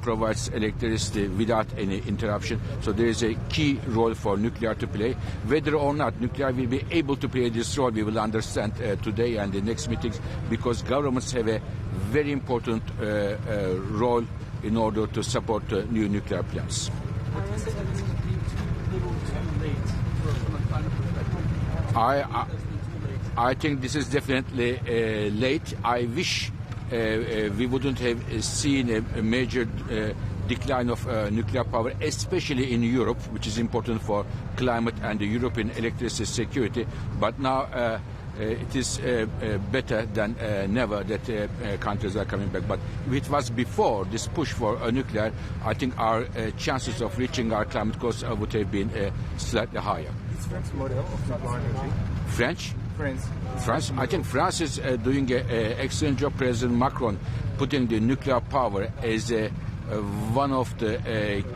provides electricity without any interruption. So there is a key role for nuclear to play. Whether or not nuclear will be able to play this role, we will understand today and the next meetings, because governments have a very important role in order to support new nuclear plants. I think this is definitely late. I wish we wouldn't have seen a major decline of nuclear power, especially in Europe, which is important for climate and the European electricity security. But now it is better than never that countries are coming back. But if it was before this push for nuclear, I think our chances of reaching our climate goals would have been slightly higher. Is France model of nuclear energy? French? France. I think France is doing an excellent job. President Macron putting the nuclear power as one of the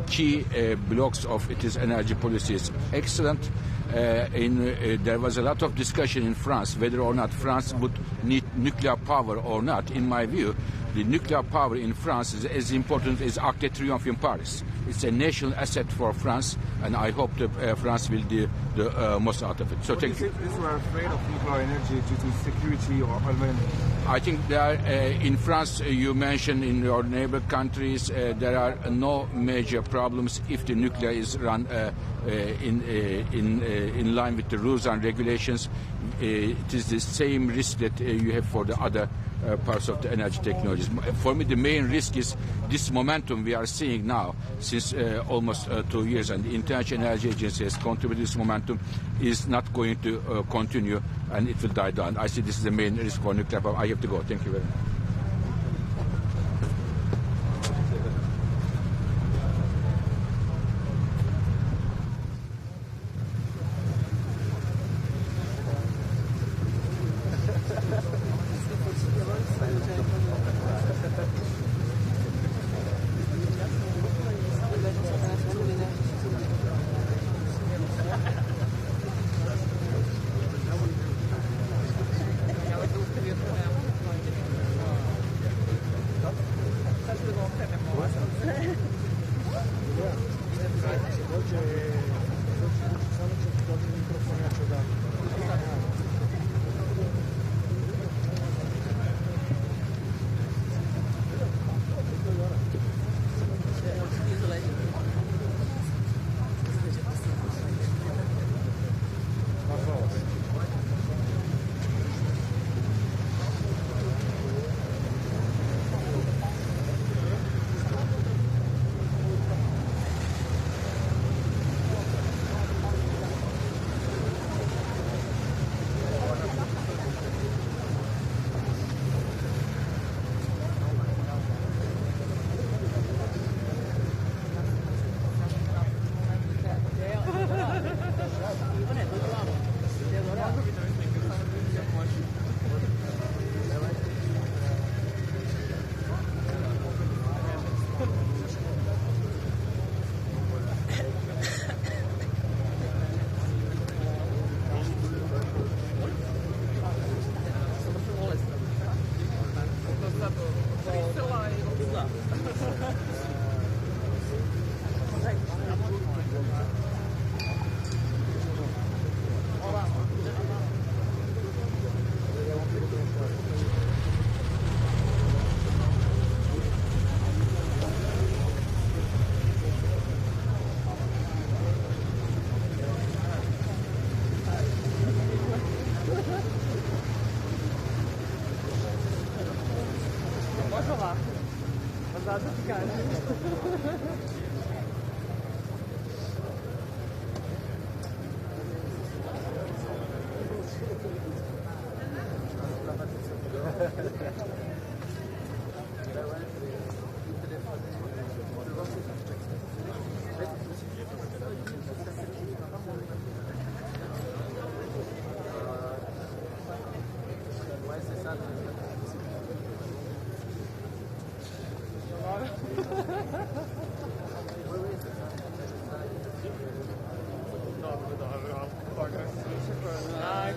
key blocks of its energy policy is excellent. There was a lot of discussion in France whether or not France would need nuclear power or not. In my view, the nuclear power in France is as important as Arc de Triomphe in Paris. It's a national asset for France, and I hope that France will do the most out of it. So thank you. Is we are afraid of nuclear energy due to security or environment? I think there in France, you mentioned in your neighbor countries, there are no major problems if the nuclear is run in line with the rules and regulations. It is the same risk that you have for the other parts of the energy technologies. For me, the main risk is this momentum we are seeing now since almost 2 years, and the International Energy Agency has contributed this momentum is not going to continue, and it will die down. I see this is the main risk for nuclear power. I have to go. Thank you very much.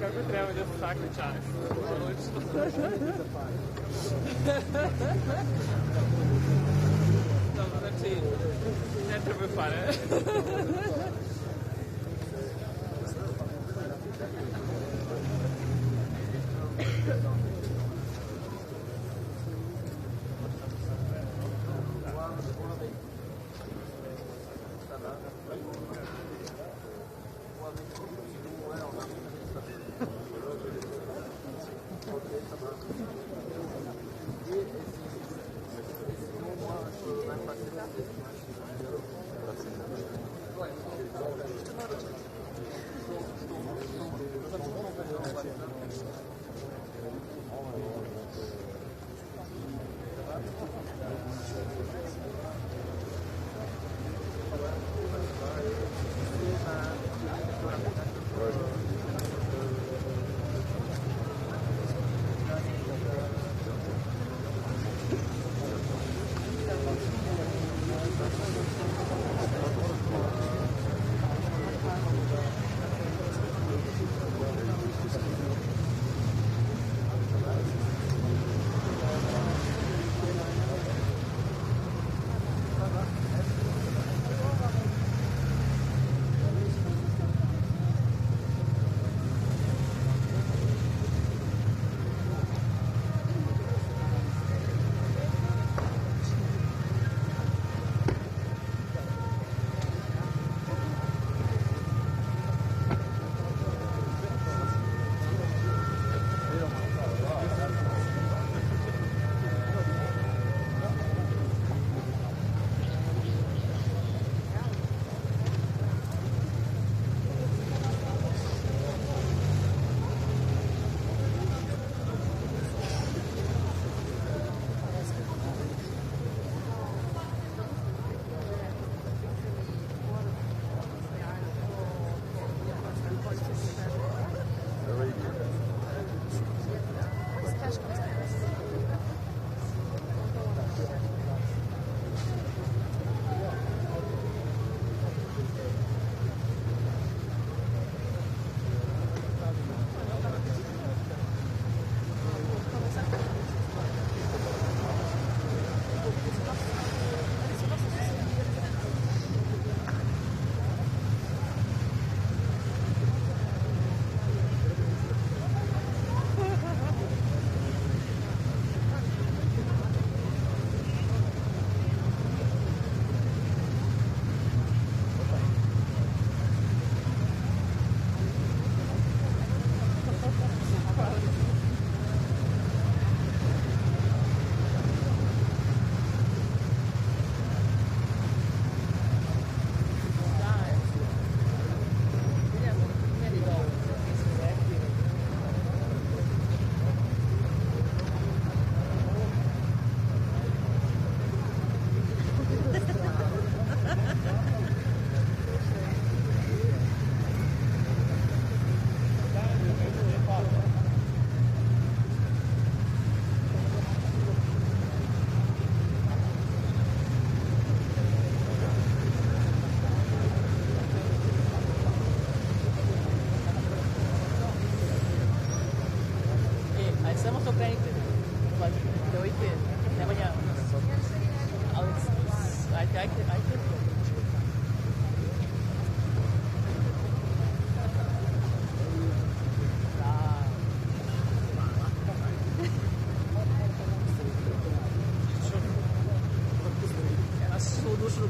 Kako treba da se takvi čas. Dobro. fare.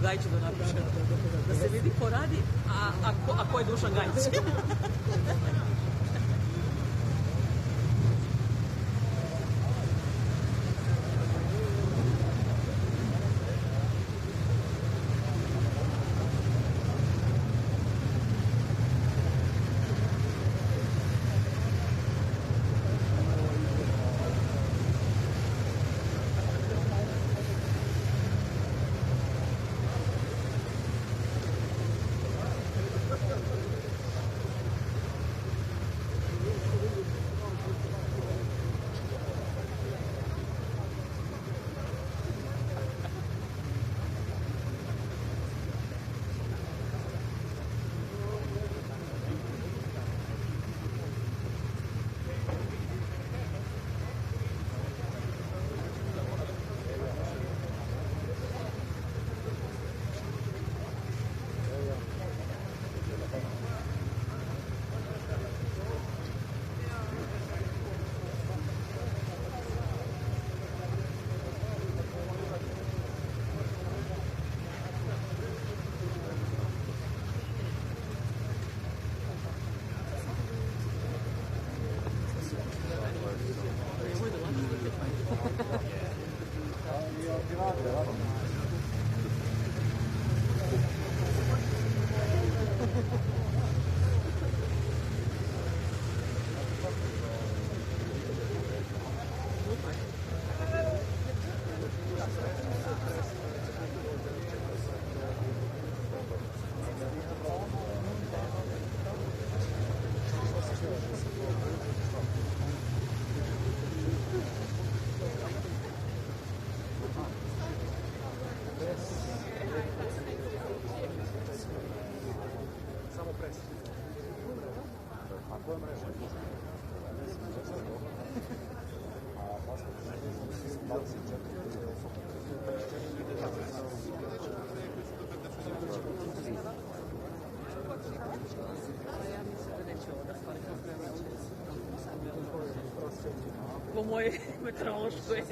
Gajić da napiše, da se vidi ko radi, a ko je Dušan Gajić. mojoj meteorološkoj.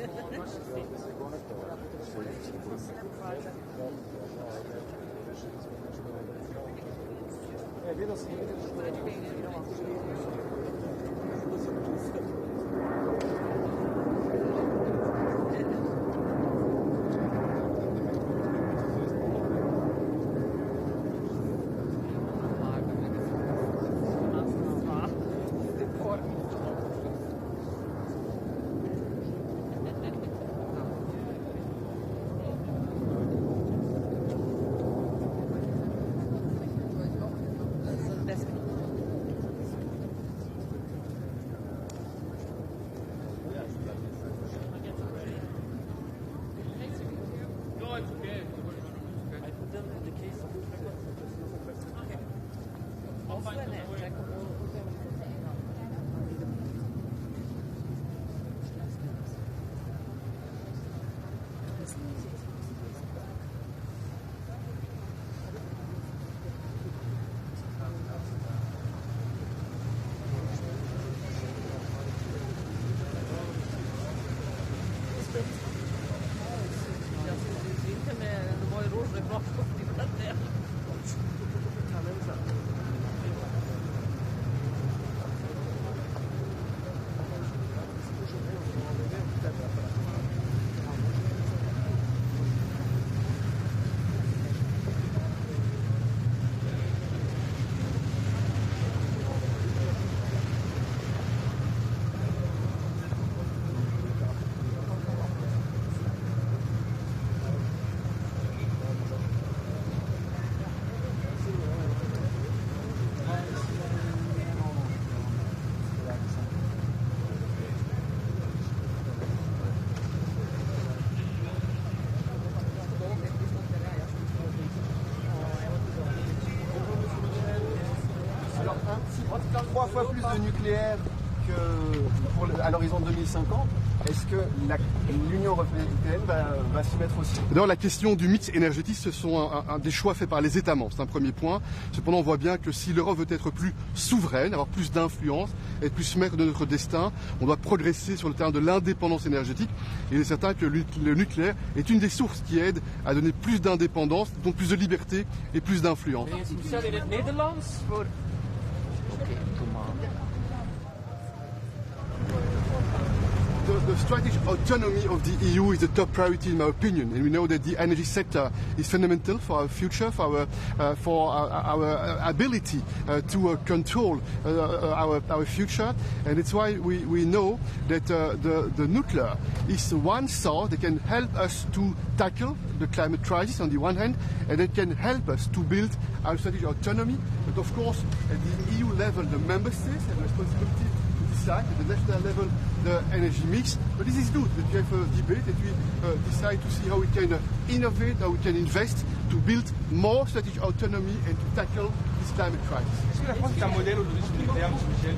Trois fois plus de nucléaire à l'horizon 2050. Est-ce que l'Union européenne va s'y mettre aussi? D'abord, la question du mix énergétique, ce sont des choix faits par les États membres. C'est un premier point. Cependant, on voit bien que si l'Europe veut être plus souveraine, avoir plus d'influence, être plus maître de notre destin, on doit progresser sur le terrain de l'indépendance énergétique. Et il est certain que le nucléaire est une des sources qui aide à donner plus d'indépendance, donc plus de liberté et plus d'influence. The strategic autonomy of the EU is a top priority in my opinion, and we know that the energy sector is fundamental for our future, for our ability to control our future, and it's why we know that the nuclear is one source that can help us to tackle the climate crisis on the one hand, and it can help us to build our strategic autonomy. But of course, at the EU level, the member states have the responsibility at the national level the energy mix, but this is good that we have a debate, that we decide to see how we can innovate, how we can invest to build more strategic autonomy and to tackle this climate crisis. Est-ce que la France est un modèle aujourd'hui sur le nucléaire, M. Michel?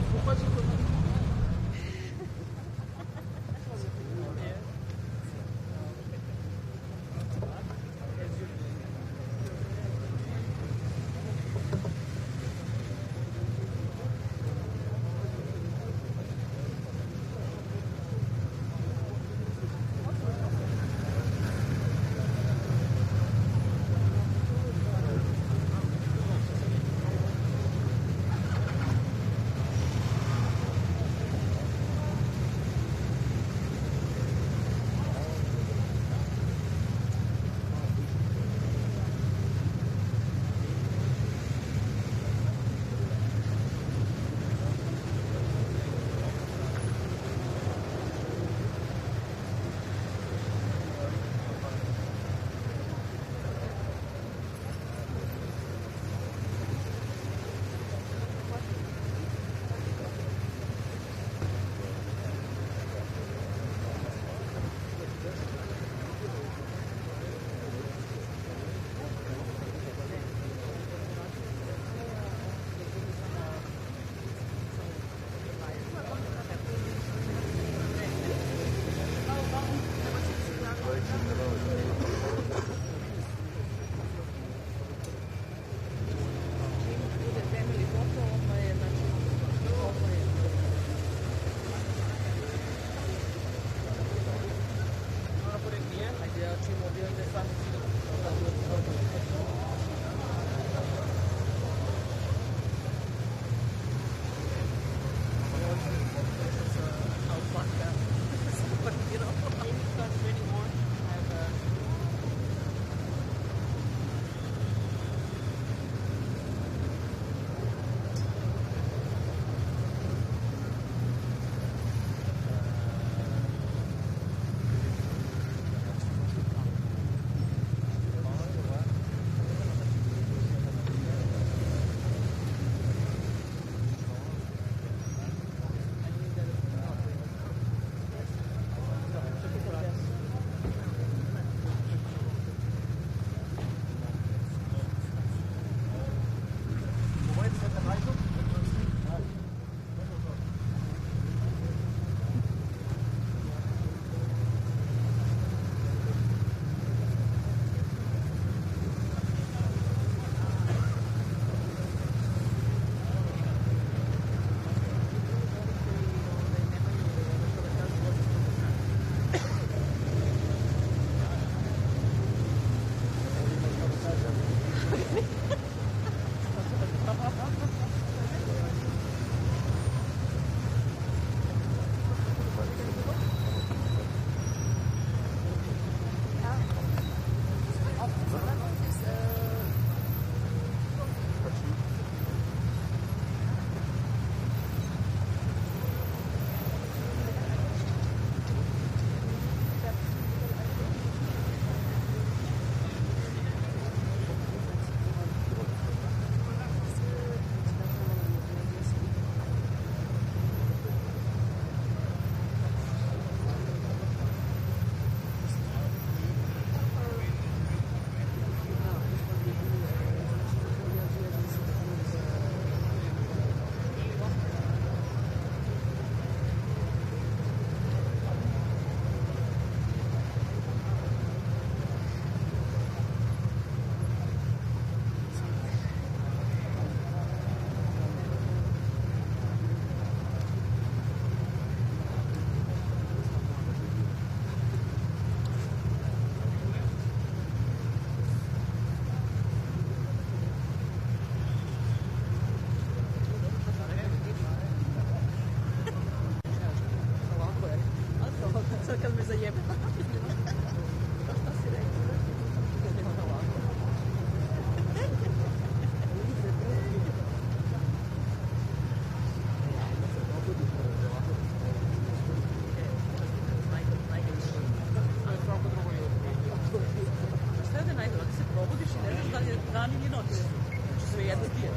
više ne znaš da li je dan ili noć. Znači sve jedno ti je.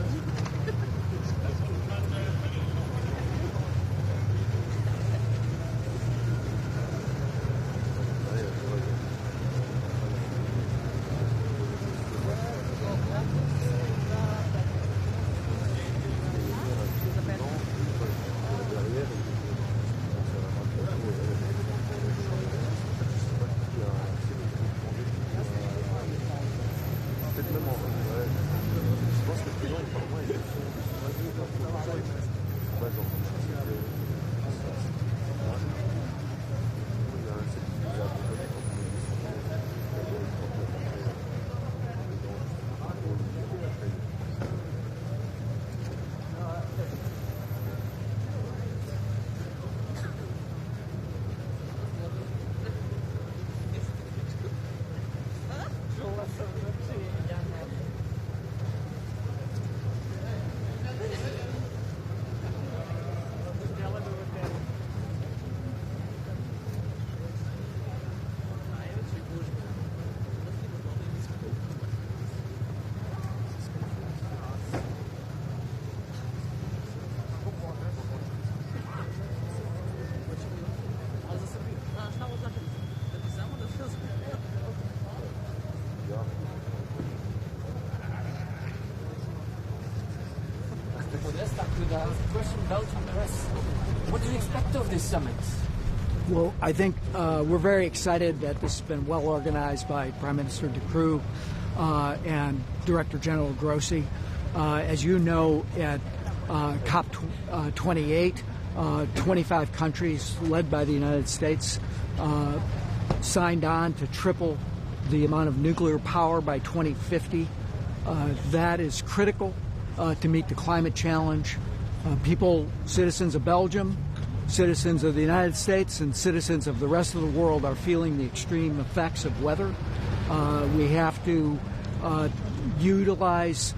What do you expect of this summit? Well, I think we're very excited that this has been well organized by Prime Minister De Croo and Director General Grossi. As you know, at COP28, 25 countries led by the United States signed on to triple the amount of nuclear power by 2050. That is critical to meet the climate challenge. People, citizens of Belgium, citizens of the United States, and citizens of the rest of the world are feeling the extreme effects of weather. We have to utilize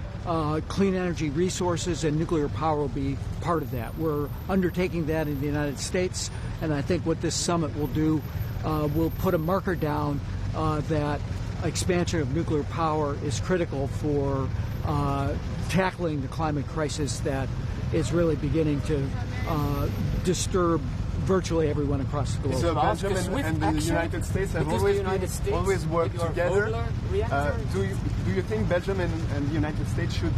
clean energy resources, and nuclear power will be part of that. We're undertaking that in the United States, and I think what this summit will do will put a marker down that expansion of nuclear power is critical for tackling the climate crisis that is really beginning to disturb virtually everyone across the globe. So Belgium and the United States have always worked together. Do you think Belgium and the United States should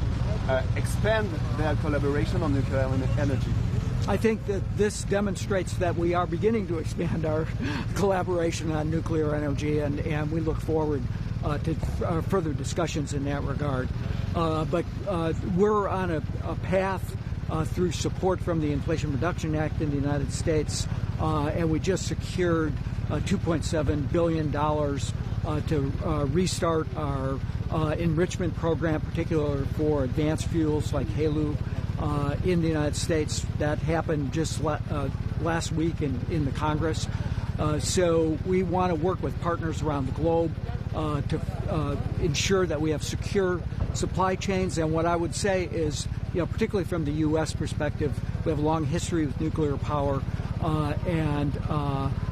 expand their collaboration on nuclear energy? I think that this demonstrates that we are beginning to expand our collaboration on nuclear energy, and we look forward to further discussions in that regard. But we're on a path through support from the Inflation Reduction Act in the United States, and we just secured $2.7 billion to restart our enrichment program, particularly for advanced fuels like HALEU in the United States. That happened just last week in the Congress. So we want to work with partners around the globe to ensure that we have secure supply chains. And what I would say is, particularly from the U.S. perspective, we have a long history with nuclear power and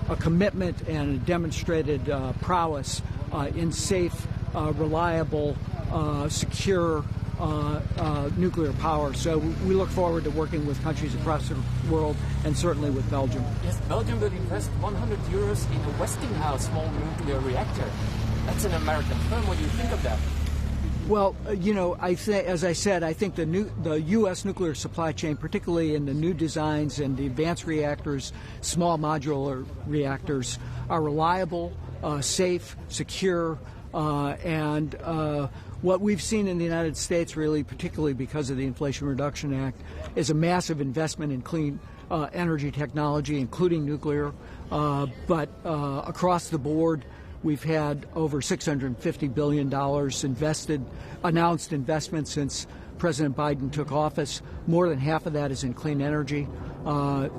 a commitment and a demonstrated prowess in safe, reliable, secure nuclear power. So we look forward to working with countries across the world, and certainly with Belgium. Yes, Belgium will invest €100 in a Westinghouse small nuclear reactor. That's an American firm. What do you think of that? Well, as I said, I think the U.S. nuclear supply chain, particularly in the new designs and the advanced reactors, small modular reactors, are reliable, safe, secure, and what we've seen in the United States, really, particularly because of the Inflation Reduction Act, is a massive investment in clean energy technology, including nuclear. But across the board, we've had over $650 billion announced investment since President Biden took office. More than half of that is in clean energy.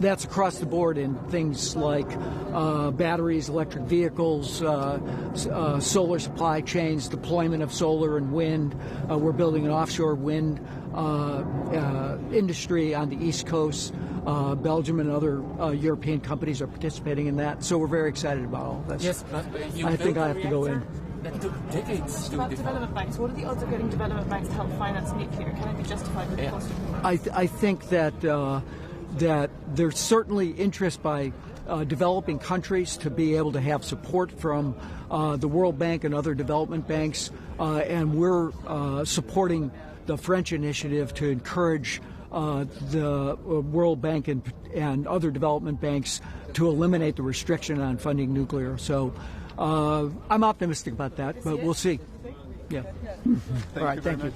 That's across the board in things like batteries, electric vehicles, solar supply chains, deployment of solar and wind. We're building an offshore wind industry on the East Coast. Belgium and other European companies are participating in that. So we're very excited about all this. Yes, but I think I have to go in. that took decades to about develop. development banks. What are the odds of getting development banks to help finance nuclear? Can it be justified with the cost of I think that that there's certainly interest by developing countries to be able to have support from the World Bank and other development banks, and we're supporting the French initiative to encourage the World Bank and other development banks to eliminate the restriction on funding nuclear. So I'm optimistic about that, but we'll see. Yeah. All right. Thank you.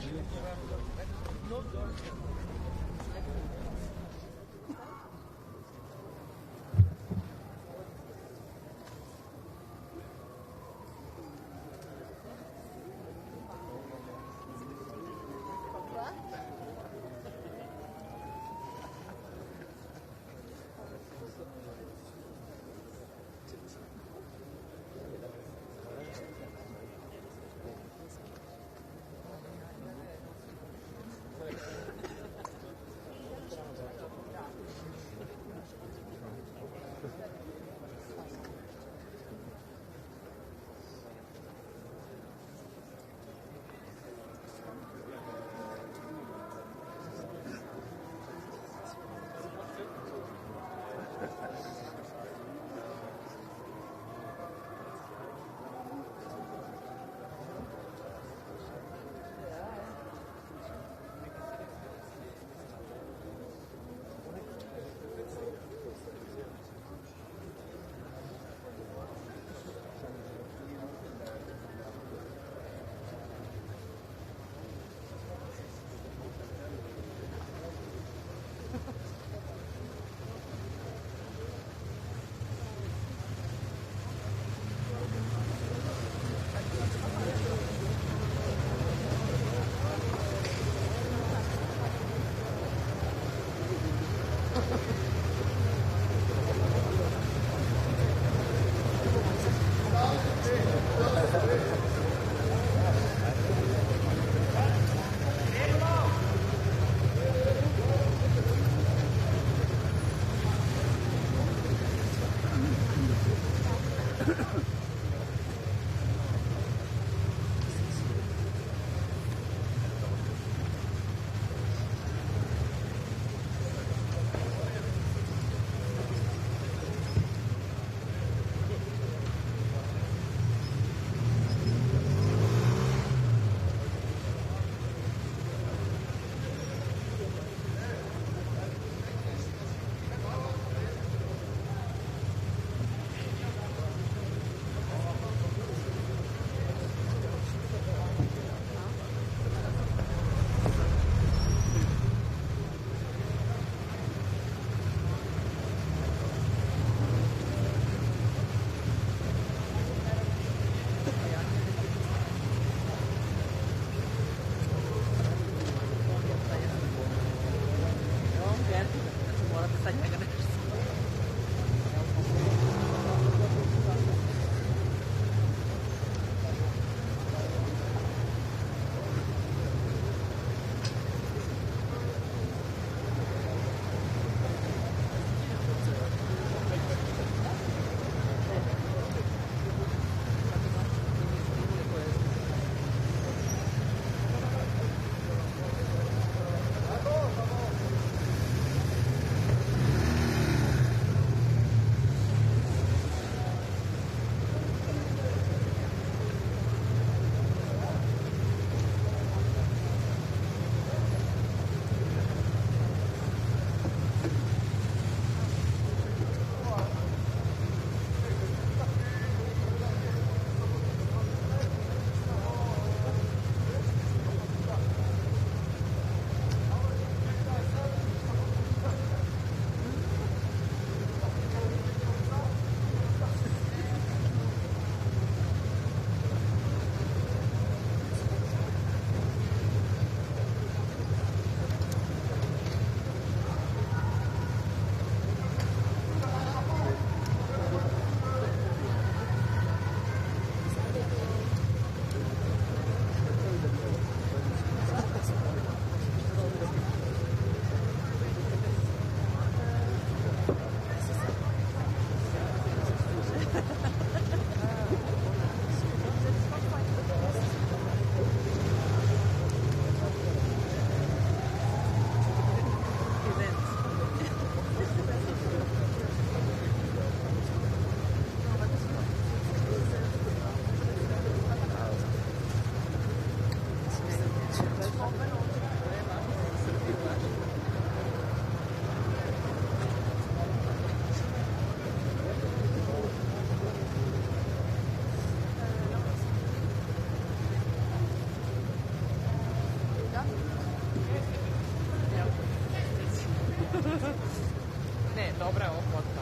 dobra je ofotka.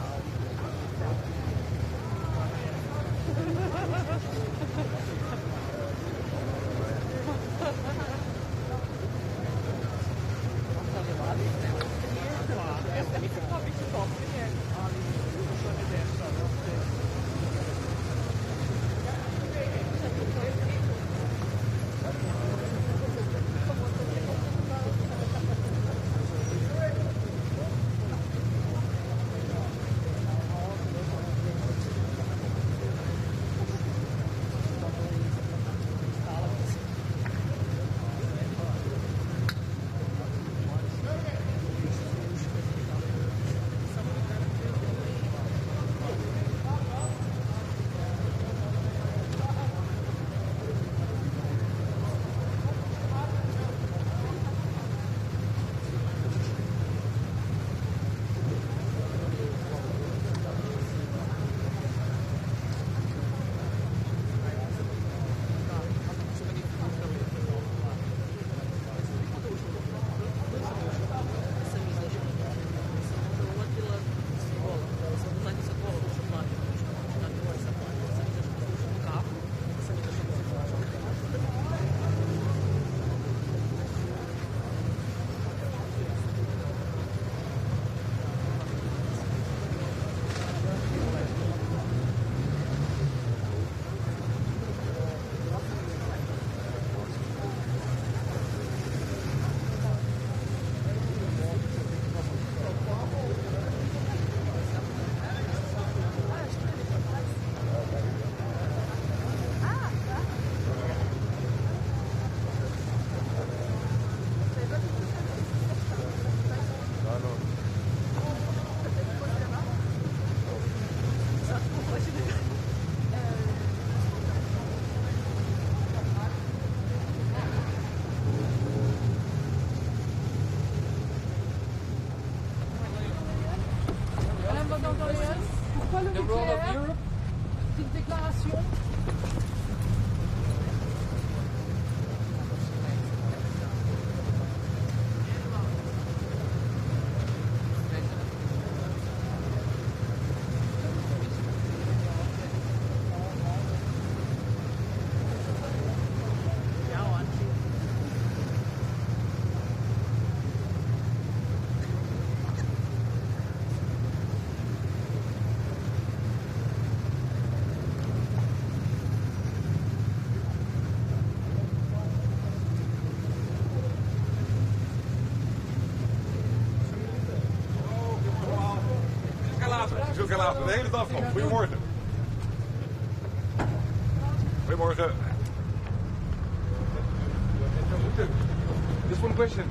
Jeste, nisam to biti toplinje, ali što ne dešava. Pourquoi le nucléaire? Petite déclaration. Zoeken later, de hele dag nog. Goedemorgen. Goedemorgen. Just one question.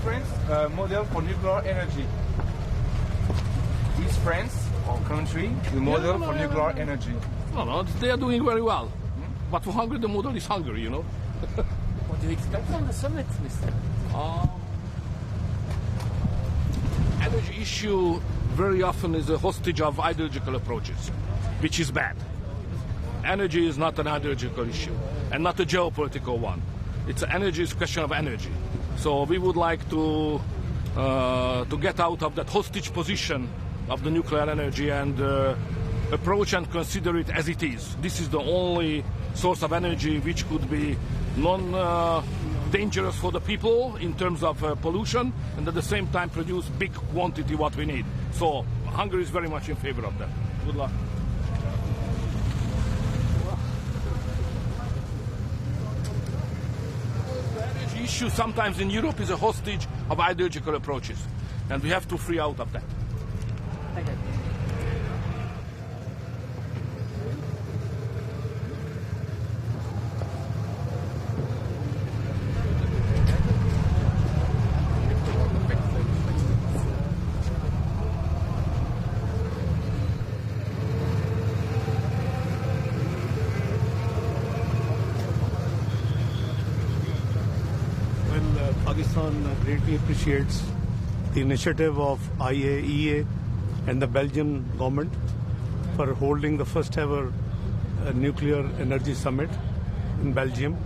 France model for nuclear energy. Is France, our country, the model for nuclear energy? No, they are doing very well. But for Hungary, the model is Hungary, you know. What do you expect from the summit, Mr.? Energy issue very often is a hostage of ideological approaches, which is bad. Energy is not an ideological issue and not a geopolitical one. Energy is a question of energy. So we would like to get out of that hostage position of the nuclear energy and approach and consider it as it is. This is the only source of energy which could be non-dangerous for the people in terms of pollution, and at the same time produce big quantity what we need. So Hungary is very much in favor of that. Good luck. The energy issue sometimes in Europe is a hostage of ideological approaches, and we have to free out of that. Thank you. Pakistan greatly appreciates the initiative of IAEA and the Belgian government for holding the first ever nuclear energy summit in Belgium.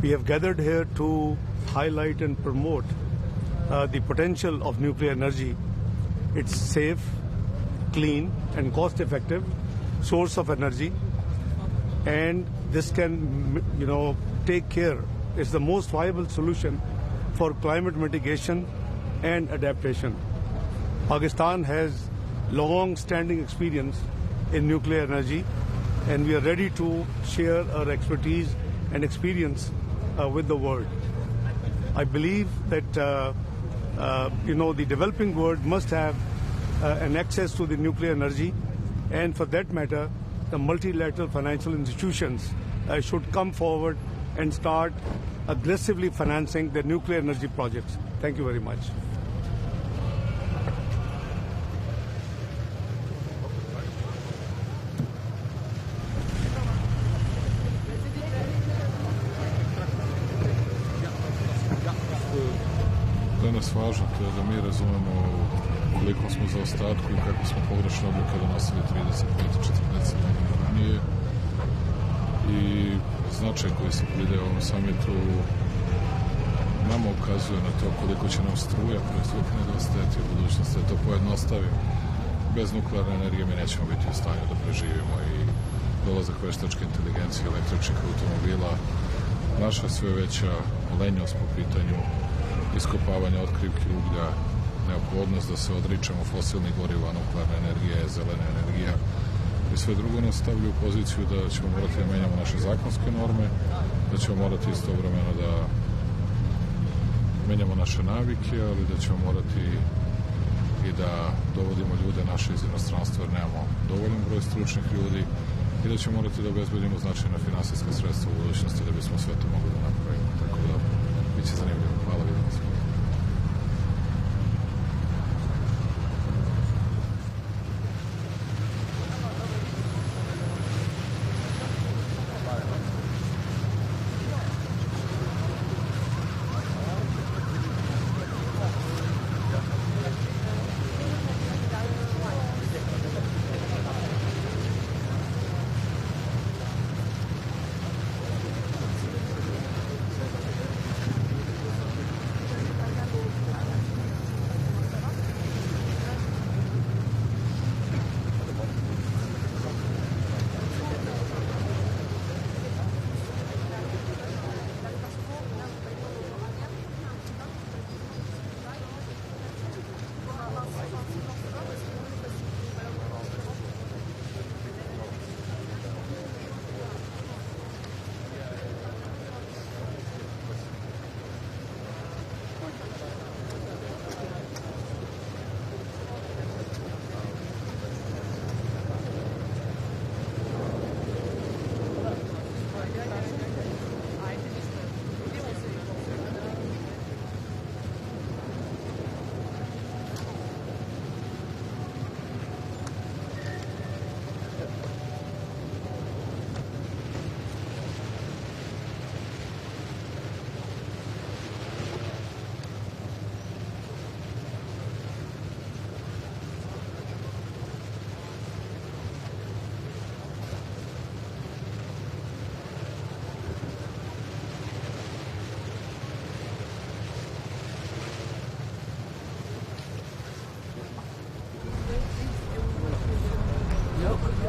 We have gathered here to highlight and promote the potential of nuclear energy. It's safe, clean and cost-effective source of energy, and this can, take care. It's the most viable solution for climate mitigation and adaptation. Pakistan has long-standing experience in nuclear energy, and we are ready to share our expertise and experience with the world. I believe that the developing world must have an access to the nuclear energy, and for that matter, the multilateral financial institutions should come forward and start aggressively financing the nuclear energy projects. Thank you very much. Danas važno to je da mi razumemo u kolikom smo zaostatku i kako smo pogrešne odluke donosili 35-40 godina ranije i značaj koji se pridaje ovom samitu nama ukazuje na to koliko će nam struja proizvoditi nedostajati u budućnosti. Da to pojednostavim, bez nuklearne energije mi nećemo biti u stanju da preživimo i dolazak veštačke inteligencije, električnih automobila, naša sve veća lenjost po pitanju iskopavanja otkrivki uglja, neophodnost da se odričemo fosilnih goriva, nuklearna energija je zelena energija i sve drugo nas stavlja u poziciju da ćemo morati da menjamo naše zakonske norme, da ćemo morati istovremeno da menjamo naše navike, ali da ćemo morati i da dovodimo ljude naše iz inostranstva jer nemamo dovoljan broj stručnih ljudi i da ćemo morati da obezbedimo značajna finansijska sredstva u budućnosti da bismo sve to mogli da napravimo. Tako da, bit će zanimljivo. Hvala, vidimo se.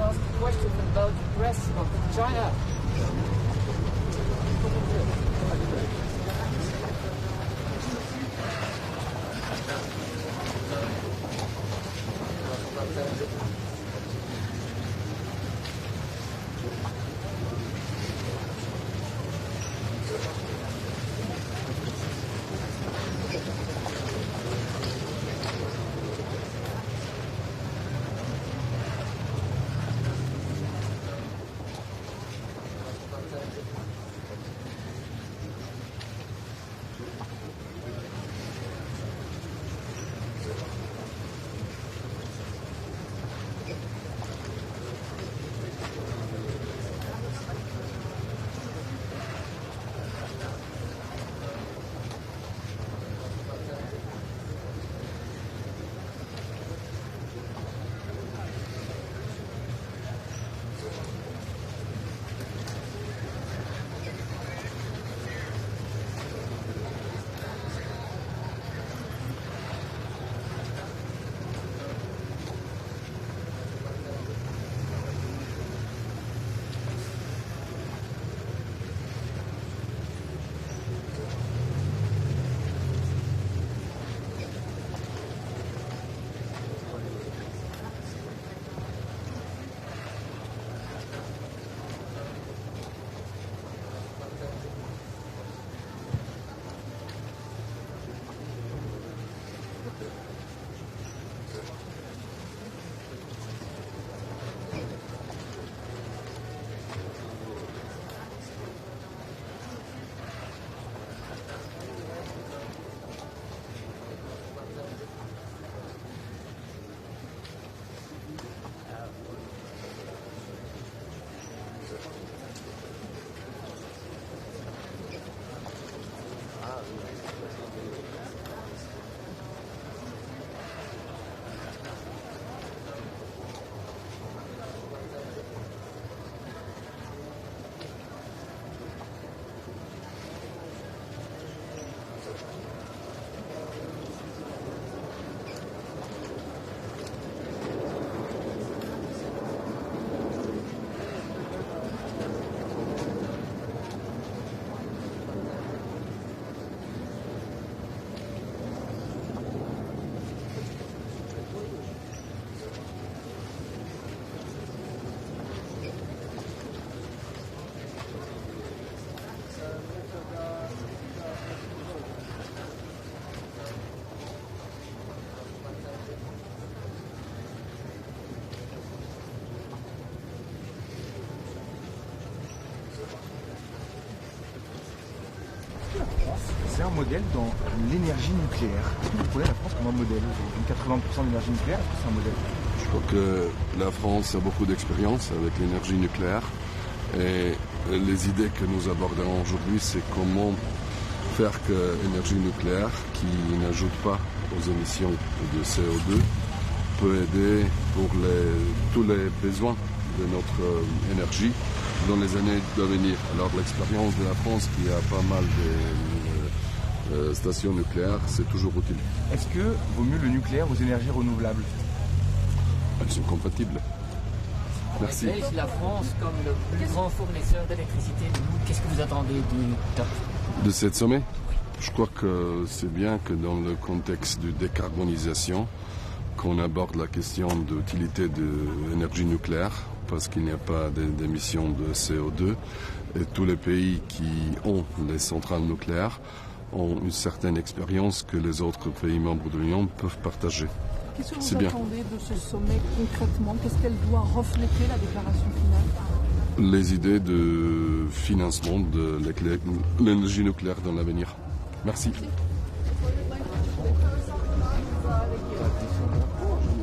ask a question from Belgian press about China. C'est un modèle dans l'énergie nucléaire. Est-ce que vous prenez la France comme un modèle aujourd'hui? 80% d'énergie nucléaire, est-ce que c'est un modèle? Je crois que la France a beaucoup d'expérience avec l'énergie nucléaire et les idées que nous aborderons aujourd'hui, c'est comment faire que l'énergie nucléaire, qui n'ajoute pas aux émissions de CO2, peut aider pour tous les besoins de notre énergie dans les années à venir. Alors l'expérience de la France, qui a pas mal de stations nucléaires, c'est toujours utile. Est-ce que vaut mieux le nucléaire aux énergies renouvelables? Elles sont compatibles. Merci. La France, comme le plus grand fournisseur d'électricité du monde, qu'est-ce que vous attendez du top de cette sommet? Je crois que c'est bien que dans le contexte de décarbonisation, qu'on aborde la question de l'utilité de l'énergie nucléaire, parce qu'il n'y a pas d'émissions de CO2, et tous les pays qui ont des centrales nucléaires ont une certaine expérience que les autres pays membres de l'Union peuvent partager. Qu'est-ce que vous attendez de ce sommet concrètement? Qu'est-ce qu'elle doit refléter, la déclaration finale? Les idées de financement de l'énergie nucléaire dans l'avenir. Merci.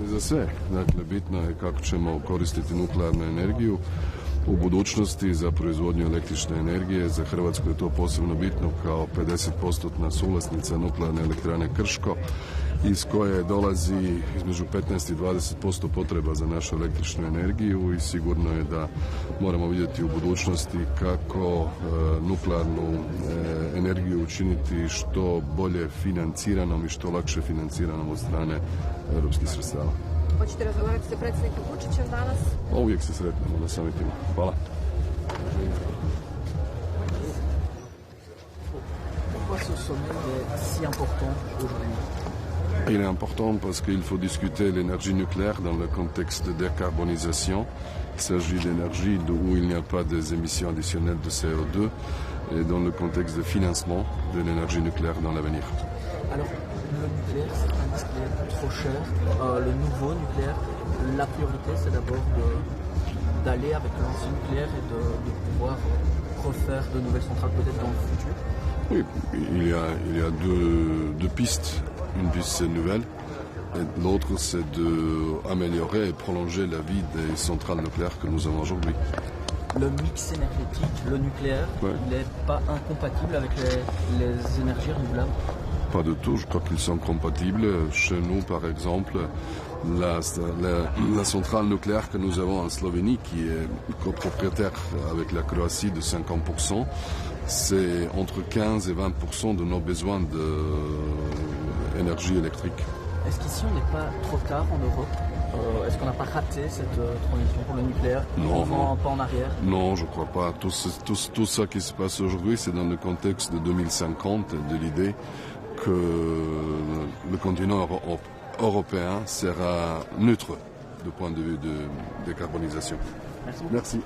Za sve. Dakle, bitno je kako ćemo koristiti nuklearnu energiju u budućnosti za proizvodnju električne energije. Za Hrvatsku je to posebno bitno kao 50% suvlasnica nuklearne elektrane Krško, iz koje dolazi između 15 i 20% potreba za našu električnu energiju i sigurno je da moramo vidjeti u budućnosti kako nuklearnu energiju učiniti što bolje financiranom i što lakše financiranom od strane europskih sredstava. Hoćete razgovarati sa predsjednikom Vučićem danas? Uvijek se sretnemo na samitima. Hvala. Pourquoi ce sommet est si important aujourd'hui? Il est important parce qu'il faut discuter l'énergie nucléaire dans le contexte de décarbonisation. Il s'agit d'énergie où il n'y a pas des émissions additionnelles de CO2 et dans le contexte de financement de l'énergie nucléaire dans l'avenir. Alors, le nucléaire, certains disent qu'il est trop cher. Le nouveau nucléaire, la priorité, c'est d'abord d'aller avec l'ancien nucléaire et de pouvoir refaire de nouvelles centrales peut-être dans le futur. Oui, il y a deux pistes. Une piste c'est nouvelle et l'autre c'est d'améliorer et prolonger la vie des centrales nucléaires que nous avons aujourd'hui. Le mix énergétique, le nucléaire, il n'est pas incompatible avec les énergies renouvelables? Pas du tout, je crois qu'ils sont compatibles. Chez nous, par exemple, la centrale nucléaire que nous avons en Slovénie, qui est copropriétaire avec la Croatie de 50%, c'est entre 15 et 20% de nos besoins d'énergie électrique. Est-ce qu'ici on n'est pas trop tard en Europe? Est-ce qu'on n'a pas raté cette transition pour le nucléaire? Non, pas en arrière? Non, je ne crois pas. Tout ça qui se passe aujourd'hui, c'est dans le contexte de 2050, de l'idée que le continent européen sera neutre du point de vue de décarbonisation. Merci. Merci.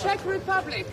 Czech Republic.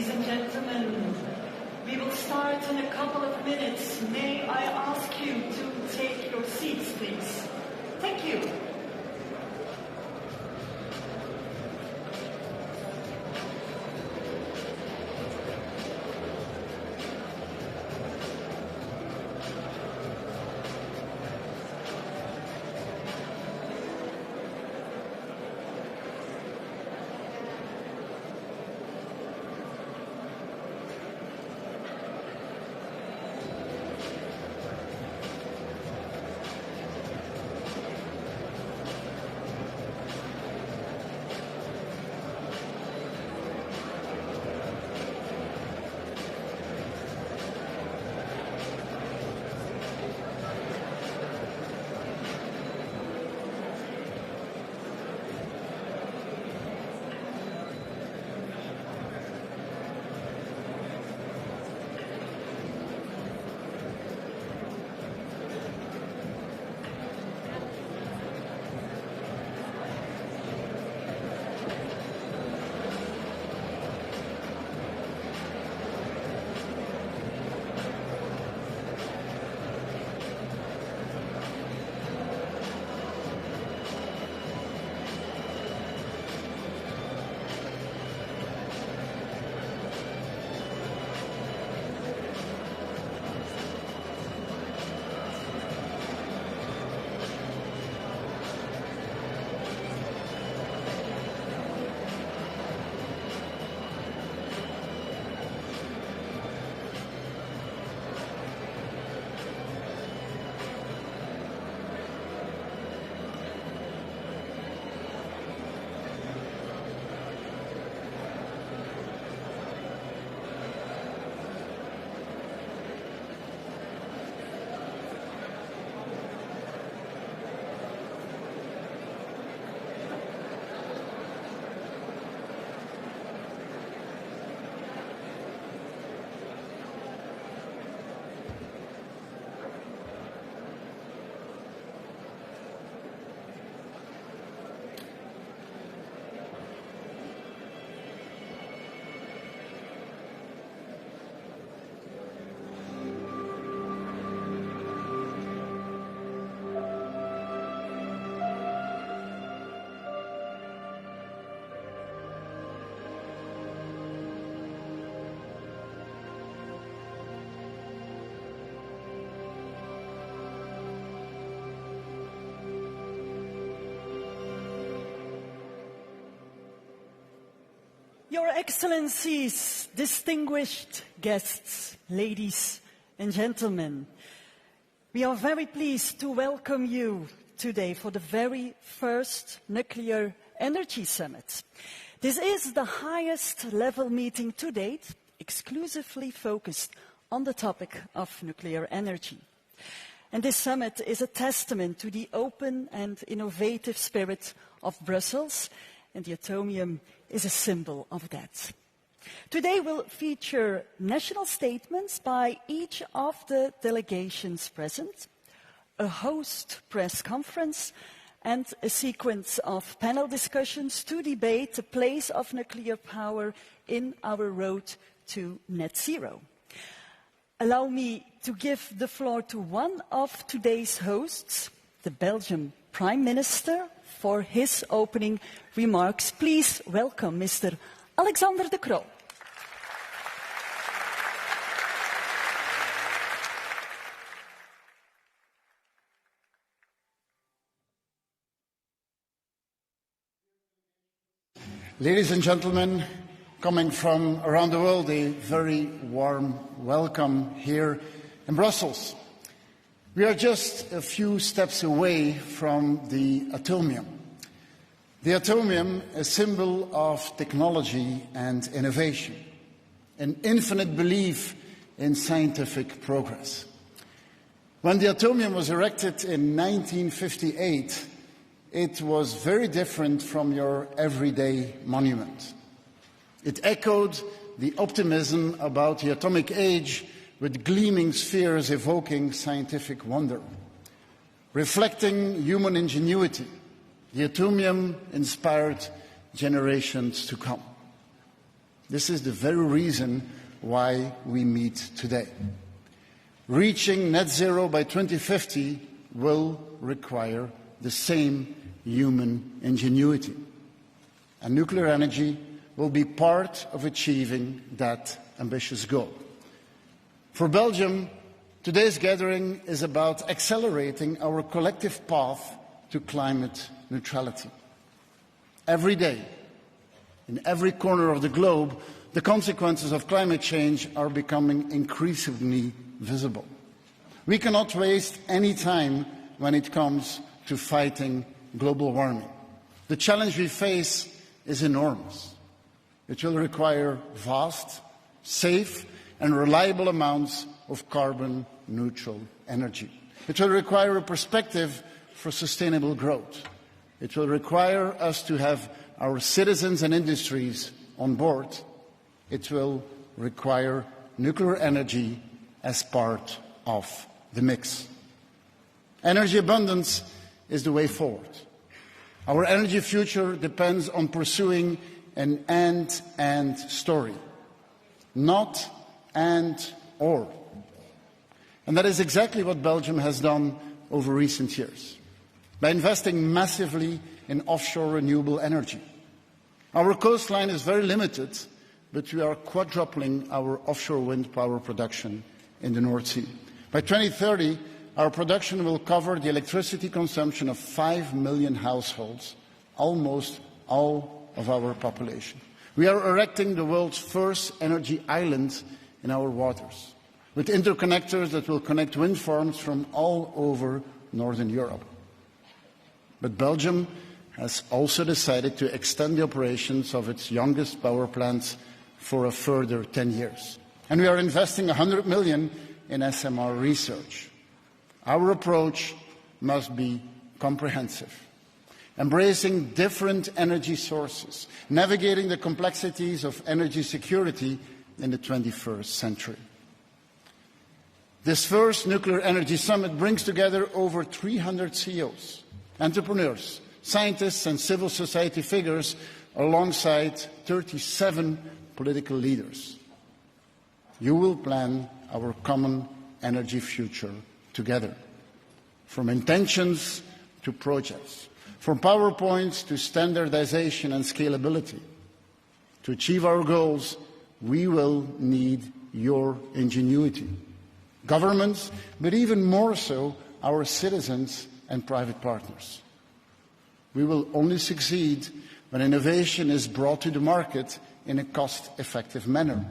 Ladies and gentlemen, we will start in a couple of minutes. May I ask you to take your seats, please? Thank you. Your Excellencies, distinguished guests, ladies and gentlemen, we are very pleased to welcome you today for the very first Nuclear Energy Summit. This is the highest level meeting to date, exclusively focused on the topic of nuclear energy. And this summit is a testament to the open and innovative spirit of Brussels, and the Atomium is a symbol of that. Today will feature national statements by each of the delegations present, a host press conference, and a sequence of panel discussions to debate the place of nuclear power in our road to net zero. Allow me to give the floor to one of today's hosts, the Belgian Prime Minister, for his opening remarks. Please welcome Mr. Alexander De Croo. Ladies and gentlemen, coming from around the world, a very warm welcome here in Brussels. We are just a few steps away from the Atomium. The Atomium, a symbol of technology and innovation, an infinite belief in scientific progress. When the Atomium was erected in 1958, it was very different from your everyday monument. It echoed the optimism about the atomic age, with gleaming spheres evoking scientific wonder. Reflecting human ingenuity, the Atomium inspired generations to come. This is the very reason why we meet today. Reaching net zero by 2050 will require the same human ingenuity. And nuclear energy will be part of achieving that ambitious goal. For Belgium, today's gathering is about accelerating our collective path to climate neutrality. Every day, in every corner of the globe, the consequences of climate change are becoming increasingly visible. We cannot waste any time when it comes to fighting global warming. The challenge we face is enormous. It will require vast, safe and reliable amounts of carbon-neutral energy. It will require a perspective for sustainable growth. It will require us to have our citizens and industries on board. It will require nuclear energy as part of the mix. Energy abundance is the way forward. Our energy future depends on pursuing an and story, not and/or. And that is exactly what Belgium has done over recent years, by investing massively in offshore renewable energy. Our coastline is very limited, but we are quadrupling our offshore wind power production in the North Sea. By 2030, our production will cover the electricity consumption of 5 million households, almost all of our population. We are erecting the world's first energy island in our waters, with interconnectors that will connect wind farms from all over Northern Europe. But Belgium has also decided to extend the operations of its youngest power plants for a further 10 years. And we are investing 100 million in SMR research. Our approach must be comprehensive, embracing different energy sources, navigating the complexities of energy security in the 21st century. This first Nuclear Energy Summit brings together over 300 CEOs, entrepreneurs, scientists and civil society figures alongside 37 political leaders. You will plan our common energy future together, from intentions to projects, from PowerPoints to standardization and scalability. To achieve our goals, we will need your ingenuity. Governments, but even more so, our citizens and private partners. We will only succeed when innovation is brought to the market in a cost-effective manner.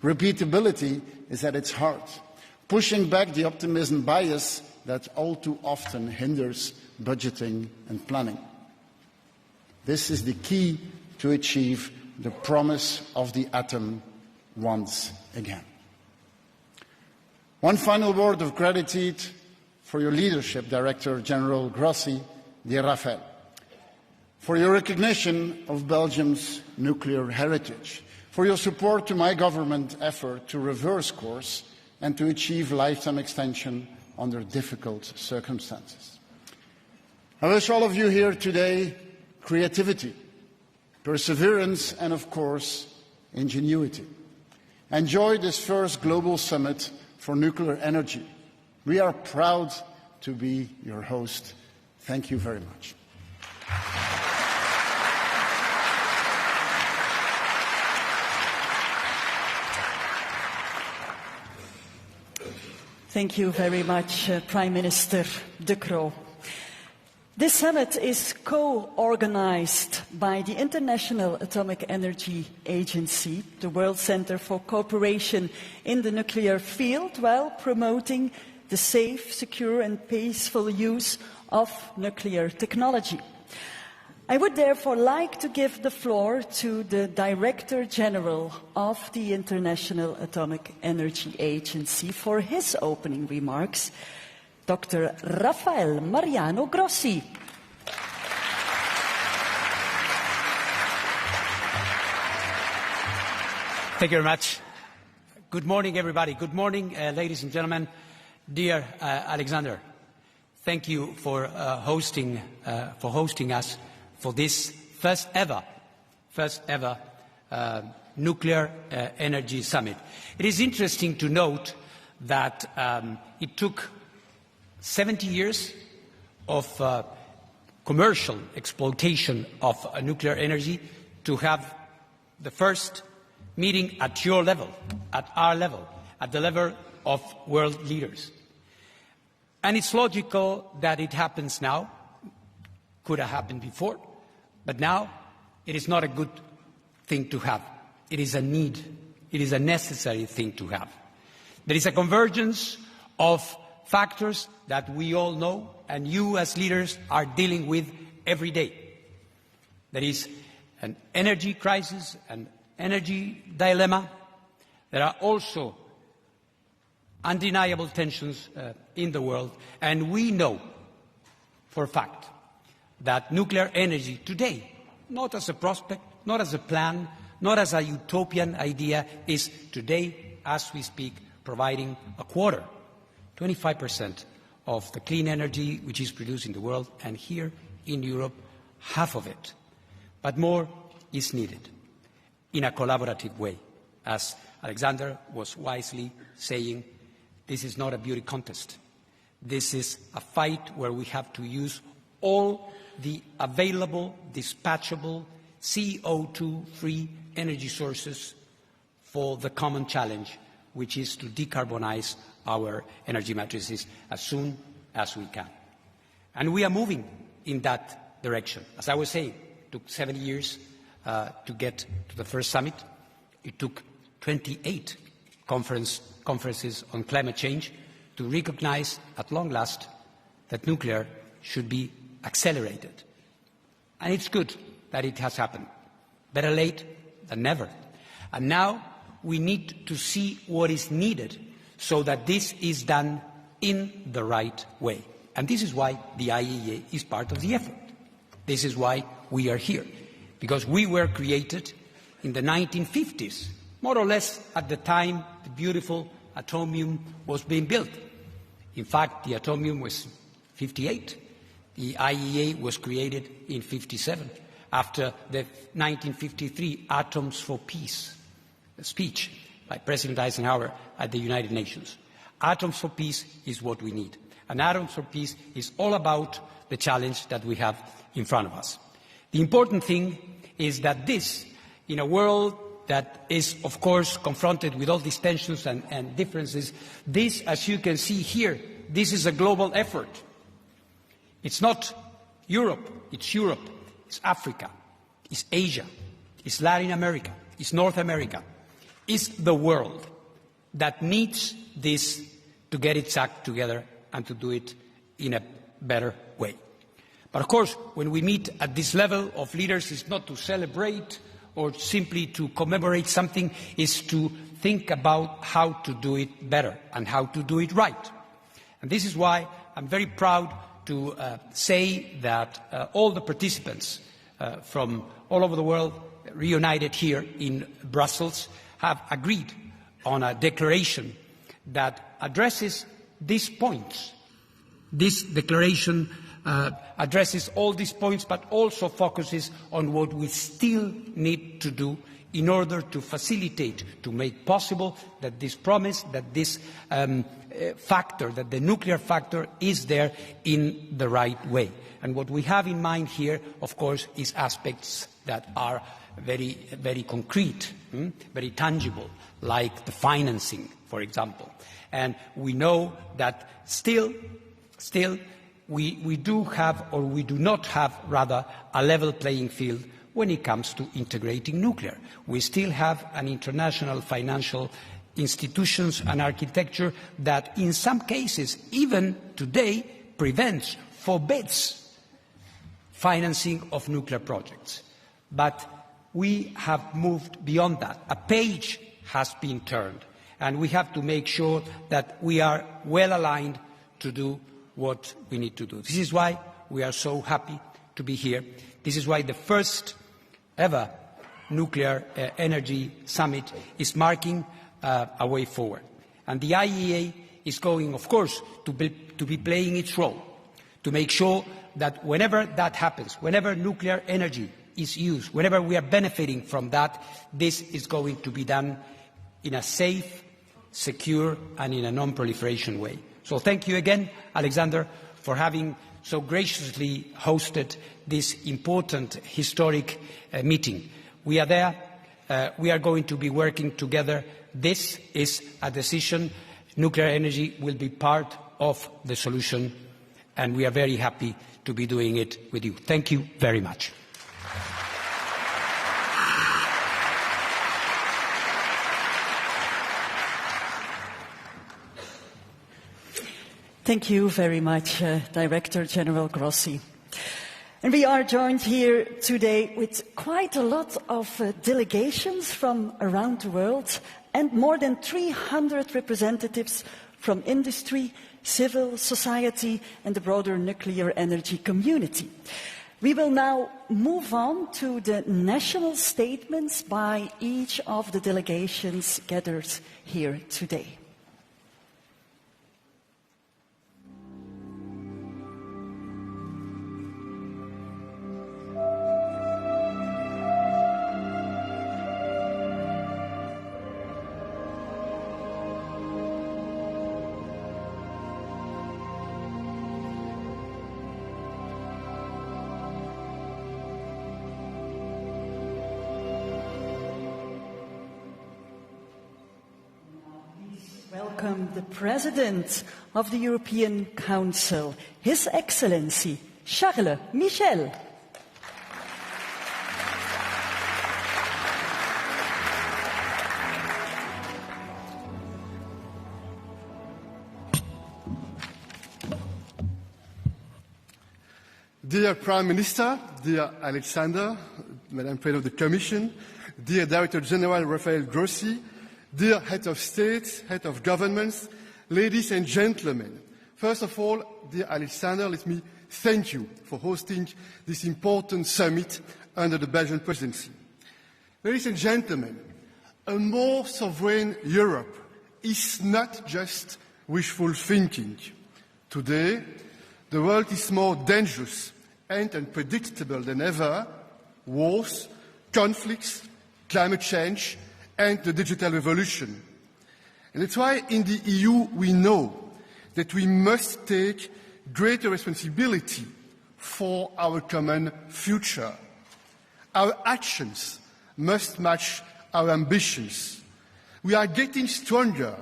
Repeatability is at its heart, pushing back the optimism bias that all too often hinders budgeting and planning. This is the key to achieve the promise of the atom once again. One final word of gratitude for your leadership, Director General Grossi, dear Rafael, for your recognition of Belgium's nuclear heritage, for your support to my government effort to reverse course and to achieve lifetime extension under difficult circumstances. I wish all of you here today creativity, perseverance, and of course, ingenuity. Enjoy this first global summit for nuclear energy. We are proud to be your host. Thank you very much. Thank you very much, Prime Minister De Croo. This summit is co-organized by the International Atomic Energy Agency, the World Centre for Cooperation in the Nuclear Field, while promoting the safe, secure and peaceful use of nuclear technology. I would therefore like to give the floor to the Director General of the International Atomic Energy Agency for his opening remarks, Dr. Rafael Mariano Grossi. Thank you very much. Good morning, everybody. Good morning, ladies and gentlemen. Dear Alexander, thank you for hosting us for this first ever Nuclear Energy Summit. It is interesting to note that it took 70 years of commercial exploitation of nuclear energy to have the first meeting at your level, at our level, at the level of world leaders. And it's logical that it happens now. Could have happened before, but now it is not a good thing to have. It is a need. It is a necessary thing to have. There is a convergence of factors that we all know and you as leaders are dealing with every day. There is an energy crisis, an energy dilemma. There are also undeniable tensions in the world, and we know for a fact that nuclear energy today, not as a prospect, not as a plan, not as a utopian idea, is today, as we speak, providing a quarter, 25% of the clean energy which is produced in the world, and here in Europe, half of it. But more is needed in a collaborative way. As Alexander was wisely saying, this is not a beauty contest. This is a fight where we have to use all the available, dispatchable, CO2-free energy sources for the common challenge, which is to decarbonize our energy matrices as soon as we can. And we are moving in that direction. As I was saying, it took 70 years to get to the first summit. It took 28 conferences on climate change to recognize at long last that nuclear should be accelerated. And it's good that it has happened. Better late than never. And now we need to see what is needed so that this is done in the right way. And this is why the IAEA is part of the effort. This is why we are here. Because we were created in the 1950s, more or less at the time the beautiful atomium was being built. In fact, the atomium was 58. The IAEA was created in 57, after the 1953 Atoms for Peace speech by President Eisenhower at the United Nations. Atoms for Peace is what we need. And Atoms for Peace is all about the challenge that we have in front of us. The important thing is that this, in a world that is, of course, confronted with all these tensions and differences, this, as you can see here, this is a global effort. It's not Europe, it's Africa, it's Asia, it's Latin America, it's North America, it's the world that needs this to get its act together and to do it in a better way. But of course, when we meet at this level of leaders, it's not to celebrate or simply to commemorate something, it's to think about how to do it better and how to do it right. And this is why I'm very proud to say that all the participants from all over the world reunited here in Brussels have agreed on a declaration that addresses these points. This declaration addresses all these points, but also focuses on what we still need to do in order to facilitate, to make possible that this promise, that this factor, that the nuclear factor is there in the right way. And what we have in mind here, of course, is aspects that are very, very concrete, very tangible, like the financing, for example. And we know that still we do have, or we do not have, rather, a level playing field when it comes to integrating nuclear. We still have an international financial institutions and architecture that in some cases, even today, prevents, forbids financing of nuclear projects. But we have moved beyond that. A page has been turned, and we have to make sure that we are well aligned to do what we need to do. This is why we are so happy to be here. This is why the first ever nuclear energy summit is marking a way forward. And the IAEA is going, of course, to be playing its role, to make sure that whenever that happens, whenever nuclear energy is used, whenever we are benefiting from that, this is going to be done in a safe, secure, and in a non-proliferation way. So thank you again, Alexander, for having so graciously hosted this important historic meeting. We are there. We are going to be working together. This is a decision. Nuclear energy will be part of the solution, and we are very happy to be doing it with you. Thank you very much. Thank you very much, Director General Grossi. And we are joined here today with quite a lot of delegations from around the world and more than 300 representatives from industry, civil society and the broader nuclear energy community. We will now move on to the national statements by each of the delegations gathered here today. Welcome the President of the European Council, His Excellency Charles Michel. Dear Prime Minister, dear Alexander, Madam President of the Commission, dear Director General Rafael Grossi, dear Head of State, Head of Governments, ladies and gentlemen. First of all, dear Alexander, let me thank you for hosting this important summit under the Belgian presidency. Ladies and gentlemen, a more sovereign Europe is not just wishful thinking. Today, the world is more dangerous and unpredictable than ever. Wars, conflicts, climate change, and the digital revolution. And that's why in the EU we know that we must take greater responsibility for our common future. Our actions must match our ambitions. We are getting stronger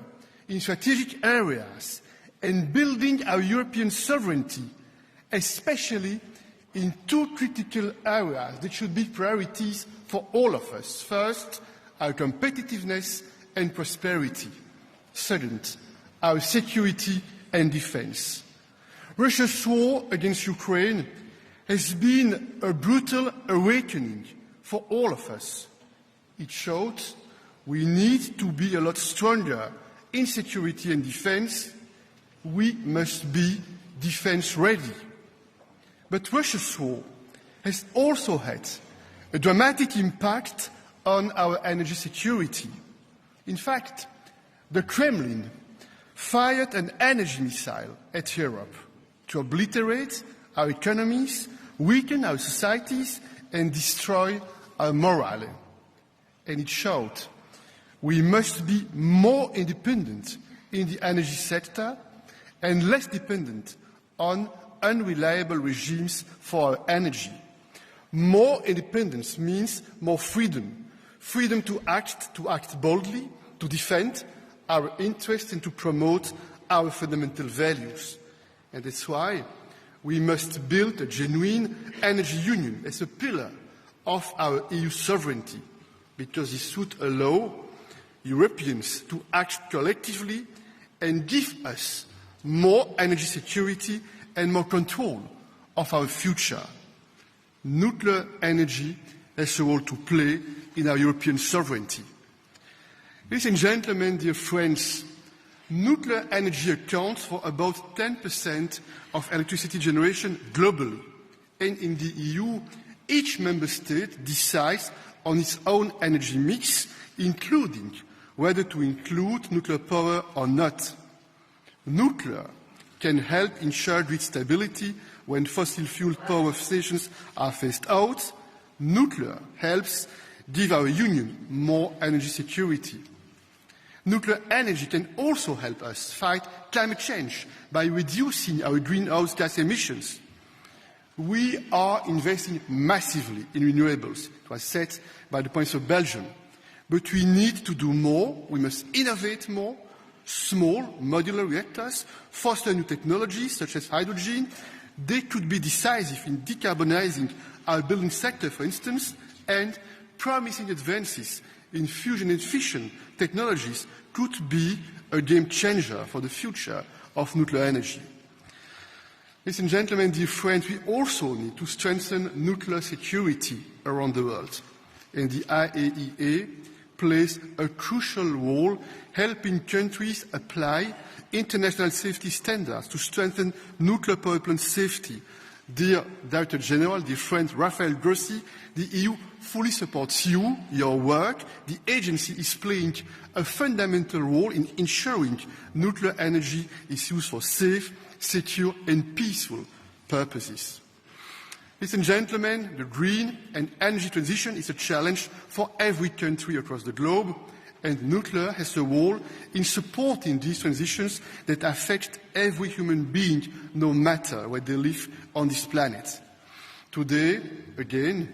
in strategic areas and building our European sovereignty, especially in two critical areas that should be priorities for all of us. First, our competitiveness and prosperity. Second, our security and defense. Russia's war against Ukraine has been a brutal awakening for all of us. It showed we need to be a lot stronger in security and defense. We must be defense ready. But Russia's war has also had a dramatic impact on our energy security. In fact, the Kremlin fired an energy missile at Europe to obliterate our economies, weaken our societies, and destroy our morale. And it showed we must be more independent in the energy sector and less dependent on unreliable regimes for our energy. More independence means more freedom. Freedom to act boldly, to defend our interests and to promote our fundamental values. And that's why we must build a genuine energy union as a pillar of our EU sovereignty, because this would allow Europeans to act collectively and give us more energy security and more control of our future. Nuclear energy has a role to play in our European sovereignty. Ladies and gentlemen, dear friends, nuclear energy accounts for about 10% of electricity generation globally. And in the EU, each member state decides on its own energy mix, including whether to include nuclear power or not. Nuclear can help ensure grid stability when fossil fuel power stations are phased out. Nuclear helps give our union more energy security. Nuclear energy can also help us fight climate change by reducing our greenhouse gas emissions. We are investing massively in renewables, it was said by the Prince of Belgium. But we need to do more, we must innovate more, small modular reactors, foster new technologies such as hydrogen. They could be decisive in decarbonizing our building sector, for instance, and promising advances in fusion and fission technologies could be a game changer for the future of nuclear energy. Ladies and gentlemen, dear friends, we also need to strengthen nuclear security around the world. And the IAEA plays a crucial role helping countries apply international safety standards to strengthen nuclear power plant safety. Dear Director General, dear friend Rafael Grossi, the EU fully supports you, your work. The agency is playing a fundamental role in ensuring nuclear energy is used for safe, secure and peaceful purposes. Ladies and gentlemen, the green and energy transition is a challenge for every country across the globe, and nuclear has a role in supporting these transitions that affect every human being, no matter where they live on this planet. Today, again,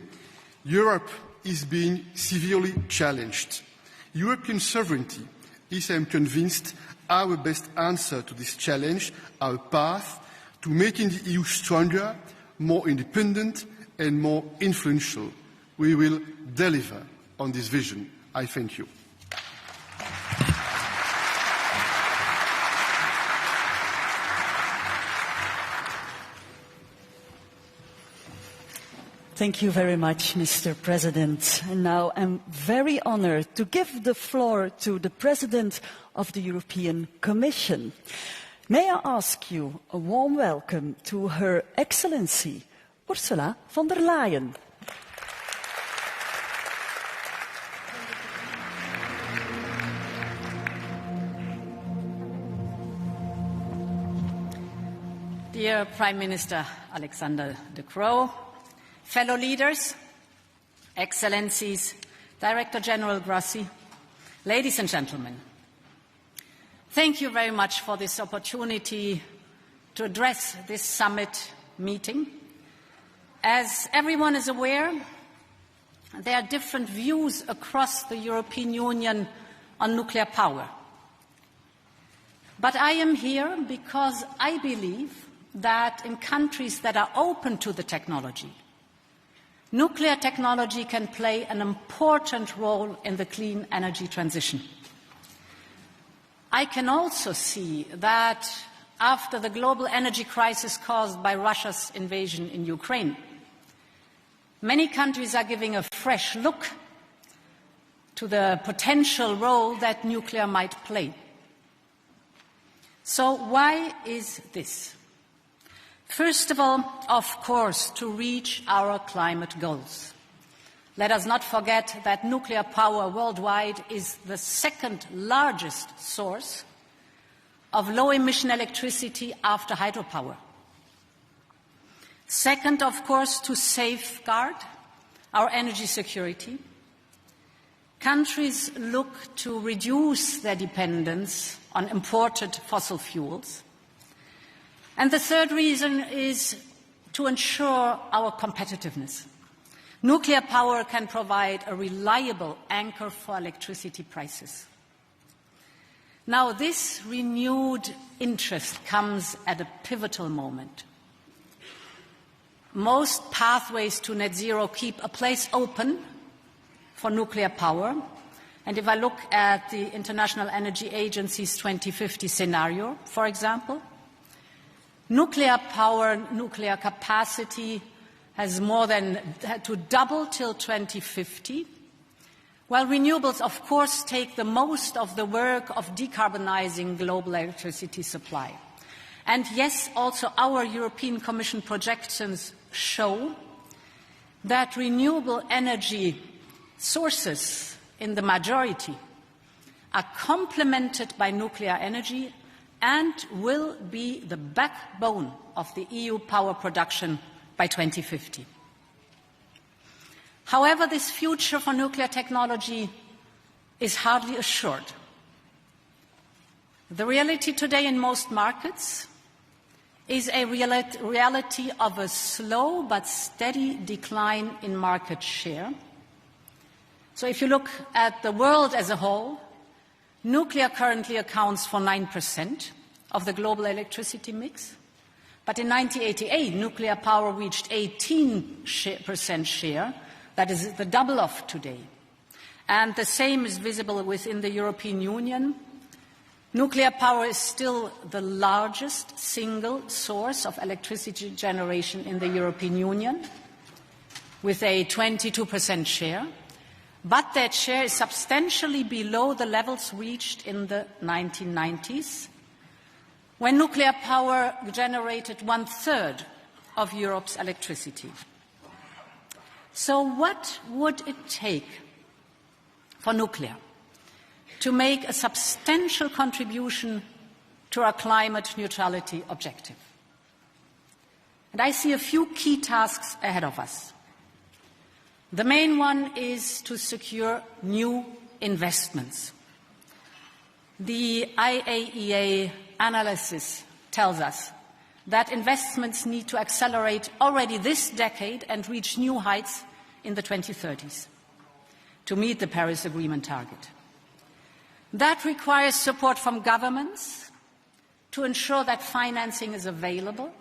Europe is being severely challenged. European sovereignty is, I am convinced, our best answer to this challenge, our path to making the EU stronger, more independent and more influential. We will deliver on this vision. I thank you. Thank you very much, Mr. President. And now I'm very honored to give the floor to the President of the European Commission. May I ask you a warm welcome to Her Excellency, Ursula von der Leyen. Dear Prime Minister Alexander De Croo, fellow leaders, Excellencies, Director General Grossi, ladies and gentlemen, thank you very much for this opportunity to address this summit meeting. As everyone is aware, there are different views across the European Union on nuclear power. But I am here because I believe that in countries that are open to the technology, nuclear technology can play an important role in the clean energy transition. I can also see that after the global energy crisis caused by Russia's invasion in Ukraine, many countries are giving a fresh look to the potential role that nuclear might play. So why is this? First of all, of course, to reach our climate goals. Let us not forget that nuclear power worldwide is the second largest source of low-emission electricity after hydropower. Second, of course, to safeguard our energy security. Countries look to reduce their dependence on imported fossil fuels. And the third reason is to ensure our competitiveness. Nuclear power can provide a reliable anchor for electricity prices. Now, this renewed interest comes at a pivotal moment. Most pathways to net zero keep a place open for nuclear power. And if I look at the International Energy Agency's 2050 scenario, for example, nuclear power, nuclear capacity has had to double till 2050, while renewables, of course, take the most of the work of decarbonizing global electricity supply. And yes, also our European Commission projections show that renewable energy sources in the majority are complemented by nuclear energy and will be the backbone of the EU power production by 2050. However, this future for nuclear technology is hardly assured. The reality today in most markets is a reality of a slow but steady decline in market share. So if you look at the world as a whole, nuclear currently accounts for 9% of the global electricity mix. But in 1988, nuclear power reached 18% share. That is the double of today. And the same is visible within the European Union. Nuclear power is still the largest single source of electricity generation in the European Union, with a 22% share. But that share is substantially below the levels reached in the 1990s, when nuclear power generated 1/3 of Europe's electricity. So what would it take for nuclear to make a substantial contribution to our climate neutrality objective? And I see a few key tasks ahead of us. The main one is to secure new investments. The IAEA analysis tells us that investments need to accelerate already this decade and reach new heights in the 2030s to meet the Paris Agreement target. That requires support from governments to ensure that financing is available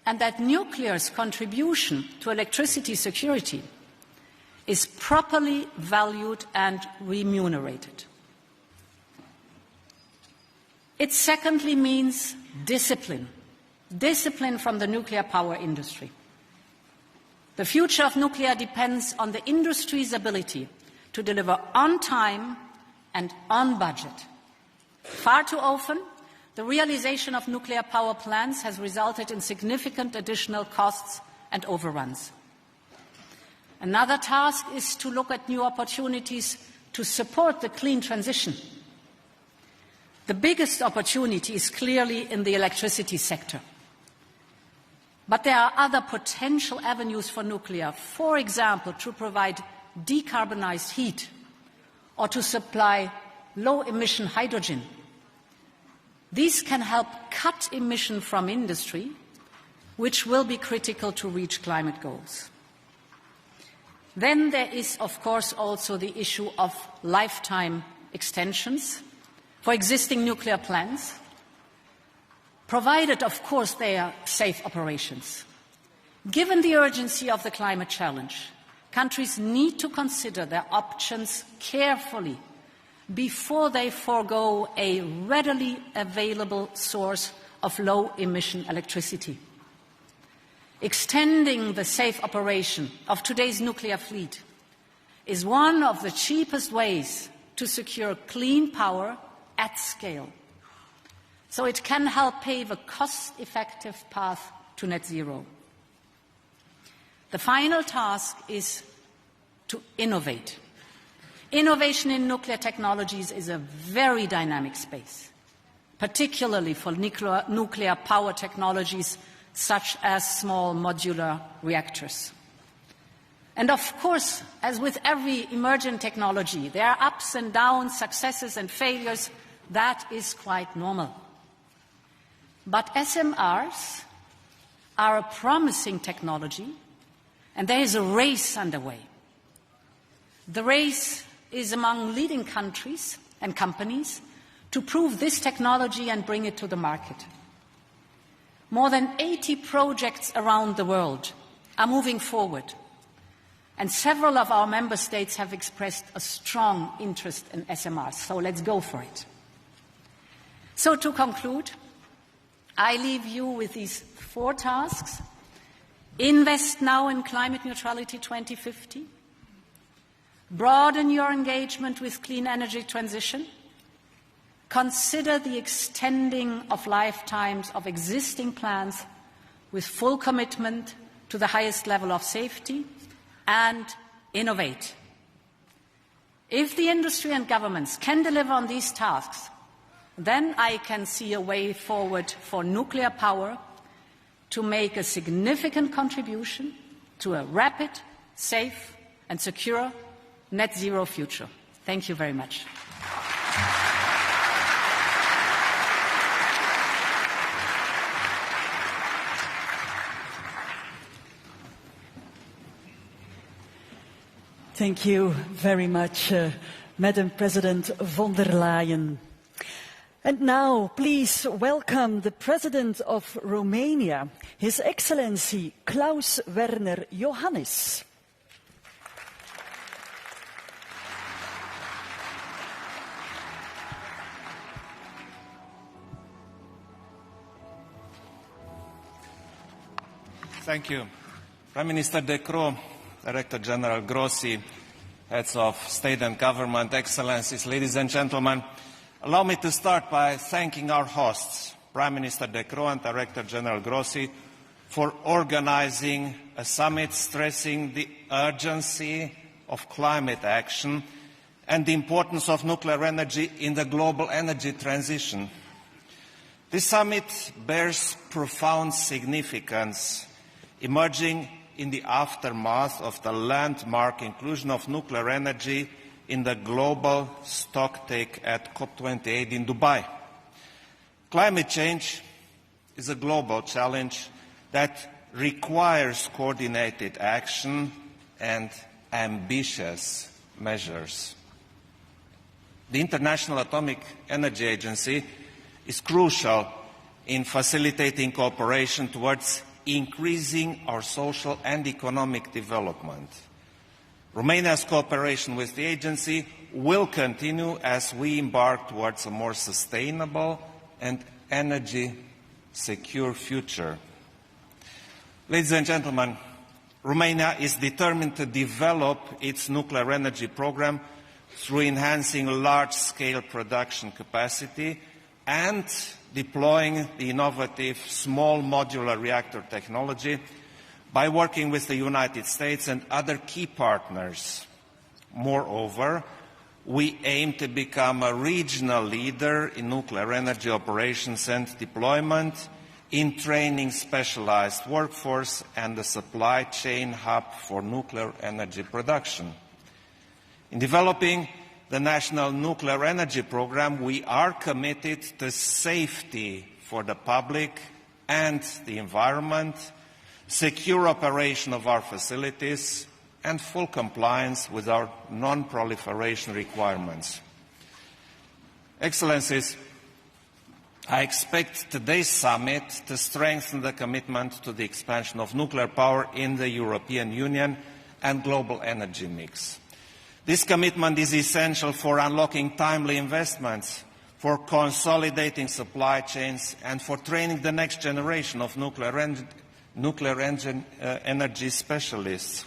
and that nuclear's contribution to electricity security is properly valued and remunerated. It secondly means discipline from the nuclear power industry. The future of nuclear depends on the industry's ability to deliver on time and on budget. Far too often, the realization of nuclear power plants has resulted in significant additional costs and overruns. Another task is to look at new opportunities to support the clean transition. The biggest opportunity is clearly in the electricity sector. But there are other potential avenues for nuclear, for example, to provide decarbonized heat or to supply low-emission hydrogen. These can help cut emission from industry, which will be critical to reach climate goals. Then there is, of course, also the issue of lifetime extensions for existing nuclear plants, provided, of course, they are safe operations. Given the urgency of the climate challenge, countries need to consider their options carefully before they forego a readily available source of low-emission electricity. Extending the safe operation of today's nuclear fleet is one of the cheapest ways to secure clean power at scale. So it can help pave a cost-effective path to net zero. The final task is to innovate. Innovation in nuclear technologies is a very dynamic space, particularly for nuclear power technologies such as small modular reactors. And of course, as with every emergent technology, there are ups and downs, successes and failures. That is quite normal. But SMRs are a promising technology, and there is a race underway. The race is among leading countries and companies to prove this technology and bring it to the market. More than 80 projects around the world are moving forward, and several of our member states have expressed a strong interest in SMRs, so let's go for it. So to conclude, I leave you with these 4 tasks. Invest now in climate neutrality 2050. Broaden your engagement with clean energy transition. Consider the extending of lifetimes of existing plants with full commitment to the highest level of safety, and innovate. If the industry and governments can deliver on these tasks, then I can see a way forward for nuclear power to make a significant contribution to a rapid, safe and secure net zero future. Thank you very much. Thank you very much, Madam President von der Leyen. And now, please welcome the President of Romania, His Excellency Klaus Werner Iohannis. Thank you. Prime Minister De Croo, Director General Grossi, Heads of State and Government, Excellencies, ladies and gentlemen, allow me to start by thanking our hosts, Prime Minister De Croo and Director General Grossi, for organizing a summit stressing the urgency of climate action and the importance of nuclear energy in the global energy transition. This summit bears profound significance, emerging in the aftermath of the landmark inclusion of nuclear energy in the global stocktake at COP28 in Dubai. Climate change is a global challenge that requires coordinated action and ambitious measures. The International Atomic Energy Agency is crucial in facilitating cooperation towards increasing our social and economic development. Romania's cooperation with the agency will continue as we embark towards a more sustainable and energy-secure future. Ladies and gentlemen, Romania is determined to develop its nuclear energy program through enhancing large-scale production capacity and deploying the innovative small modular reactor technology by working with the United States and other key partners. Moreover, we aim to become a regional leader in nuclear energy operations and deployment, in training specialized workforce and the supply chain hub for nuclear energy production. In developing the National Nuclear Energy Program, we are committed to safety for the public and the environment, secure operation of our facilities, and full compliance with our non-proliferation requirements. Excellencies, I expect today's summit to strengthen the commitment to the expansion of nuclear power in the European Union and global energy mix. This commitment is essential for unlocking timely investments, for consolidating supply chains, and for training the next generation of nuclear energy specialists.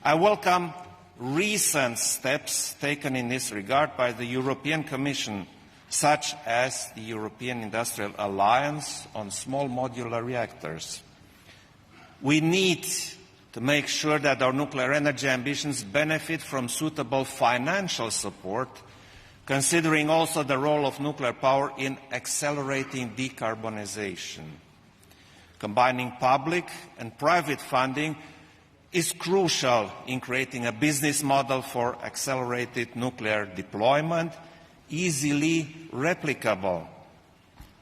I welcome recent steps taken in this regard by the European Commission, such as the European Industrial Alliance on Small Modular Reactors. We need to make sure that our nuclear energy ambitions benefit from suitable financial support, considering also the role of nuclear power in accelerating decarbonization. Combining public and private funding is crucial in creating a business model for accelerated nuclear deployment, easily replicable.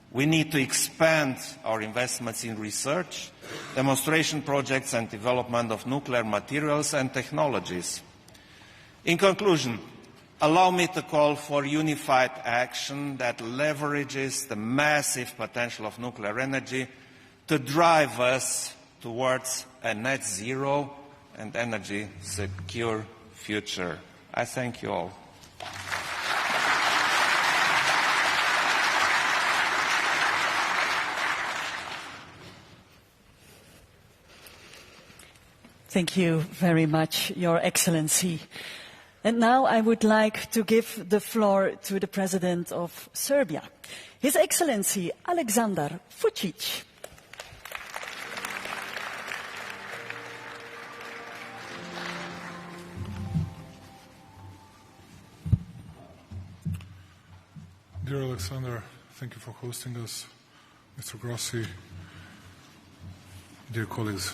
We need to expand our investments in research, demonstration projects and development of nuclear materials and technologies. In conclusion, allow me to call for unified action that leverages the massive potential of nuclear energy to drive us towards a net zero and energy secure future. I thank you all. Thank you very much, Your Excellency. And now I would like to give the floor to the President of Serbia, His Excellency Aleksandar Vučić. Dear Alexander, thank you for hosting us. Mr. Grossi, dear colleagues,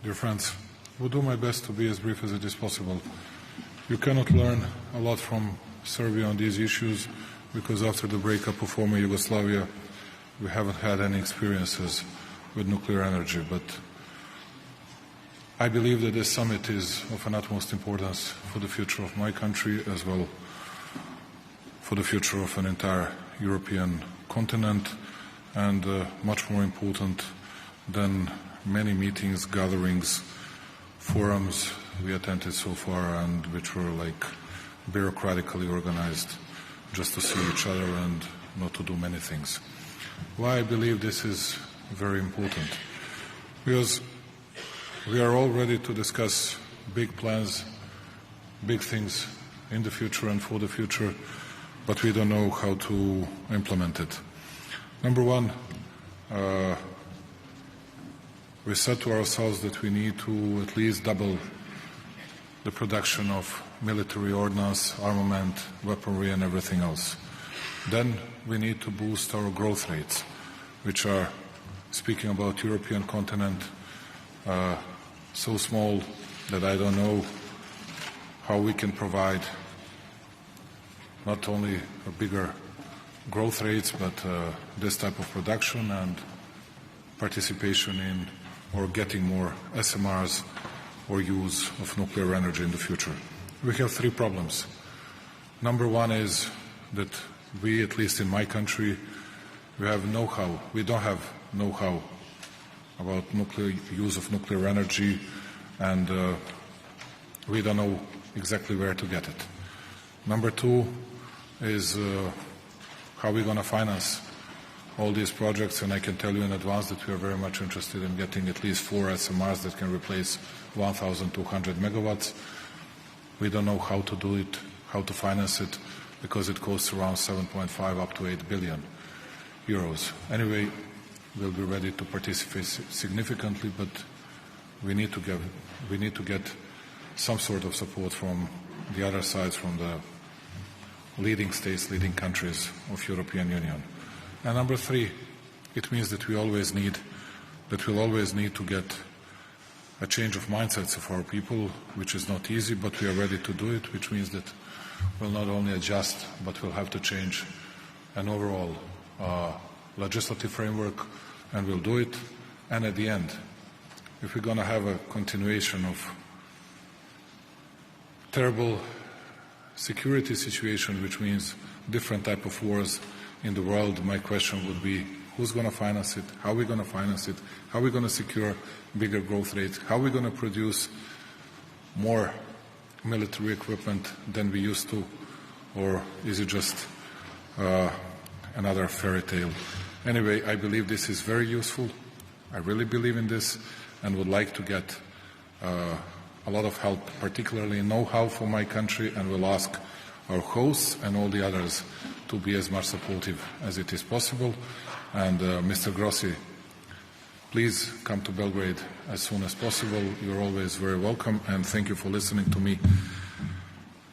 dear friends, will do my best to be as brief as it is possible. You cannot learn a lot from Serbia on these issues because after the breakup of former Yugoslavia, we haven't had any experiences with nuclear energy. But I believe that this summit is of an utmost importance for the future of my country as well for the future of an entire European continent, and much more important than many meetings, gatherings, forums we attended so far, and which were like bureaucratically organized just to see each other and not to do many things. Why I believe this is very important? Because we are all ready to discuss big plans, big things in the future and for the future, but we don't know how to implement it. Number one, we said to ourselves that we need to at least double the production of military ordnance, armament, weaponry and everything else. Then we need to boost our growth rates, which are, speaking about European continent, so small that I don't know how we can provide not only a bigger growth rates, but this type of production and participation in or getting more SMRs or use of nuclear energy in the future. We have three problems. Number one is that we, at least in my country, we have know-how. We don't have know-how about use of nuclear energy, and we don't know exactly where to get it. Number two is how we're going to finance all these projects, and I can tell you in advance that we are very much interested in getting at least 4 SMRs that can replace 1,200 megawatts. We don't know how to do it, how to finance it, because it costs around 7.5 up to 8 billion euros. Anyway, we'll be ready to participate significantly, but we need to get some sort of support from the other sides, from the leading states, leading countries of European Union. And number three, it means that we'll always need to get a change of mindsets of our people, which is not easy, but we are ready to do it, which means that we'll not only adjust, but we'll have to change an overall legislative framework, and we'll do it. And at the end, if we're going to have a continuation of terrible security situation, which means different type of wars in the world, my question would be, who's going to finance it? How are we going to finance it? How are we going to secure bigger growth rates? How are we going to produce more military equipment than we used to? Or is it just another fairy tale? Anyway, I believe this is very useful. I really believe in this and would like to get a lot of help, particularly know-how for my country, and will ask our hosts and all the others to be as much supportive as it is possible. And Mr. Grossi, please come to Belgrade as soon as possible. You're always very welcome, and thank you for listening to me.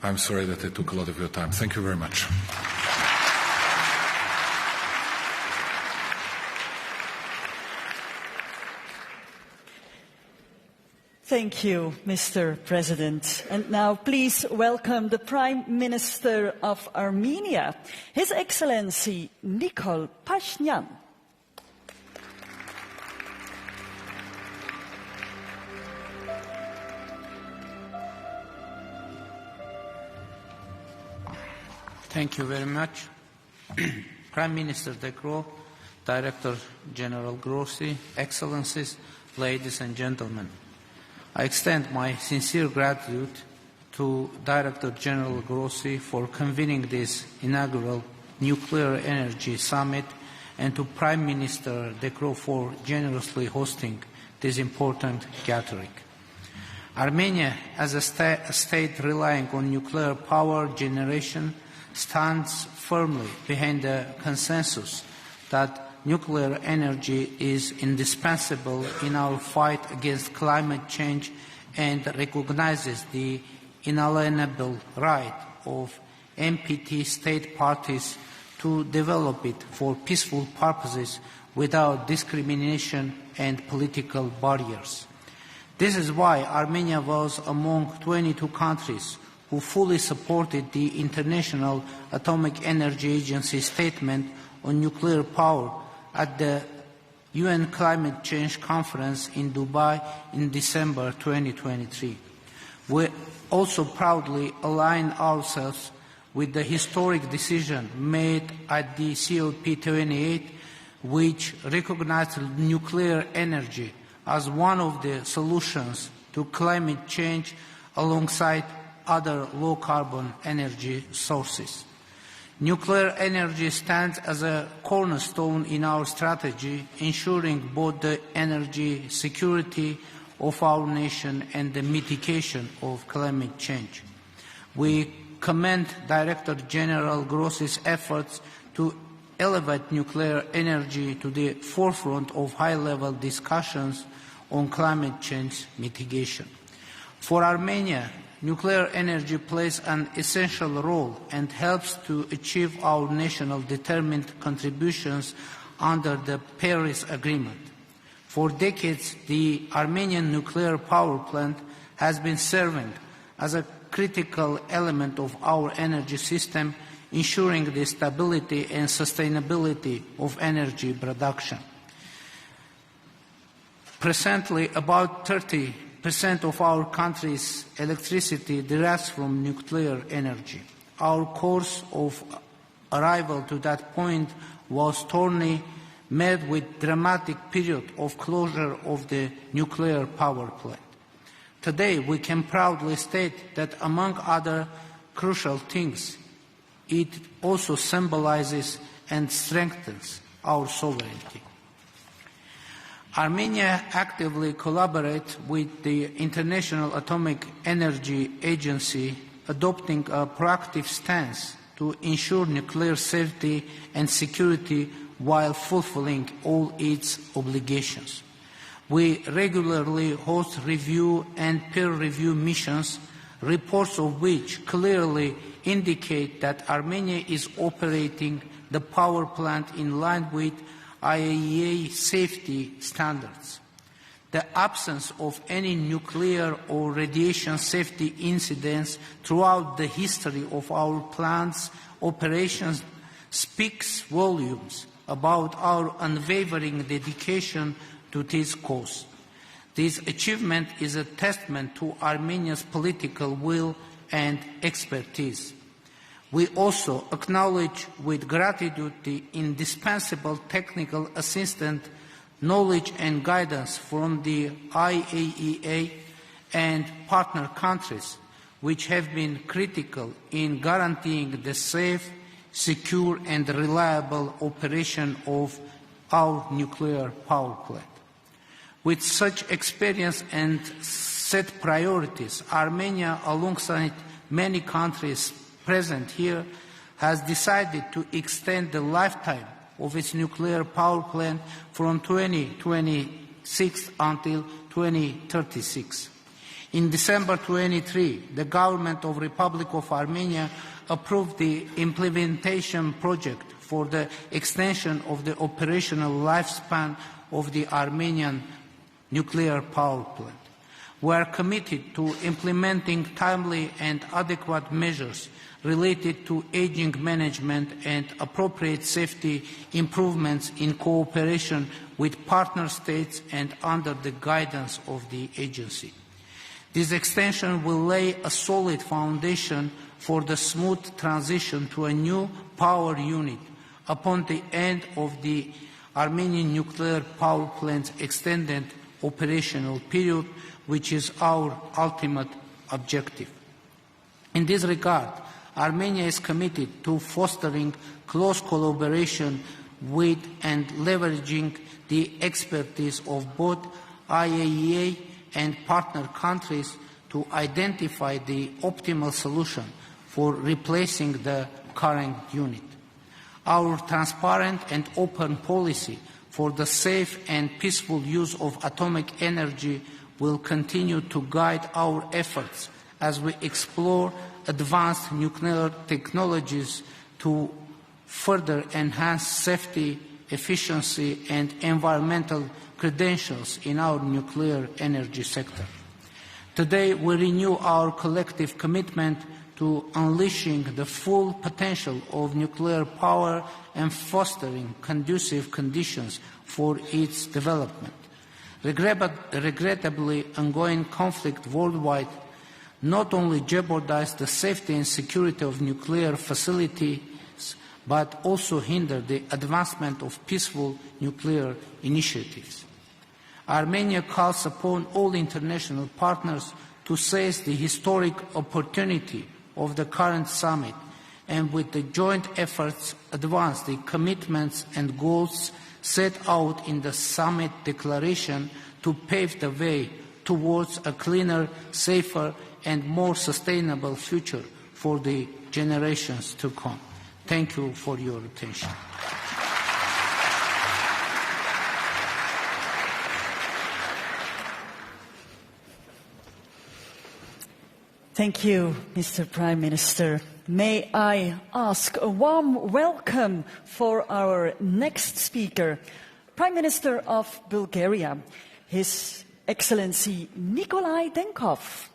I'm sorry that I took a lot of your time. Thank you very much. Thank you, Mr. President. And now please welcome the Prime Minister of Armenia, His Excellency Nikol Pashinyan. Thank you very much. Prime Minister De Croo, Director General Grossi, Excellencies, ladies and gentlemen. I extend my sincere gratitude to Director General Grossi for convening this inaugural Nuclear Energy Summit, and to Prime Minister De Croo for generously hosting this important gathering. Armenia, as a state relying on nuclear power generation, stands firmly behind the consensus that nuclear energy is indispensable in our fight against climate change, and recognizes the inalienable right of NPT state parties to develop it for peaceful purposes without discrimination and political barriers. This is why Armenia was among 22 countries who fully supported the International Atomic Energy Agency statement on nuclear power at the UN Climate Change Conference in Dubai in December 2023. We also proudly align ourselves with the historic decision made at the COP28, which recognized nuclear energy as one of the solutions to climate change alongside other low-carbon energy sources. Nuclear energy stands as a cornerstone in our strategy, ensuring both the energy security of our nation and the mitigation of climate change. We commend Director General Grossi's efforts to elevate nuclear energy to the forefront of high-level discussions on climate change mitigation. For Armenia, nuclear energy plays an essential role and helps to achieve our national determined contributions under the Paris Agreement. For decades, the Armenian nuclear power plant has been serving as a critical element of our energy system, ensuring the stability and sustainability of energy production. Presently, about 30% of our country's electricity derives from nuclear energy. Our course of arrival to that point was thorny, met with dramatic period of closure of the nuclear power plant. Today, we can proudly state that among other crucial things, it also symbolizes and strengthens our sovereignty. Armenia actively collaborates with the International Atomic Energy Agency, adopting a proactive stance to ensure nuclear safety and security while fulfilling all its obligations. We regularly host review and peer review missions, reports of which clearly indicate that Armenia is operating the power plant in line with IAEA safety standards. The absence of any nuclear or radiation safety incidents throughout the history of our plant's operations speaks volumes about our unwavering dedication to this cause. This achievement is a testament to Armenia's political will and expertise. We also acknowledge with gratitude the indispensable technical assistance, knowledge and guidance from the IAEA and partner countries, which have been critical in guaranteeing the safe, secure and reliable operation of our nuclear power plant. With such experience and set priorities, Armenia, alongside many countries present here, has decided to extend the lifetime of its nuclear power plant from 2026 until 2036. In December 2023, the government of Republic of Armenia approved the implementation project for the extension of the operational lifespan of the Armenian nuclear power plant. We are committed to implementing timely and adequate measures related to aging management and appropriate safety improvements in cooperation with partner states and under the guidance of the agency. This extension will lay a solid foundation for the smooth transition to a new power unit upon the end of the Armenian nuclear power plant's extended operational period, which is our ultimate objective. In this regard, Armenia is committed to fostering close collaboration with and leveraging the expertise of both IAEA and partner countries to identify the optimal solution for replacing the current unit. Our transparent and open policy for the safe and peaceful use of atomic energy will continue to guide our efforts as we explore advanced nuclear technologies to further enhance safety, efficiency, and environmental credentials in our nuclear energy sector. Today, we renew our collective commitment to unleashing the full potential of nuclear power and fostering conducive conditions for its development. Regrettably, ongoing conflict worldwide not only jeopardize the safety and security of nuclear facilities, but also hinder the advancement of peaceful nuclear initiatives. Armenia calls upon all international partners to seize the historic opportunity of the current summit and with the joint efforts advance the commitments and goals set out in the summit declaration to pave the way towards a cleaner, safer and more sustainable future for the generations to come. Thank you for your attention. Thank you, Mr. Prime Minister. May I ask a warm welcome for our next speaker, Prime Minister of Bulgaria, His Excellency Nikolai Denkov.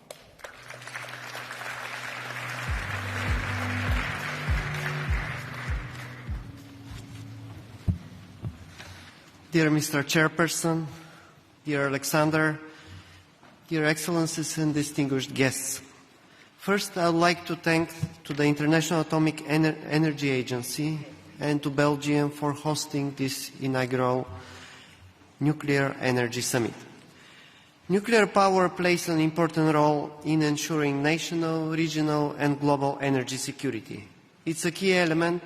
Dear Mr. Chairperson, dear Alexander, dear Excellencies and distinguished guests. First, I would like to thank the International Atomic Energy Agency and to Belgium for hosting this inaugural Nuclear Energy Summit. Nuclear power plays an important role in ensuring national, regional and global energy security. It's a key element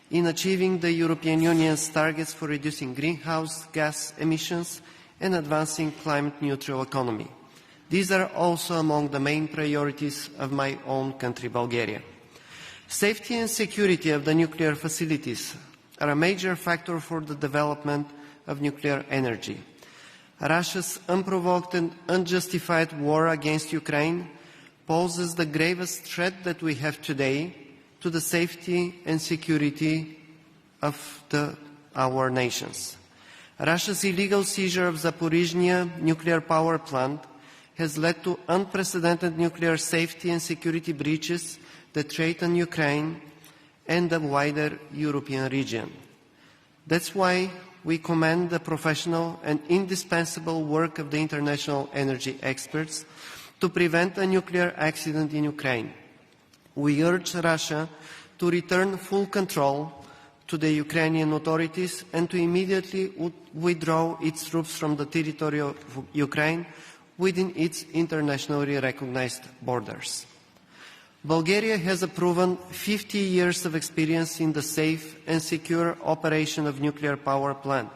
in achieving the European Union's targets for reducing greenhouse gas emissions and advancing climate-neutral economy. These are also among the main priorities of my own country, Bulgaria. Safety and security of the nuclear facilities are a major factor for the development of nuclear energy. Russia's unprovoked and unjustified war against Ukraine poses the gravest threat that we have today to the safety and security of our nations. Russia's illegal seizure of Zaporizhzhia nuclear power plant has led to unprecedented nuclear safety and security breaches that threaten Ukraine and the wider European region. That's why we commend the professional and indispensable work of the international energy experts to prevent a nuclear accident in Ukraine. We urge Russia to return full control to the Ukrainian authorities and to immediately withdraw its troops from the territory of Ukraine within its internationally recognized borders. Bulgaria has a proven 50 years of experience in the safe and secure operation of nuclear power plant,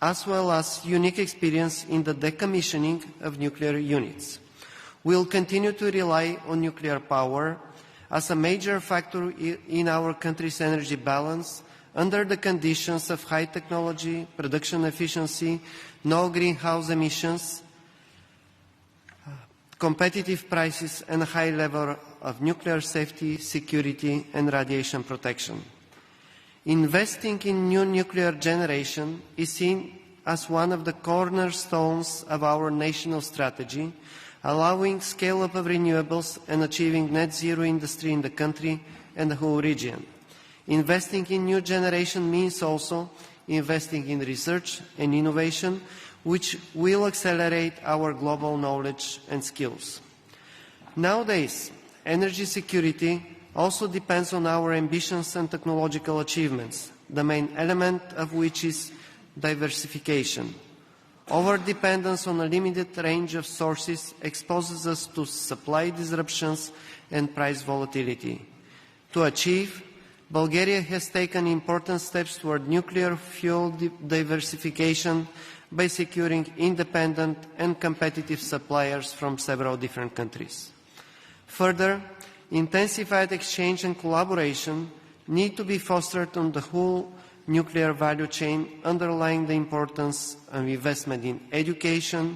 as well as unique experience in the decommissioning of nuclear units. We will continue to rely on nuclear power as a major factor in our country's energy balance under the conditions of high technology, production efficiency, no greenhouse emissions, competitive prices and a high level of nuclear safety, security and radiation protection. Investing in new nuclear generation is seen as one of the cornerstones of our national strategy, allowing scale-up of renewables and achieving net zero industry in the country and the whole region. Investing in new generation means also investing in research and innovation, which will accelerate our global knowledge and skills. Nowadays, energy security also depends on our ambitions and technological achievements, the main element of which is diversification. Over-dependence on a limited range of sources exposes us to supply disruptions and price volatility. To achieve, Bulgaria has taken important steps toward nuclear fuel diversification by securing independent and competitive suppliers from several different countries. Further, intensified exchange and collaboration need to be fostered on the whole nuclear value chain, underlying the importance of investment in education,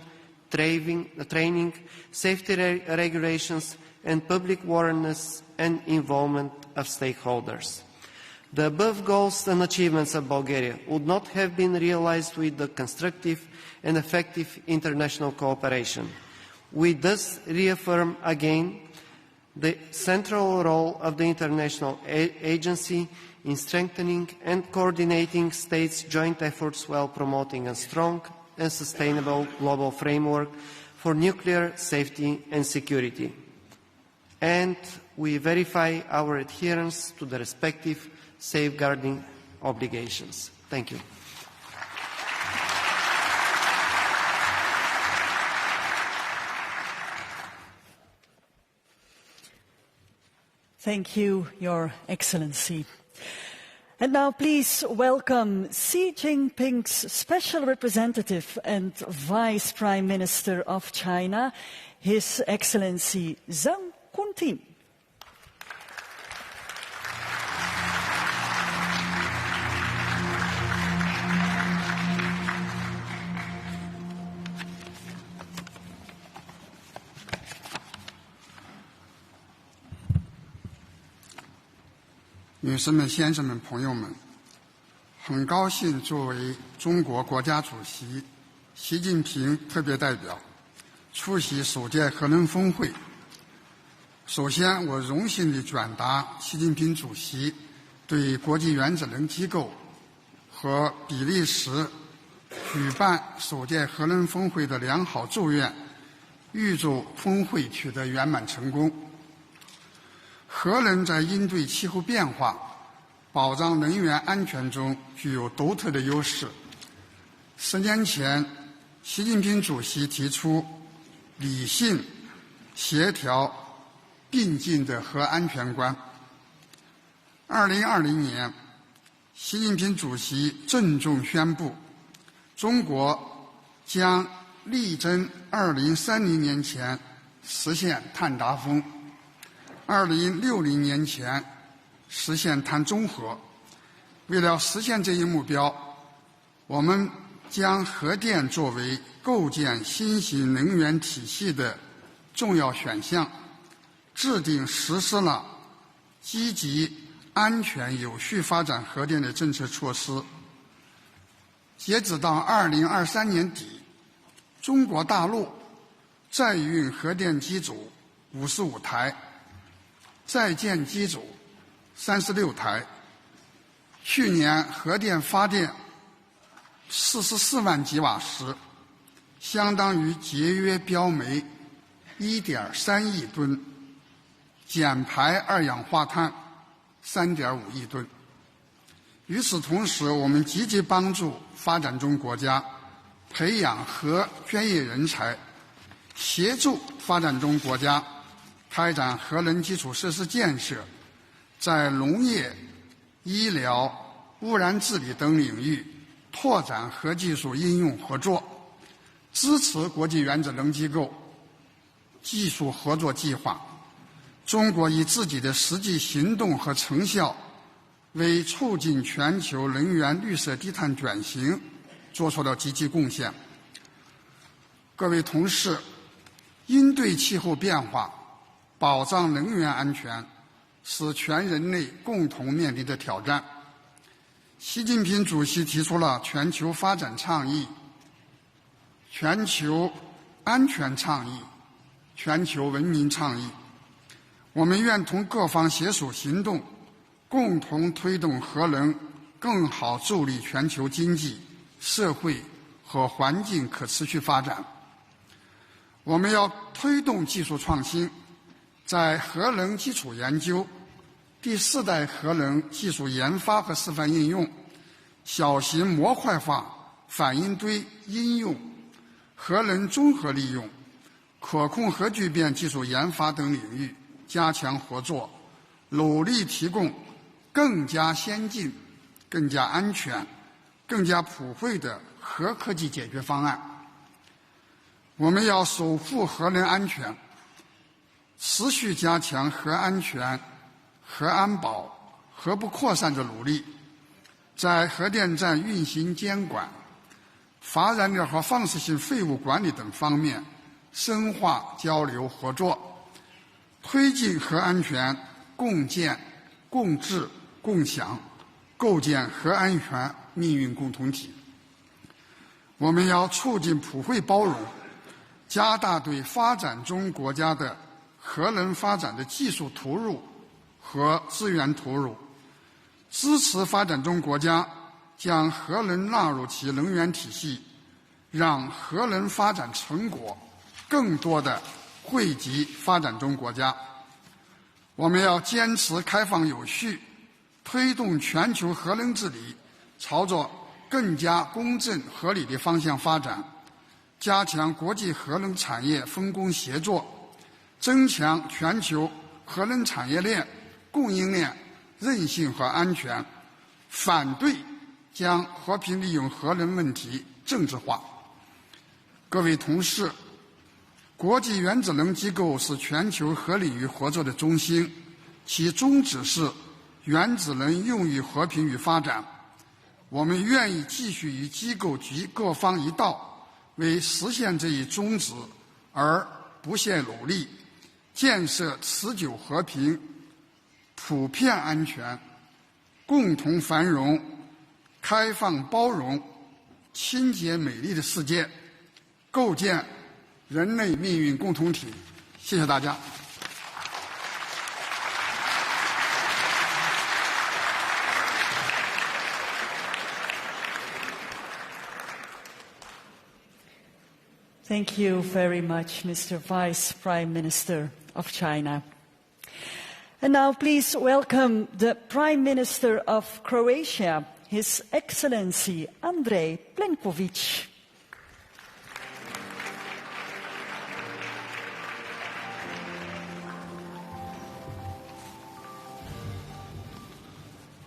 training, safety regulations, and public awareness and involvement of stakeholders. The above goals and achievements of Bulgaria would not have been realized with the constructive and effective international cooperation. We thus reaffirm again the central role of the international agency in strengthening and coordinating states' joint efforts while promoting a strong and sustainable global framework for nuclear safety and security. And we verify our adherence to the respective safeguarding obligations. Thank you. Thank you, Your Excellency. And now please welcome Xi Jinping's Special Representative and Vice Prime Minister of China, His Excellency Zhang Kuntin.女士们、先生们、朋友们，很高兴作为中国国家主席习近平特别代表出席首届核能峰会。首先，我荣幸地转达习近平主席对国际原子能机构和比利时举办首届核能峰会的良好祝愿，预祝峰会取得圆满成功。核能在应对气候变化、保障能源安全中具有独特的优势。10年前，习近平主席提出理性、协调、并进的核安全观。2020年，习近平主席郑重宣布，中国将力争2030年前实现碳达峰，2060年前实现碳中和。为了实现这一目标，我们将核电作为构建新型能源体系的重要选项，制定实施了积极、安全、有序发展核电的政策措施。截止到2023年底，中国大陆在运核电机组55台，在建机组36台。去年核电发电44万吉瓦时，相当于节约标煤1.3亿吨，减排二氧化碳3.5亿吨。与此同时，我们积极帮助发展中国家培养核专业人才，协助发展中国家开展核能基础设施建设，在农业、医疗、污染治理等领域拓展核技术应用合作，支持国际原子能机构技术合作计划。中国以自己的实际行动和成效，为促进全球能源绿色低碳转型做出了积极贡献。各位同事，应对气候变化、保障能源安全是全人类共同面临的挑战。习近平主席提出了全球发展倡议、全球安全倡议、全球文明倡议。我们愿同各方携手行动，共同推动核能更好助力全球经济、社会和环境可持续发展。我们要推动技术创新，在核能基础研究、第4代核能技术研发和示范应用、小型模块化反应堆应用、核能综合利用、可控核聚变技术研发等领域加强合作，努力提供更加先进、更加安全、更加普惠的核科技解决方案。我们要守护核能安全，持续加强核安全、核安保、核不扩散的努力，在核电站运行监管、乏燃料和放射性废物管理等方面深化交流合作，推进核安全共建、共治、共享、构建核安全命运共同体。我们要促进普惠包容，加大对发展中国家的核能发展的技术投入和资源投入，支持发展中国家将核能纳入其能源体系，让核能发展成果更多地惠及发展中国家。我们要坚持开放有序，推动全球核能治理朝着更加公正合理的方向发展，加强国际核能产业分工协作，增强全球核能产业链、供应链韧性和安全，反对将和平利用核能问题政治化。各位同事，国际原子能机构是全球核领域合作的中心，其宗旨是原子能用于和平与发展。我们愿意继续与机构及各方一道，为实现这一宗旨而不懈努力，建设持久和平、普遍安全、共同繁荣、开放包容、清洁美丽的世界，构建人类命运共同体。谢谢大家。Thank you very much, Mr. Vice Prime Minister of China. And now please welcome the Prime Minister of Croatia, His Excellency Andrej Plenković.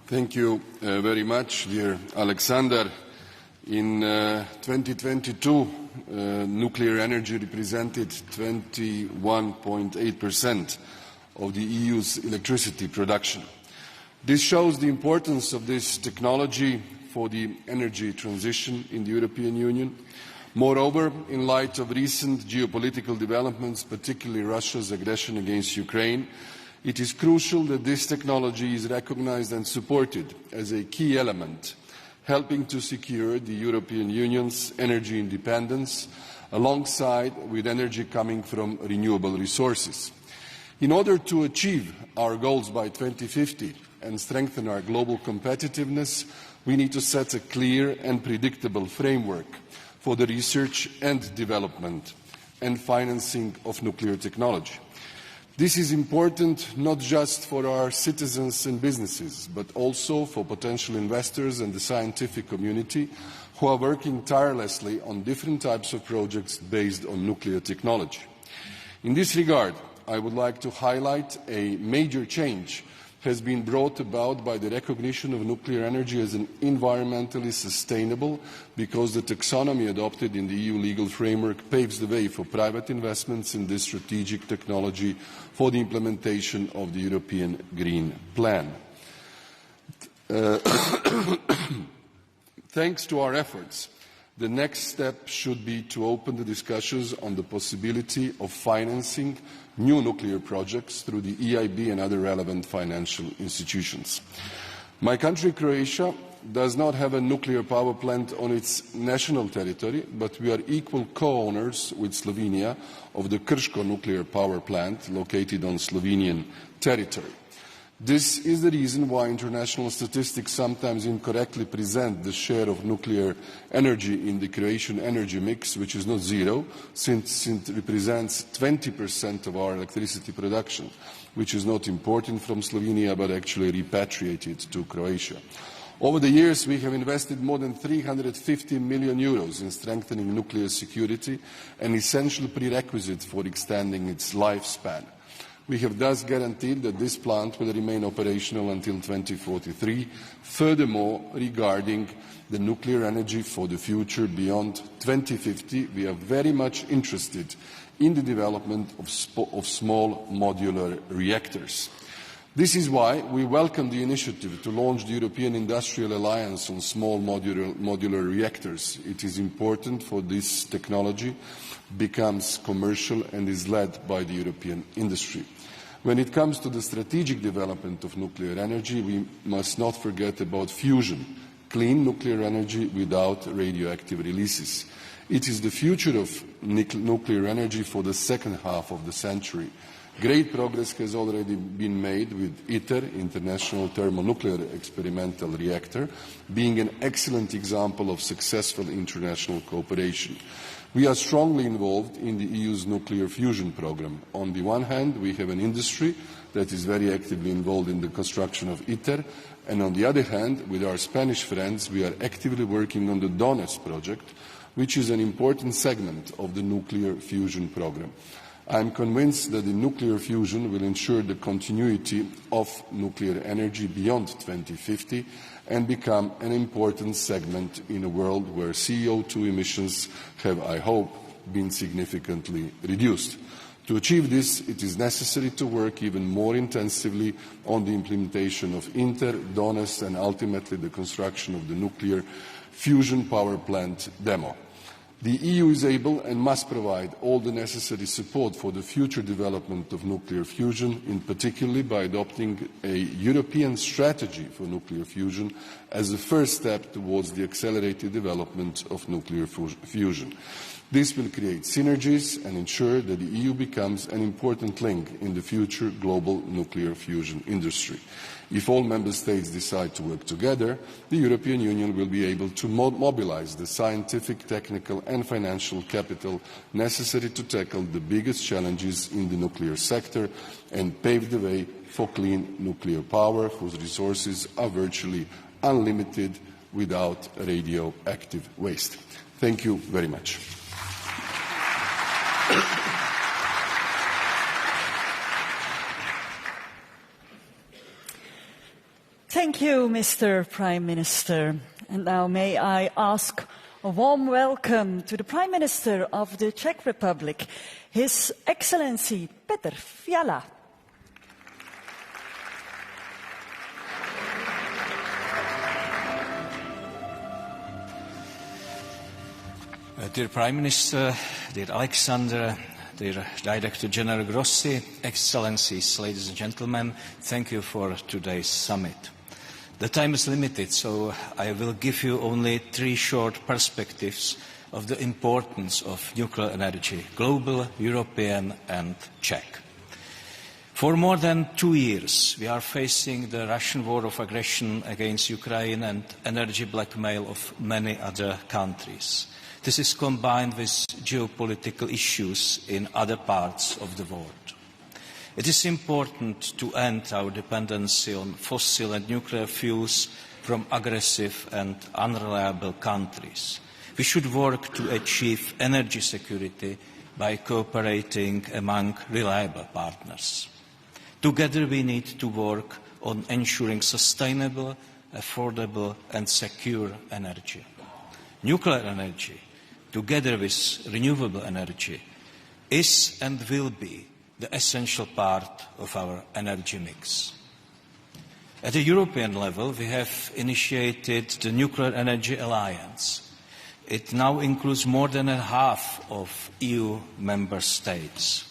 Thank you very much, dear Alexander. In 2022, nuclear energy represented 21.8% of the EU's electricity production. This shows the importance of this technology for the energy transition in the European Union. Moreover, in light of recent geopolitical developments, particularly Russia's aggression against Ukraine, it is crucial that this technology is recognized and supported as a key element, helping to secure the European Union's energy independence alongside with energy coming from renewable resources. In order to achieve our goals by 2050 and strengthen our global competitiveness, we need to set a clear and predictable framework for the research and development and financing of nuclear technology. This is important not just for our citizens and businesses, but also for potential investors and the scientific community who are working tirelessly on different types of projects based on nuclear technology. In this regard, I would like to highlight a major change has been brought about by the recognition of nuclear energy as an environmentally sustainable, because the taxonomy adopted in the EU legal framework paves the way for private investments in this strategic technology for the implementation of the European Green Plan. Thanks to our efforts, the next step should be to open the discussions on the possibility of financing new nuclear projects through the EIB and other relevant financial institutions. My country, Croatia, does not have a nuclear power plant on its national territory, but we are equal co-owners with Slovenia of the Krško nuclear power plant located on Slovenian territory. This is the reason why international statistics sometimes incorrectly present the share of nuclear energy in the Croatian energy mix, which is not zero, since it represents 20% of our electricity production, which is not imported from Slovenia but actually repatriated to Croatia. Over the years, we have invested more than 350 million euros in strengthening nuclear security, an essential prerequisite for extending its lifespan. We have thus guaranteed that this plant will remain operational until 2043. Furthermore, regarding the nuclear energy for the future beyond 2050, we are very much interested in the development of small modular reactors. This is why we welcome the initiative to launch the European Industrial Alliance on Small Modular Reactors. It is important for this technology becomes commercial and is led by the European industry. When it comes to the strategic development of nuclear energy, we must not forget about fusion, clean nuclear energy without radioactive releases. It is the future of nuclear energy for the second half of the century. Great progress has already been made with ITER, International Thermonuclear Experimental Reactor, being an excellent example of successful international cooperation. We are strongly involved in the EU's nuclear fusion program. On the one hand, we have an industry that is very actively involved in the construction of ITER, and on the other hand, with our Spanish friends, we are actively working on the DONES project, which is an important segment of the nuclear fusion program. I am convinced that the nuclear fusion will ensure the continuity of nuclear energy beyond 2050 and become an important segment in a world where CO2 emissions have, I hope, been significantly reduced. To achieve this, it is necessary to work even more intensively on the implementation of ITER, DONES, and ultimately the construction of the nuclear fusion power plant demo. The EU is able and must provide all the necessary support for the future development of nuclear fusion, in particular by adopting a European strategy for nuclear fusion as a first step towards the accelerated development of nuclear fusion. This will create synergies and ensure that the EU becomes an important link in the future global nuclear fusion industry. If all Member States decide to work together, the European Union will be able to mobilise the scientific, technical and financial capital necessary to tackle the biggest challenges in the nuclear sector and pave the way for clean nuclear power, whose resources are virtually unlimited without radioactive waste. Thank you very much. Thank you, Mr. Prime Minister. And now may I ask a warm welcome to the Prime Minister of the Czech Republic, His Excellency Petr Fiala. Dear Prime Minister, dear Alexander, dear Director General Grossi, Excellencies, ladies and gentlemen, thank you for today's summit. The time is limited, so I will give you only 3 short perspectives of the importance of nuclear energy, global, European and Czech. For more than 2 years, we are facing the Russian war of aggression against Ukraine and energy blackmail of many other countries. This is combined with geopolitical issues in other parts of the world. It is important to end our dependency on fossil and nuclear fuels from aggressive and unreliable countries. We should work to achieve energy security by cooperating among reliable partners. Together we need to work on ensuring sustainable, affordable and secure energy. Nuclear energy, together with renewable energy, is and will be the essential part of our energy mix. At a European level, we have initiated the Nuclear Energy Alliance. It now includes more than half of EU member states.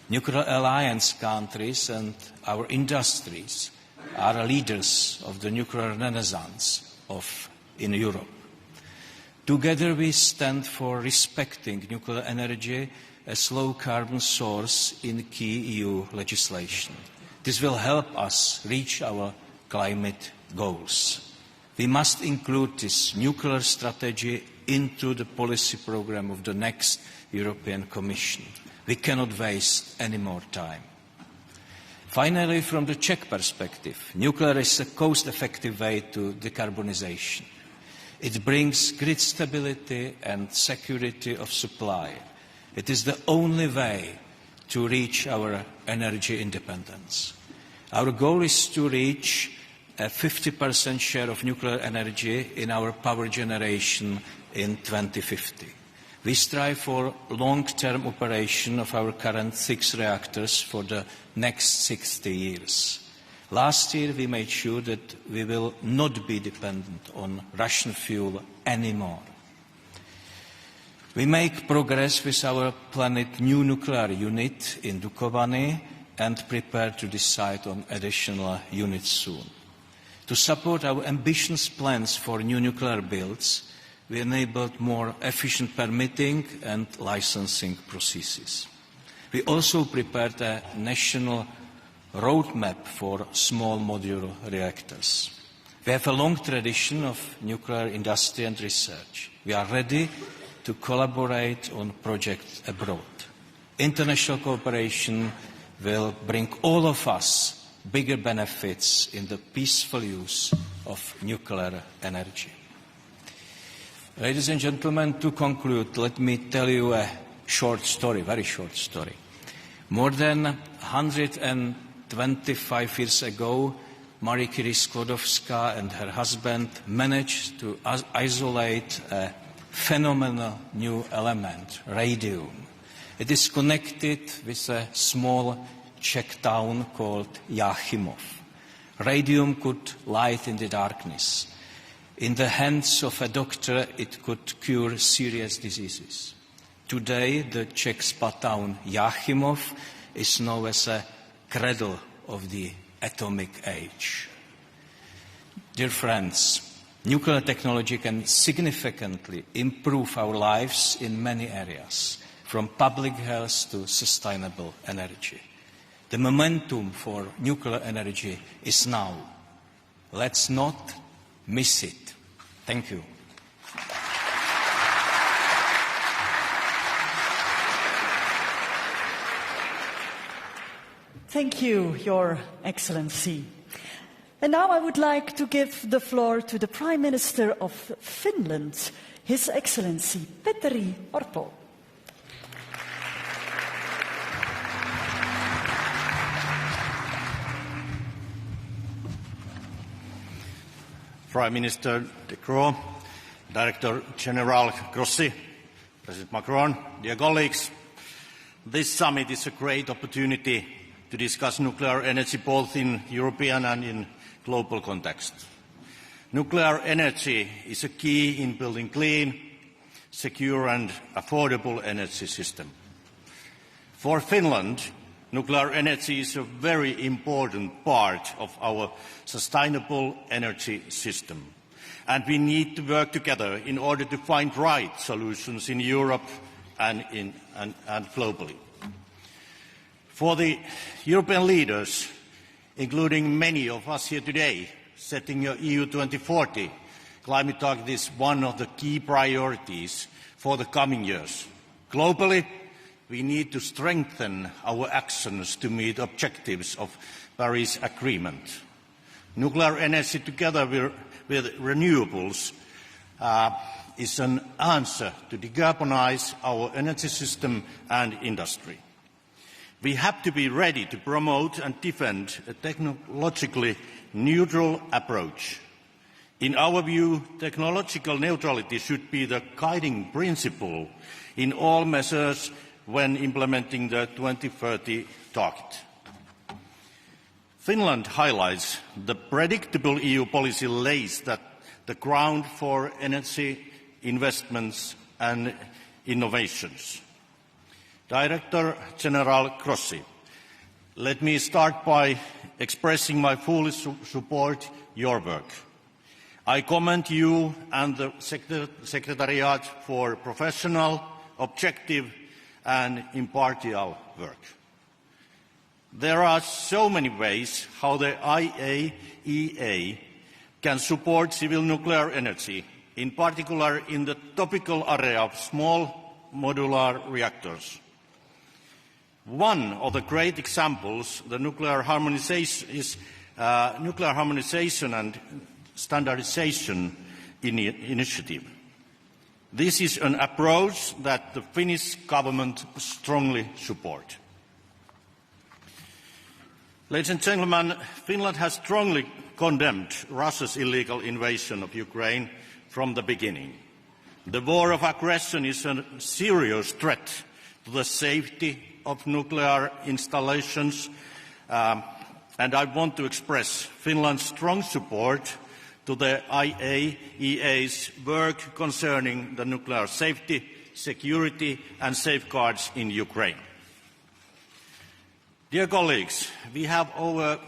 Nuclear alliance countries and our industries are leaders of the nuclear renaissance in Europe. Together we stand for respecting nuclear energy as low-carbon source in key EU legislation. This will help us reach our climate goals. We must include this nuclear strategy into the policy programme of the next European Commission. We cannot waste any more time. Finally, from the Czech perspective, nuclear is a cost-effective way to decarbonisation. It brings grid stability and security of supply. It is the only way to reach our energy independence. Our goal is to reach a 50% share of nuclear energy in our power generation in 2050. We strive for long-term operation of our current 6 reactors for the next 60 years. Last year we made sure that we will not be dependent on Russian fuel anymore. We make progress with our planned new nuclear unit in Dukovany and prepare to decide on additional units soon. To support our ambitious plans for new nuclear builds, we enabled more efficient permitting and licensing processes. We also prepared a national roadmap for small modular reactors. We have a long tradition of nuclear industry and research. We are ready to collaborate on projects abroad. International cooperation will bring all of us bigger benefits in the peaceful use of nuclear energy. Ladies and gentlemen, to conclude, let me tell you a short story, very short story. More than 125 years ago, Marie Curie Sklodowska and her husband managed to isolate a phenomenal new element, radium. It is connected with a small Czech town called Jáchymov. Radium could light in the darkness. In the hands of a doctor, it could cure serious diseases. Today, the Czech spa town Jáchymov is known as a cradle of the atomic age. Dear friends, nuclear technology can significantly improve our lives in many areas, from public health to sustainable energy. The momentum for nuclear energy is now. Let's not miss it. Thank you. Thank you, Your Excellency. And now I would like to give the floor to the Prime Minister of Finland, His Excellency Petteri Orpo. Prime Minister De Croo, Director General Grossi, President Macron, dear colleagues, this summit is a great opportunity to discuss nuclear energy both in European and in global context. Nuclear energy is a key in building clean, secure and affordable energy system. For Finland, nuclear energy is a very important part of our sustainable energy system, and we need to work together in order to find right solutions in Europe and globally. For the European leaders, including many of us here today, setting a EU 2040 climate target is one of the key priorities for the coming years. Globally, we need to strengthen our actions to meet objectives of Paris Agreement. Nuclear energy together with renewables is an answer to decarbonize our energy system and industry. We have to be ready to promote and defend a technologically neutral approach. In our view, technological neutrality should be the guiding principle in all measures when implementing the 2030 target. Finland highlights the predictable EU policy lays the ground for energy investments and innovations. Director General Grossi, let me start by expressing my full support your work. I commend you and the Secretariat for professional, objective and impartial work. There are so many ways how the IAEA can support civil nuclear energy, in particular in the topical area of small modular reactors. One of the great examples, the nuclear harmonization, is nuclear harmonization and standardization initiative. This is an approach that the Finnish government strongly supports. Ladies and gentlemen, Finland has strongly condemned Russia's illegal invasion of Ukraine from the beginning. The war of aggression is a serious threat to the safety of nuclear installations, and I want to express Finland's strong support to the IAEA's work concerning the nuclear safety, security and safeguards in Ukraine. Dear colleagues, we have over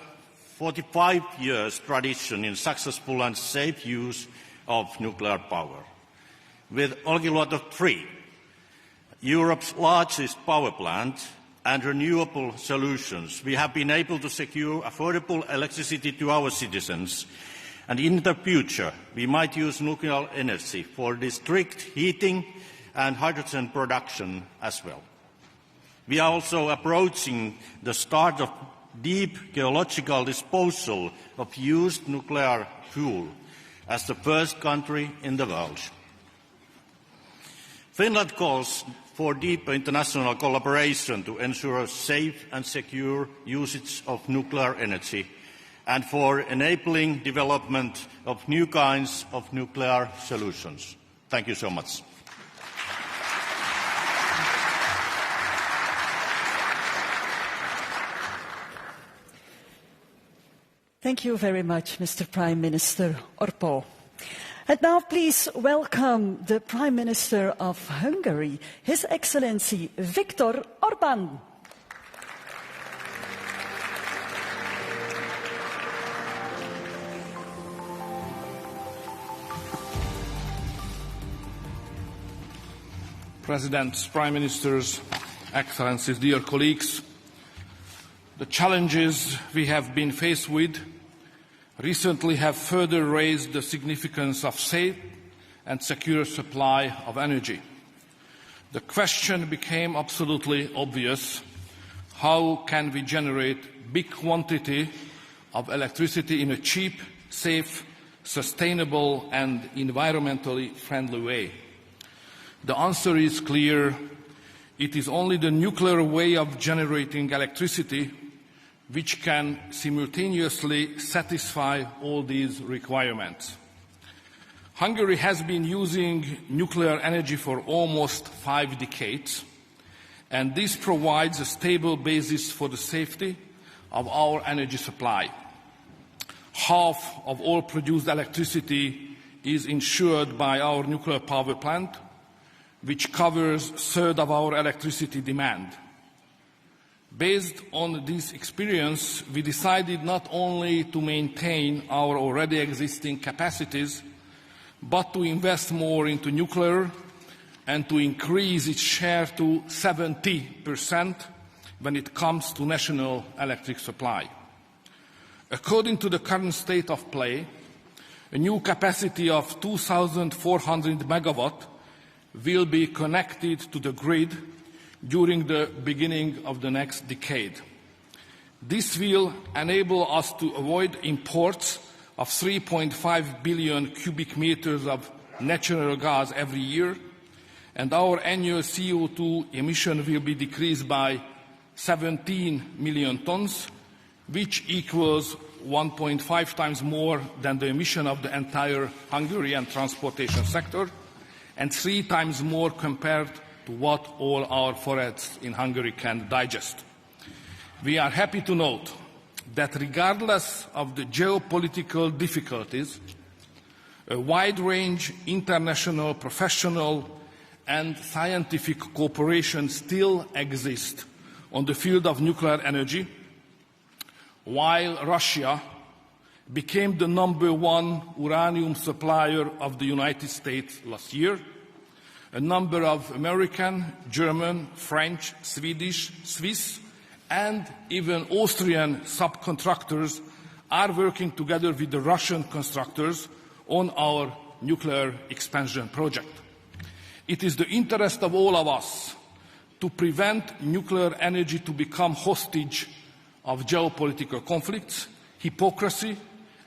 45 years tradition in successful and safe use of nuclear power. With Olkiluoto 3, Europe's largest power plant, and renewable solutions, we have been able to secure affordable electricity to our citizens. And in the future, we might use nuclear energy for district heating and hydrogen production as well. We are also approaching the start of deep geological disposal of used nuclear fuel as the first country in the world. Finland calls for deeper international collaboration to ensure safe and secure usage of nuclear energy and for enabling development of new kinds of nuclear solutions. Thank you so much. Thank you very much, Mr. Prime Minister Orpo. And now please welcome the Prime Minister of Hungary, His Excellency Viktor Orbán. Presidents, Prime Ministers, Excellencies, dear colleagues, the challenges we have been faced with recently have further raised the significance of safe and secure supply of energy. The question became absolutely obvious: how can we generate big quantity of electricity in a cheap, safe, sustainable and environmentally friendly way? The answer is clear. It is only the nuclear way of generating electricity which can simultaneously satisfy all these requirements. Hungary has been using nuclear energy for almost 5 decades, and this provides a stable basis for the safety of our energy supply. Half of all produced electricity is ensured by our nuclear power plant, which covers a third of our electricity demand. Based on this experience, we decided not only to maintain our already existing capacities, but to invest more into nuclear and to increase its share to 70% when it comes to national electric supply. According to the current state of play, a new capacity of 2,400 megawatt will be connected to the grid during the beginning of the next decade. This will enable us to avoid imports of 3.5 billion cubic meters of natural gas every year, and our annual CO2 emission will be decreased by 17 million tons, which equals 1.5 times more than the emission of the entire Hungarian transportation sector, and 3 times more compared to what all our forests in Hungary can digest. We are happy to note that regardless of the geopolitical difficulties, a wide-range international, professional and scientific cooperation still exists on the field of nuclear energy, while Russia became the #1 uranium supplier of the United States last year. A number of American, German, French, Swedish, Swiss, and even Austrian subcontractors are working together with the Russian constructors on our nuclear expansion project. It is the interest of all of us to prevent nuclear energy to become hostage of geopolitical conflicts, hypocrisy,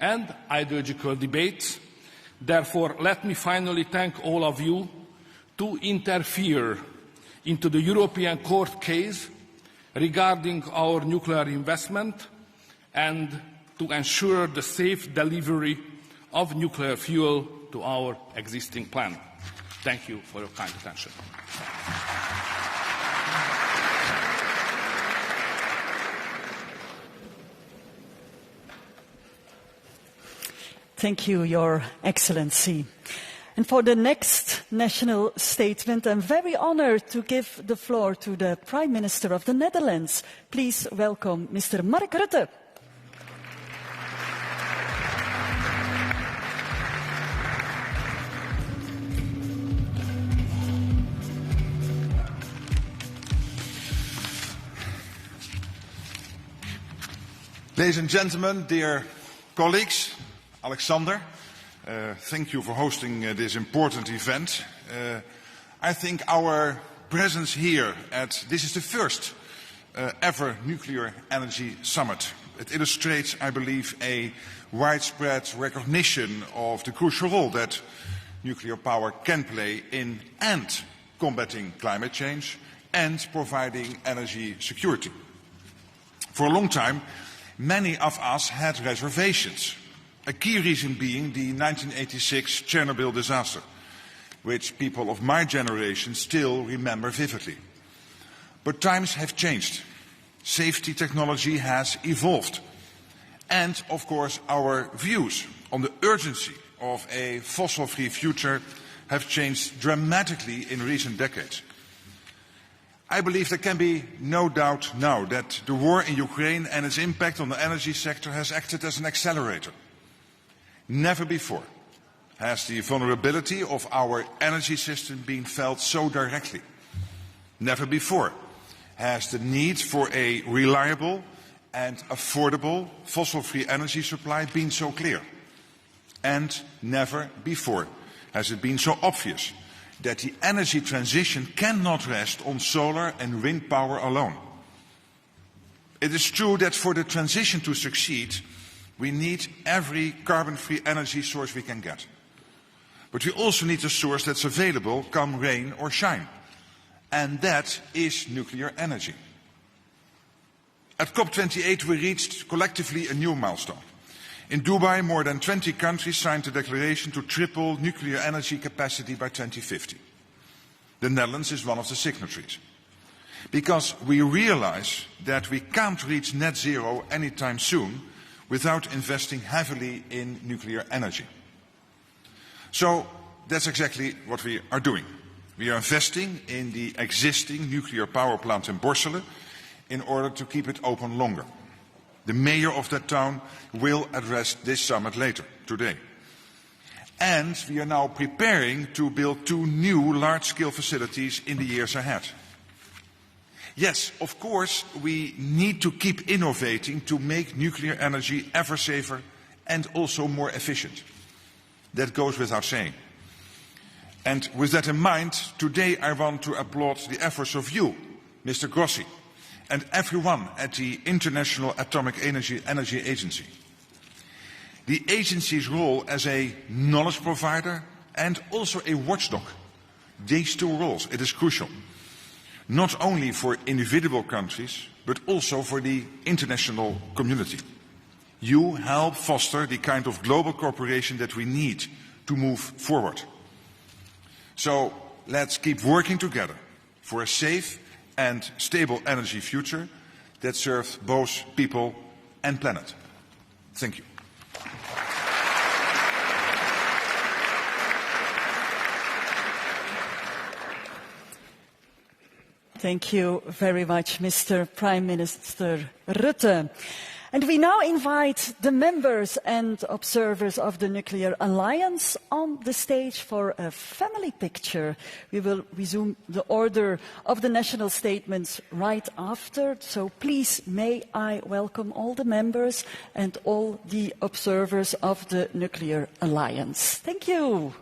and ideological debates. Therefore, let me finally thank all of you to interfere into the European Court case regarding our nuclear investment and to ensure the safe delivery of nuclear fuel to our existing plant. Thank you for your kind attention. Thank you, Your Excellency. And for the next national statement, I'm very honored to give the floor to the Prime Minister of the Netherlands. Please welcome Mr. Mark Rutte. Ladies and gentlemen, dear colleagues, Alexander, thank you for hosting this important event. I think our presence here this is the first ever nuclear energy summit. It illustrates, I believe, a widespread recognition of the crucial role that nuclear power can play in and combating climate change and providing energy security. For a long time, many of us had reservations, a key reason being the 1986 Chernobyl disaster, which people of my generation still remember vividly. But times have changed. Safety technology has evolved. And, of course, our views on the urgency of a fossil-free future have changed dramatically in recent decades. I believe there can be no doubt now that the war in Ukraine and its impact on the energy sector has acted as an accelerator. Never before has the vulnerability of our energy system been felt so directly. Never before has the need for a reliable and affordable fossil-free energy supply been so clear. And never before has it been so obvious that the energy transition cannot rest on solar and wind power alone. It is true that for the transition to succeed, we need every carbon-free energy source we can get. But we also need a source that's available come rain or shine. And that is nuclear energy. At COP28 we reached collectively a new milestone. In Dubai, more than 20 countries signed a declaration to triple nuclear energy capacity by 2050. The Netherlands is one of the signatories. Because we realize that we can't reach net zero anytime soon without investing heavily in nuclear energy. So that's exactly what we are doing. We are investing in the existing nuclear power plant in Borselen in order to keep it open longer. The mayor of that town will address this summit later today. And we are now preparing to build 2 new large-scale facilities in the years ahead. Yes, of course, we need to keep innovating to make nuclear energy ever safer and also more efficient. That goes without saying. And with that in mind, today I want to applaud the efforts of you, Mr. Grossi, and everyone at the International Atomic Energy Agency. The agency's role as a knowledge provider and also a watchdog. These 2 roles, it is crucial. Not only for individual countries, but also for the international community. You help foster the kind of global cooperation that we need to move forward. So let's keep working together for a safe and stable energy future that serves both people and planet. Thank you. Thank you very much, Mr. Prime Minister Rutte. And we now invite the members and observers of the Nuclear Alliance on the stage for a family picture. We will resume the order of the national statements right after. So please, may I welcome all the members and all the observers of the Nuclear Alliance. Thank you.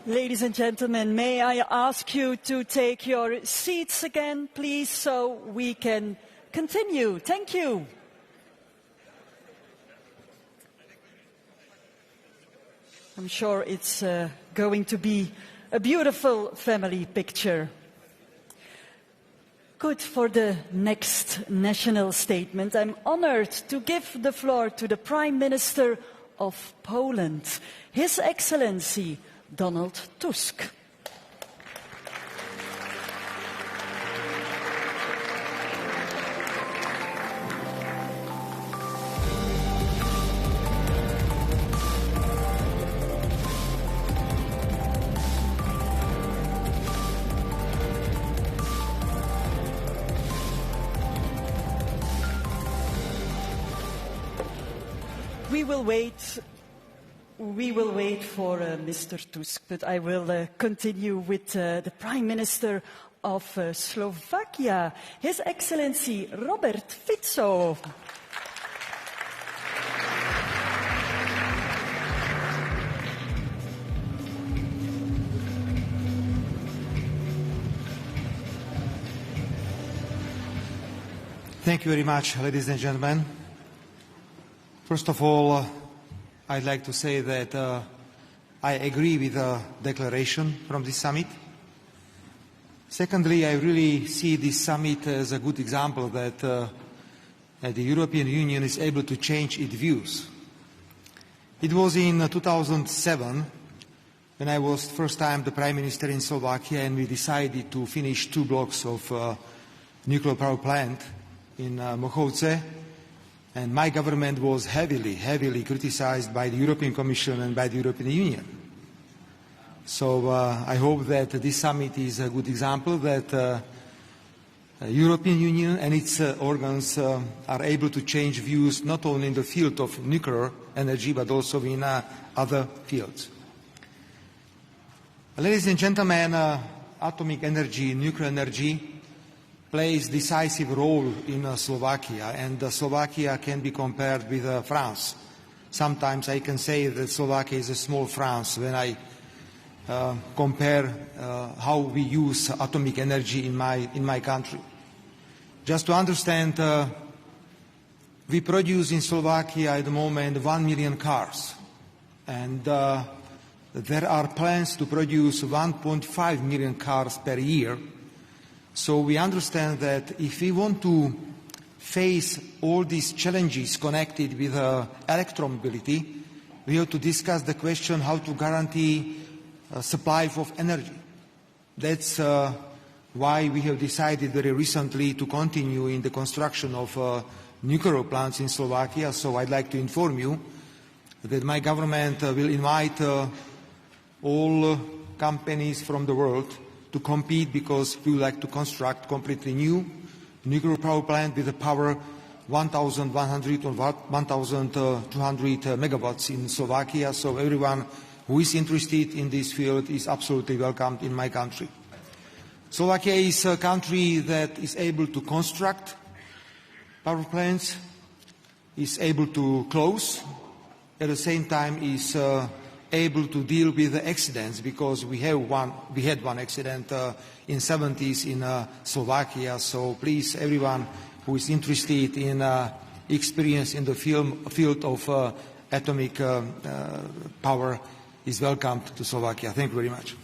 Ladies and gentlemen, may I ask you to take your seats again, please, so we can continue. Thank you. I'm sure it's going to be a beautiful family picture. Good. For the next national statement, I'm honored to give the floor to the Prime Minister of Poland, His Excellency Donald Tusk. We will wait for Mr. Tusk, but I will continue with the Prime Minister of Slovakia, His Excellency Robert Fico. Thank you very much, ladies and gentlemen. First of all, I'd like to say that I agree with the declaration from this summit. Secondly, I really see this summit as a good example that the European Union is able to change its views. It was in 2007 when I was first time the Prime Minister in Slovakia, and we decided to finish 2 blocks of nuclear power plant in Mochovce. And my government was heavily criticized by the European Commission and by the European Union. So I hope that this summit is a good example that the European Union and its organs are able to change views not only in the field of nuclear energy but also in other fields. Ladies and gentlemen, atomic energy, nuclear energy plays decisive role in Slovakia, and Slovakia can be compared with France. Sometimes I can say that Slovakia is a small France when I compare how we use atomic energy in my country. Just to understand, we produce in Slovakia at the moment 1 million cars, and there are plans to produce 1.5 million cars per year. So we understand that if we want to face all these challenges connected with electromobility, we have to discuss the question how to guarantee supply of energy. That's why we have decided very recently to continue in the construction of nuclear plants in Slovakia. So I'd like to inform you that my government will invite all companies from the world to compete, because we would like to construct completely new nuclear power plant with a power 1,100 or 1,200 megawatts in Slovakia. So everyone who is interested in this field is absolutely welcomed in my country. Slovakia is a country that is able to construct power plants, is able to close, at the same time is able to deal with the accidents, because we had one accident in 70s in Slovakia. So please, everyone who is interested in experience in the field of atomic power is welcomed to Slovakia. Thank you very much.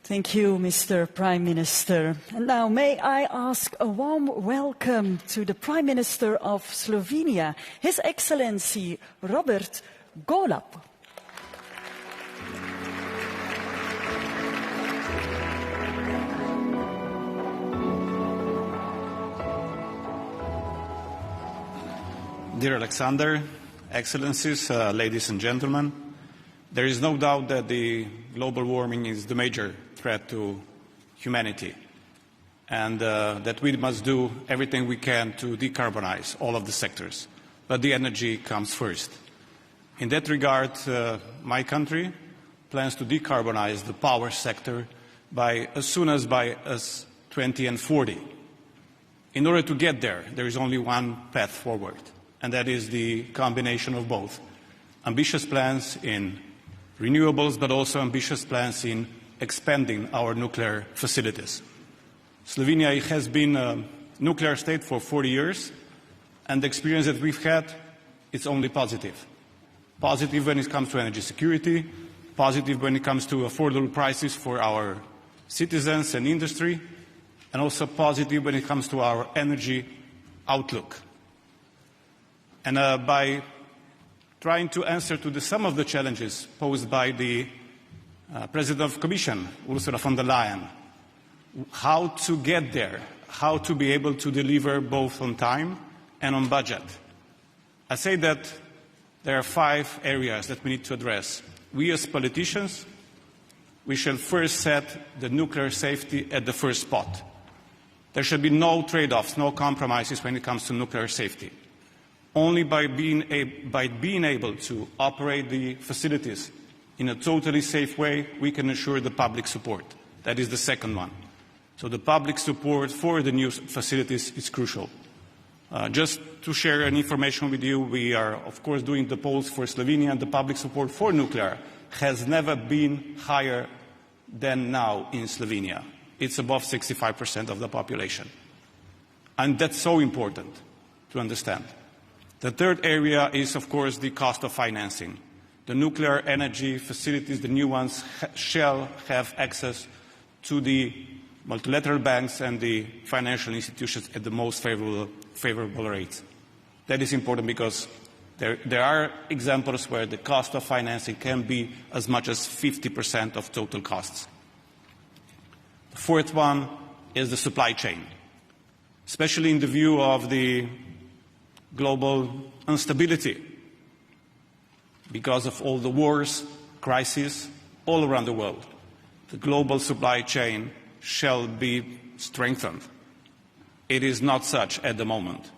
Thank you, Mr. Prime Minister. And now may I ask a warm welcome to the Prime Minister of Slovenia, His Excellency Robert Golob. Dear Alexander, Excellencies, ladies and gentlemen, there is no doubt that the global warming is the major threat to humanity, and that we must do everything we can to decarbonize all of the sectors. But the energy comes first. In that regard, my country plans to decarbonize the power sector as soon as by 2040. In order to get there, there is only one path forward, and that is the combination of both. Ambitious plans in renewables, but also ambitious plans in expanding our nuclear facilities. Slovenia has been a nuclear state for 40 years, and the experience that we've had is only positive. Positive when it comes to energy security, positive when it comes to affordable prices for our citizens and industry, and also positive when it comes to our energy outlook. And by trying to answer to some of the challenges posed by the President of the Commission, Ursula von der Leyen, how to get there, how to be able to deliver both on time and on budget. I say that there are 5 areas that we need to address. We as politicians, we shall first set the nuclear safety at the first spot. There should be no trade-offs, no compromises when it comes to nuclear safety. Only by being able to operate the facilities in a totally safe way, we can ensure the public support. That is the second one. So the public support for the new facilities is crucial. Just to share an information with you, we are, of course, doing the polls for Slovenia, and the public support for nuclear has never been higher than now in Slovenia. It's above 65% of the population. And that's so important to understand. The third area is, of course, the cost of financing. The nuclear energy facilities, the new ones, shall have access to the multilateral banks and the financial institutions at the most favorable rates. That is important because there are examples where the cost of financing can be as much as 50% of total costs. The fourth one is the supply chain, especially in the view of the global instability because of all the wars, crises all around the world. The global supply chain shall be strengthened. It is not such at the moment.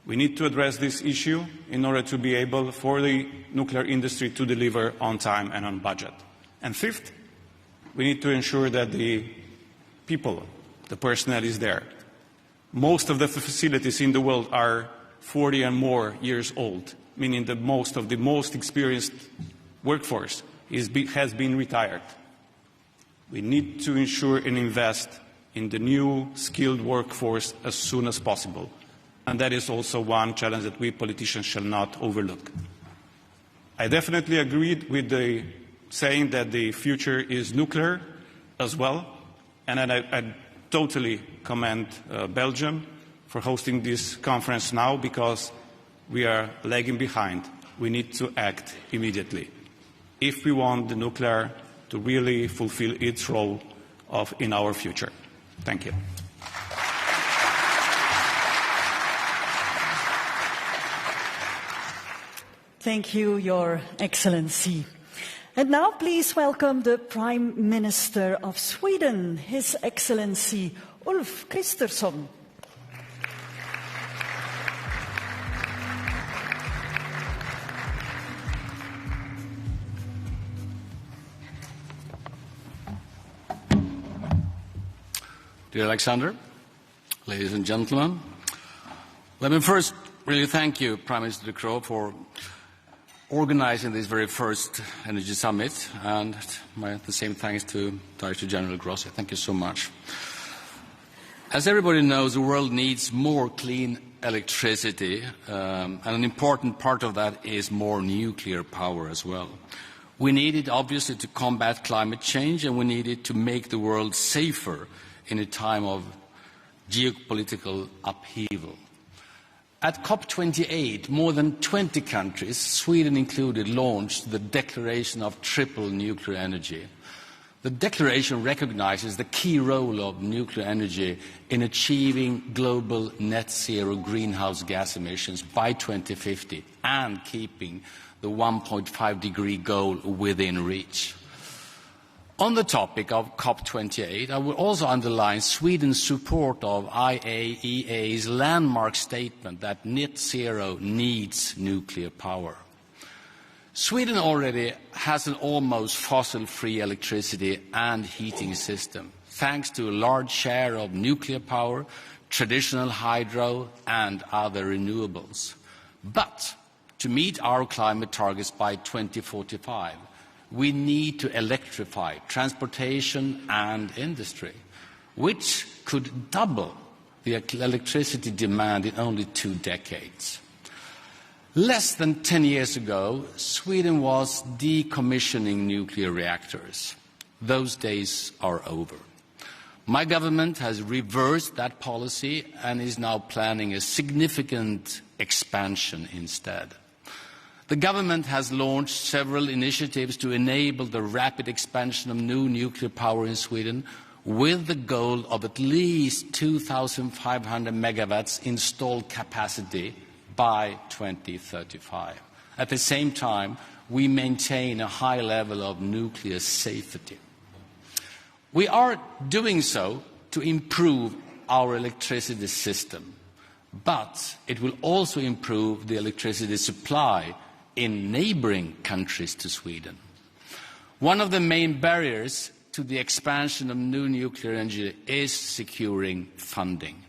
We need to address this issue in order to be able for the nuclear industry to deliver on time and on budget. And fifth, we need to ensure that the people, the personnel is there. Most of the facilities in the world are 40 and more years old, meaning that most of the most experienced workforce has been retired. We need to ensure and invest in the new skilled workforce as soon as possible. And that is also one challenge that we politicians shall not overlook. I definitely agreed with the saying that the future is nuclear as well. And I totally commend Belgium for hosting this conference now because we are lagging behind. We need to act immediately if we want the nuclear to really fulfill its role in our future. Thank you. Thank you, Your Excellency. And now please welcome the Prime Minister of Sweden, His Excellency Ulf Kristersson. Dear Alexander, ladies and gentlemen, let me first really thank you, Prime Minister De Croo, for organizing this very first Energy Summit, and the same thanks to Director General Grossi. Thank you so much. As everybody knows, the world needs more clean electricity, and an important part of that is more nuclear power as well. We need it, obviously, to combat climate change, and we need it to make the world safer in a time of geopolitical upheaval. At COP28, more than 20 countries, Sweden included, launched the Declaration of Triple Nuclear Energy. The declaration recognizes the key role of nuclear energy in achieving global net zero greenhouse gas emissions by 2050 and keeping the 1.5-degree goal within reach. On the topic of COP28, I will also underline Sweden's support of IAEA's landmark statement that net zero needs nuclear power. Sweden already has an almost fossil-free electricity and heating system. thanks to a large share of nuclear power, traditional hydro and other renewables. But to meet our climate targets by 2045, we need to electrify transportation and industry, which could double the electricity demand in only 2 decades. Less than 10 years ago, Sweden was decommissioning nuclear reactors. Those days are over. My government has reversed that policy and is now planning a significant expansion instead. The government has launched several initiatives to enable the rapid expansion of new nuclear power in Sweden, with the goal of at least 2,500 megawatts installed capacity by 2035. At the same time, we maintain a high level of nuclear safety. We are doing so to improve our electricity system, but it will also improve the electricity supply in neighboring countries to Sweden. One of the main barriers to the expansion of new nuclear energy is securing funding.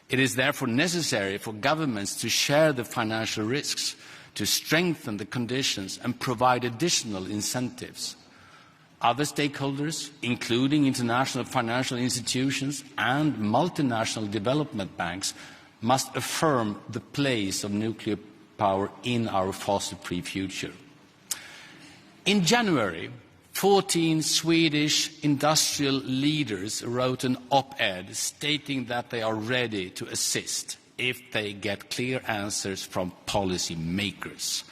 It is therefore necessary for governments to share the financial risks, to strengthen the conditions and provide additional incentives. Other stakeholders, including international financial institutions and multinational development banks, must affirm the place of nuclear power in our fossil-free future. In January, 14 Swedish industrial leaders wrote an op-ed stating that they are ready to assist if they get clear answers from policy makers.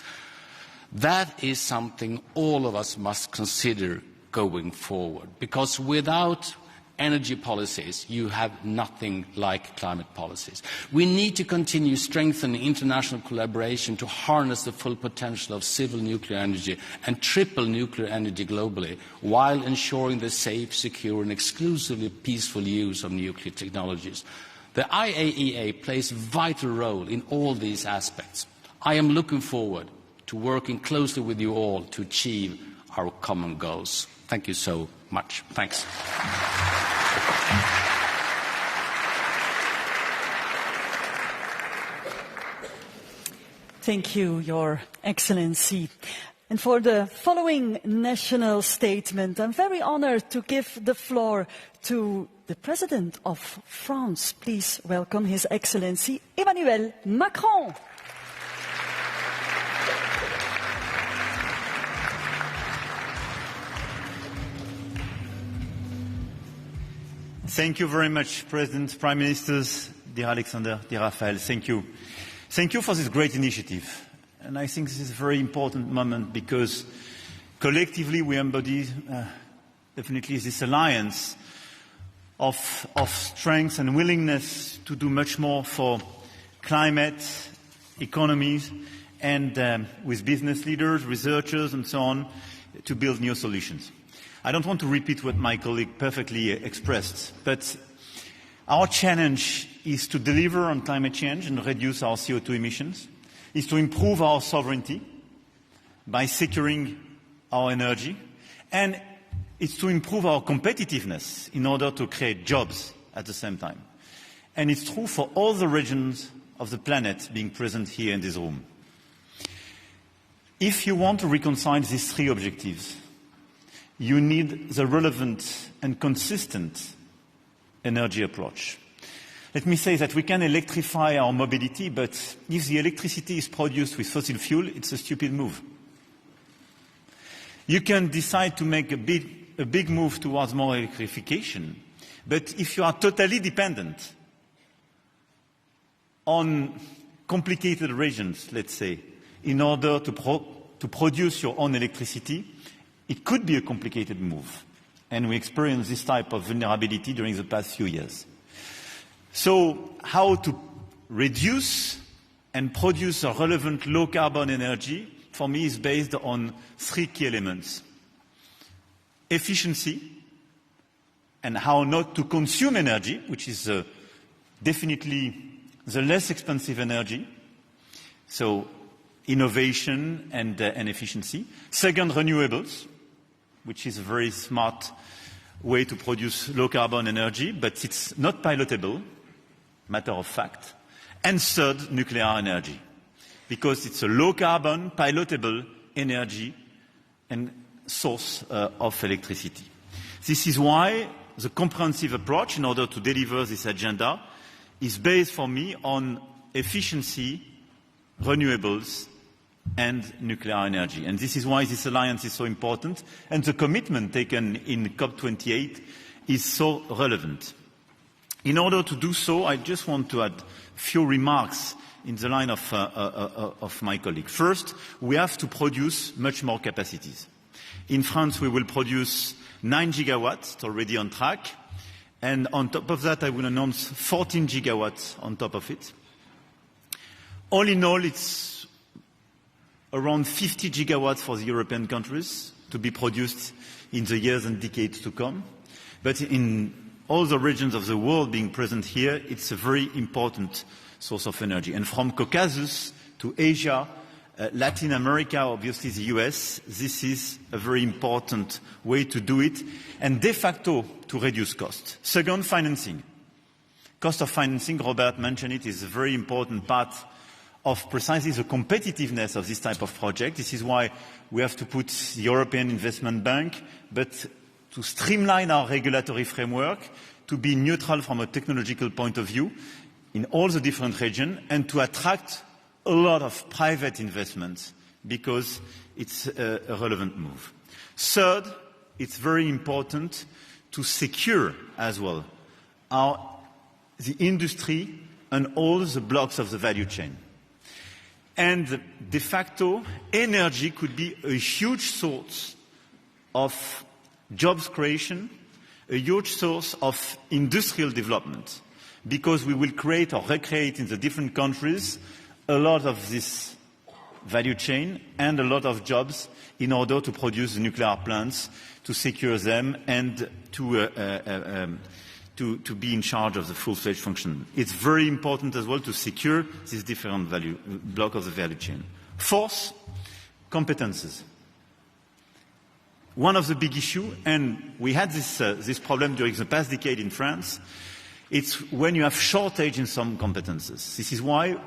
That is something all of us must consider going forward, because without energy policies, you have nothing like climate policies. We need to continue strengthening international collaboration to harness the full potential of civil nuclear energy and triple nuclear energy globally, while ensuring the safe, secure and exclusively peaceful use of nuclear technologies. The IAEA plays a vital role in all these aspects. I am looking forward to working closely with you all to achieve our common goals. Thank you so much. Thanks. Thank you, Your Excellency. And for the following national statement, I'm very honored to give the floor to the President of France. Please welcome His Excellency Emmanuel Macron. Thank you very much, President, Prime Ministers, dear Alexander, dear Raphael. Thank you. Thank you for this great initiative. And I think this is a very important moment because collectively we embody definitely this alliance of strength and willingness to do much more for climate, economies, and with business leaders, researchers, and so on, to build new solutions. I don't want to repeat what my colleague perfectly expressed, but our challenge is to deliver on climate change and reduce our CO2 emissions, is to improve our sovereignty by securing our energy, and it's to improve our competitiveness in order to create jobs at the same time. And it's true for all the regions of the planet being present here in this room. If you want to reconcile these three objectives, you need the relevant and consistent energy approach. Let me say that we can electrify our mobility, but if the electricity is produced with fossil fuel, it's a stupid move. You can decide to make a big move towards more electrification, but if you are totally dependent on complicated regions, let's say, in order to produce your own electricity, it could be a complicated move. And we experienced this type of vulnerability during the past few years. So how to reduce and produce a relevant low-carbon energy, for me, is based on three key elements. Efficiency, and how not to consume energy, which is definitely the less expensive energy. So innovation and efficiency. Second, renewables, which is a very smart way to produce low-carbon energy, but it's not pilotable, matter of fact. And third, nuclear energy, because it's a low-carbon, pilotable energy and source of electricity. This is why the comprehensive approach in order to deliver this agenda is based for me on efficiency, renewables, and nuclear energy. And this is why this alliance is so important, and the commitment taken in COP28 is so relevant. In order to do so, I just want to add a few remarks in the line of my colleague. First, we have to produce much more capacities. In France, we will produce 9 gigawatts, it's already on track. And on top of that, I will announce 14 gigawatts on top of it. All in all, it's around 50 gigawatts for the European countries to be produced in the years and decades to come. But in all the regions of the world being present here, it's a very important source of energy. And from Caucasus to Asia, Latin America, obviously the US, this is a very important way to do it, and de facto to reduce cost. Second, financing. Cost of financing, Robert mentioned it, is a very important part of precisely the competitiveness of this type of project. This is why we have to put the European Investment Bank, but to streamline our regulatory framework, to be neutral from a technological point of view in all the different regions, and to attract a lot of private investments because it's a relevant move. Third, it's very important to secure as well the industry and all the blocks of the value chain. And de facto, energy could be a huge source of jobs creation, a huge source of industrial development, because we will create or recreate in the different countries a lot of this value chain and a lot of jobs in order to produce the nuclear plants, to secure them, and to be in charge of the full-fledged function. It's very important as well to secure this different block of the value chain. Fourth, competences. One of the big issues, and we had this problem during the past decade in France, it's when you have shortage in some competences. This is why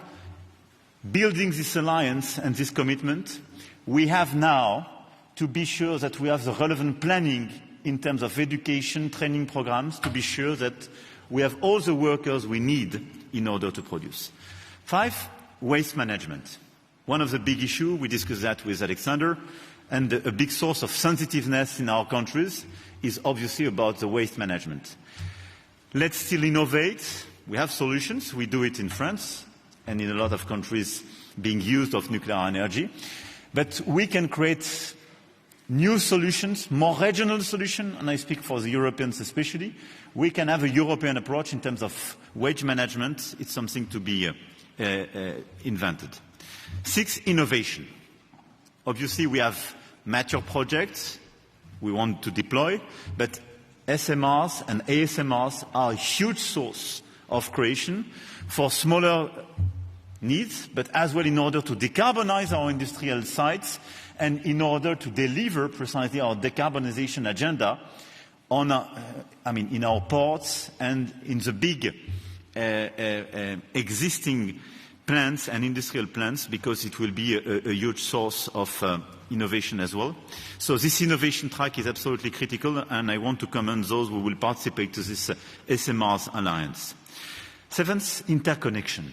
building this alliance and this commitment, we have now to be sure that we have the relevant planning in terms of education, training programs, to be sure that we have all the workers we need in order to produce. 5, waste management. One of the big issues, we discussed that with Alexander, and a big source of sensitiveness in our countries is obviously about the waste management. Let's still innovate. We have solutions. We do it in France and in a lot of countries being used of nuclear energy. But we can create new solutions, more regional solutions, and I speak for the Europeans especially. We can have a European approach in terms of waste management. It's something to be invented. 6, innovation. Obviously, we have mature projects we want to deploy, but SMRs and ASMRs are a huge source of creation for smaller needs, but as well in order to decarbonize our industrial sites and in order to deliver precisely our decarbonization agenda on, in our ports and in the big existing plants and industrial plants, because it will be a huge source of innovation as well. So this innovation track is absolutely critical, and I want to commend those who will participate to this SMRs Alliance. 7th, interconnection.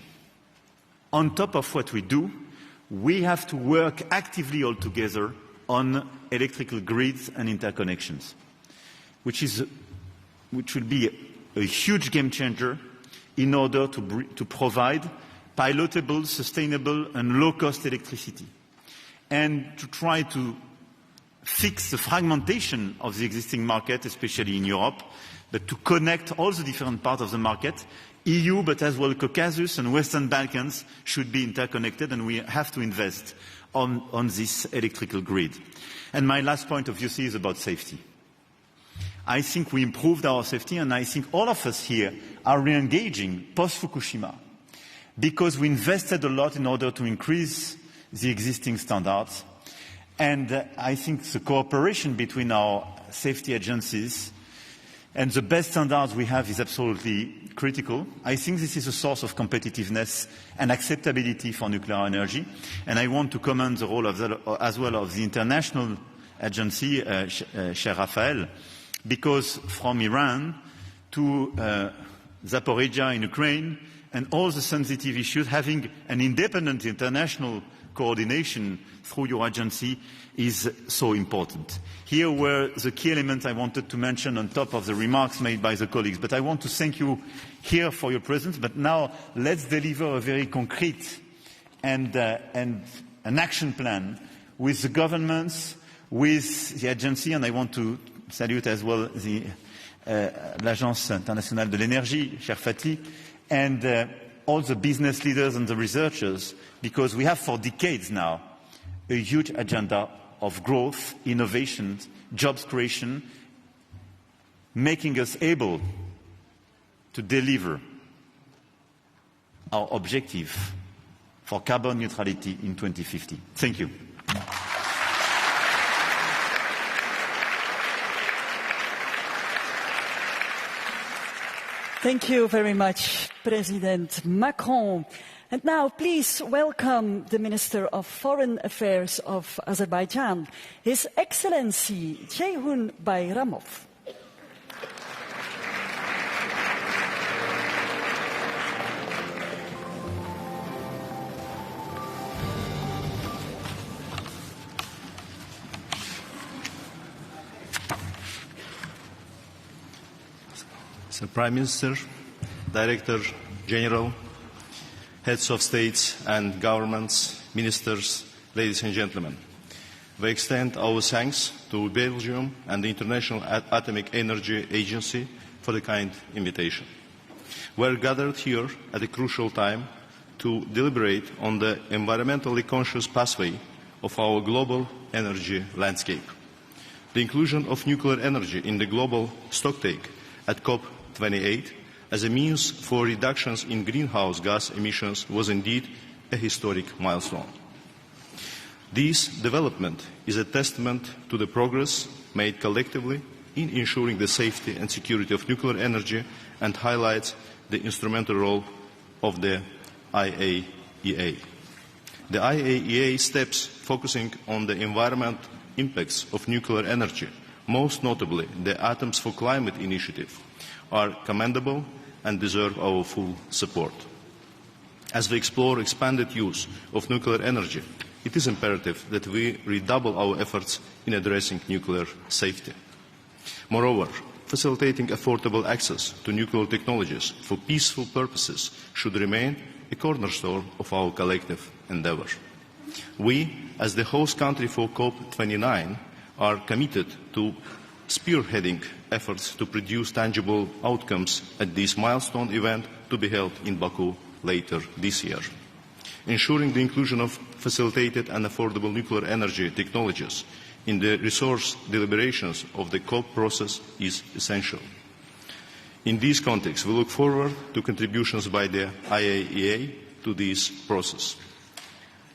On top of what we do, we have to work actively all together on electrical grids and interconnections, which will be a huge game changer in order to provide pilotable, sustainable and low-cost electricity, and to try to fix the fragmentation of the existing market, especially in Europe, but to connect all the different parts of the market. EU, but as well Caucasus and Western Balkans should be interconnected, and we have to invest on this electrical grid. And my last point, obviously, is about safety. I think we improved our safety, and I think all of us here are re-engaging post-Fukushima, because we invested a lot in order to increase the existing standards. And I think the cooperation between our safety agencies And the best standards we have is absolutely critical. I think this is a source of competitiveness and acceptability for nuclear energy. And I want to commend the role as well of the international agency, Cher Raphael, because from Iran to Zaporizhia in Ukraine and all the sensitive issues, having an independent international coordination through your agency is so important. Here were the key elements I wanted to mention on top of the remarks made by the colleagues. But I want to thank you here for your presence. But now let's deliver a very concrete and an action plan with the governments, with the agency, and I want to salute as well the l'Agence Internationale de l'Énergie, cher Fatih, and all the business leaders and the researchers, because we have for decades now a huge agenda of growth, innovation, jobs creation, making us able to deliver our objective for carbon neutrality in 2050. Thank you. Thank you very much, President Macron. And now, please welcome the Minister of Foreign Affairs of Azerbaijan, His Excellency Ceyhun Bayramov. Mr. Prime Minister, Director General, Heads of States and Governments, Ministers, ladies and gentlemen, we extend our thanks to Belgium and the International Atomic Energy Agency for the kind invitation. We are gathered here at a crucial time to deliberate on the environmentally conscious pathway of our global energy landscape. The inclusion of nuclear energy in the global stocktake at COP28 as a means for reductions in greenhouse gas emissions was indeed a historic milestone. This development is a testament to the progress made collectively in ensuring the safety and security of nuclear energy and highlights the instrumental role of the IAEA. The IAEA steps focusing on the environmental impacts of nuclear energy, most notably the Atoms for Climate initiative, are commendable and deserve our full support. As we explore expanded use of nuclear energy, it is imperative that we redouble our efforts in addressing nuclear safety. Moreover, facilitating affordable access to nuclear technologies for peaceful purposes should remain a cornerstone of our collective endeavour. We, as the host country for COP29, are committed to spearheading efforts to produce tangible outcomes at this milestone event to be held in Baku later this year. Ensuring the inclusion of facilitated and affordable nuclear energy technologies in the resource deliberations of the COP process is essential. In this context, we look forward to contributions by the IAEA to this process.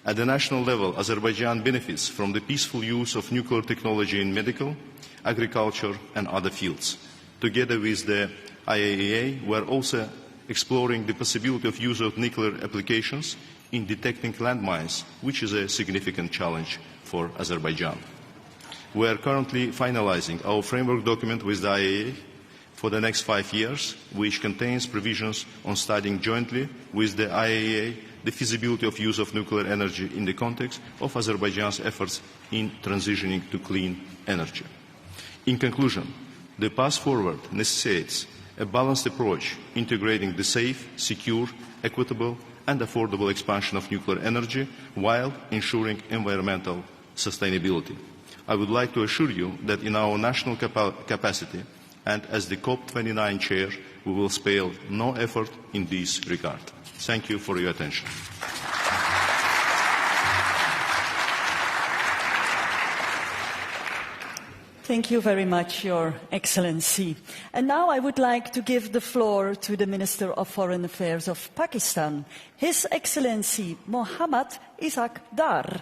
At the national level, Azerbaijan benefits from the peaceful use of nuclear technology in medical, agriculture and other fields. Together with the IAEA, we are also exploring the possibility of use of nuclear applications in detecting landmines, which is a significant challenge for Azerbaijan. We are currently finalizing our framework document with the IAEA for the next 5 years, which contains provisions on studying jointly with the IAEA the feasibility of use of nuclear energy in the context of Azerbaijan's efforts in transitioning to clean energy. In conclusion, the path forward necessitates a balanced approach integrating the safe, secure, equitable and affordable expansion of nuclear energy while ensuring environmental sustainability. I would like to assure you that in our national capacity and as the COP29 chair, we will spare no effort in this regard. Thank you for your attention. Thank you very much, Your Excellency. And now I would like to give the floor to the Minister of Foreign Affairs of Pakistan, His Excellency Mohammad Ishaq Dar.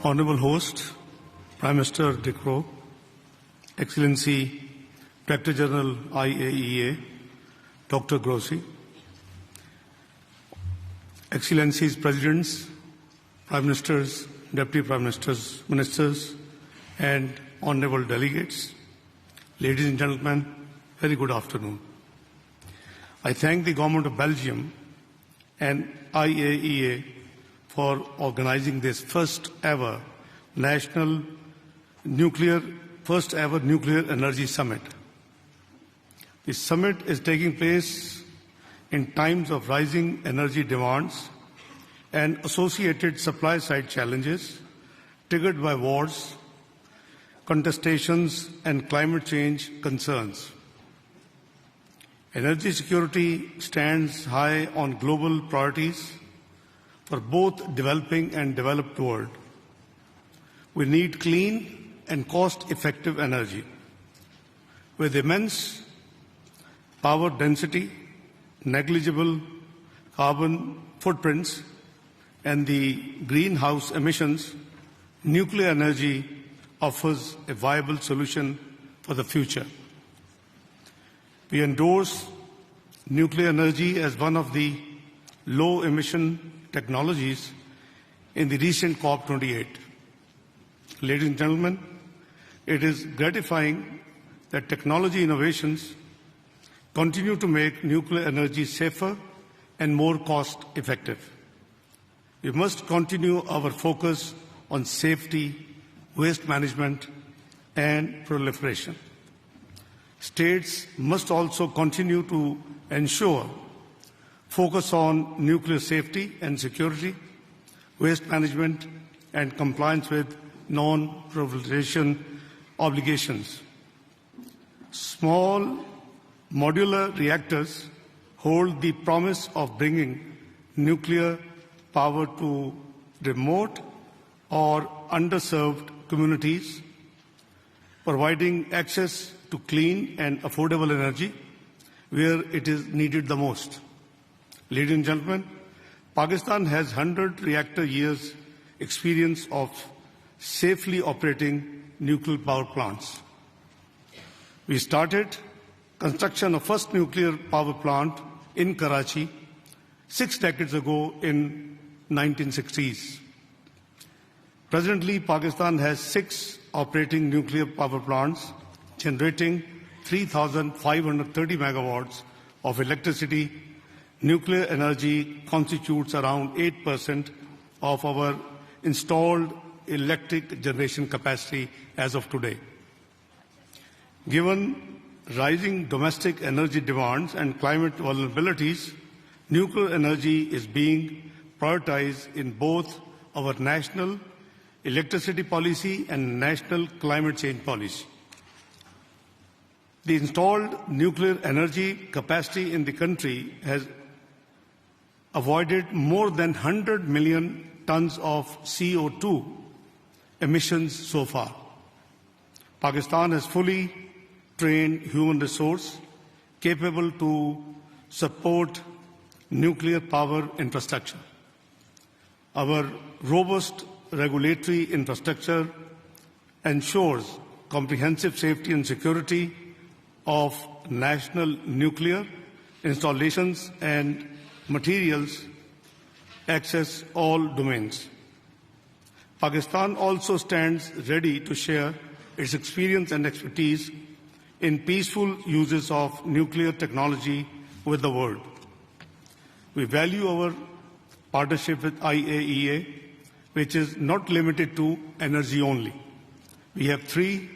Honorable host, Prime Minister De Croo, Excellency Director General IAEA, Dr. Grossi, Excellencies Presidents, Prime Ministers, Deputy Prime Ministers, Ministers, and Honorable Delegates, ladies and gentlemen, very good afternoon. I thank the Government of Belgium and IAEA for organizing this first ever nuclear energy summit. The summit is taking place in times of rising energy demands and associated supply-side challenges triggered by wars, contestations, and climate change concerns. Energy security stands high on global priorities for both developing and developed world. We need clean and cost-effective energy. With immense power density, negligible carbon footprints, and the greenhouse emissions, nuclear energy offers a viable solution for the future. We endorse nuclear energy as one of the low-emission technologies in the recent COP28. Ladies and gentlemen, it is gratifying that technology innovations continue to make nuclear energy safer and more cost-effective. We must continue our focus on safety, waste management, and proliferation. States must also continue to ensure focus on nuclear safety and security, waste management, and compliance with non-proliferation obligations. Small modular reactors hold the promise of bringing nuclear power to remote or underserved communities, providing access to clean and affordable energy where it is needed the most. Ladies and gentlemen, Pakistan has 100 reactor years experience of safely operating nuclear power plants. We started construction of first nuclear power plant in Karachi 6 decades ago in 1960s. Presently, Pakistan has 6 operating nuclear power plants generating 3,530 megawatts of electricity. Nuclear energy constitutes around 8% of our installed electric generation capacity as of today. Given rising domestic energy demands and climate vulnerabilities, nuclear energy is being prioritized in both our national electricity policy and national climate change policy. The installed nuclear energy capacity in the country has avoided more than 100 million tons of CO2 emissions so far. Pakistan has fully trained human resource capable to support nuclear power infrastructure. Our robust regulatory infrastructure ensures comprehensive safety and security of national nuclear installations and materials access all domains. Pakistan also stands ready to share its experience and expertise in peaceful uses of nuclear technology with the world. We value our partnership with IAEA, which is not limited to energy only. We have 3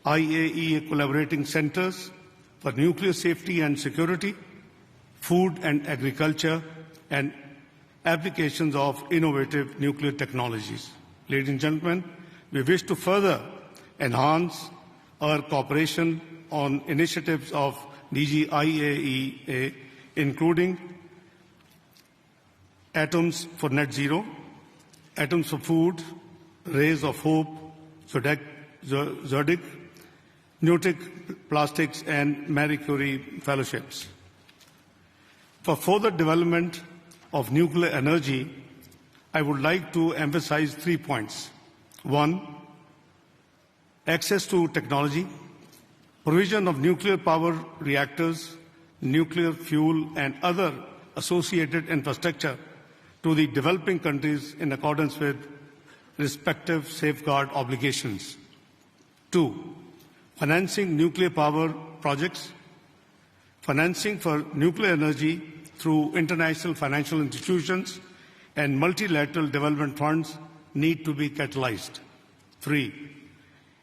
IAEA collaborating centers for nuclear safety and security, food and agriculture, and applications of innovative nuclear technologies. Ladies and gentlemen, we wish to further enhance our cooperation on initiatives of DG IAEA, including Atoms for Net Zero, Atoms for Food, Rays of Hope, Zodic, Nutic Plastics, and Marie Curie Fellowships. For further development of nuclear energy, I would like to emphasize 3 points. 1. Access to technology, provision of nuclear power reactors, nuclear fuel and other associated infrastructure to the developing countries in accordance with respective safeguard obligations. 2. Financing nuclear power projects, financing for nuclear energy through international financial institutions and multilateral development funds need to be catalyzed. 3.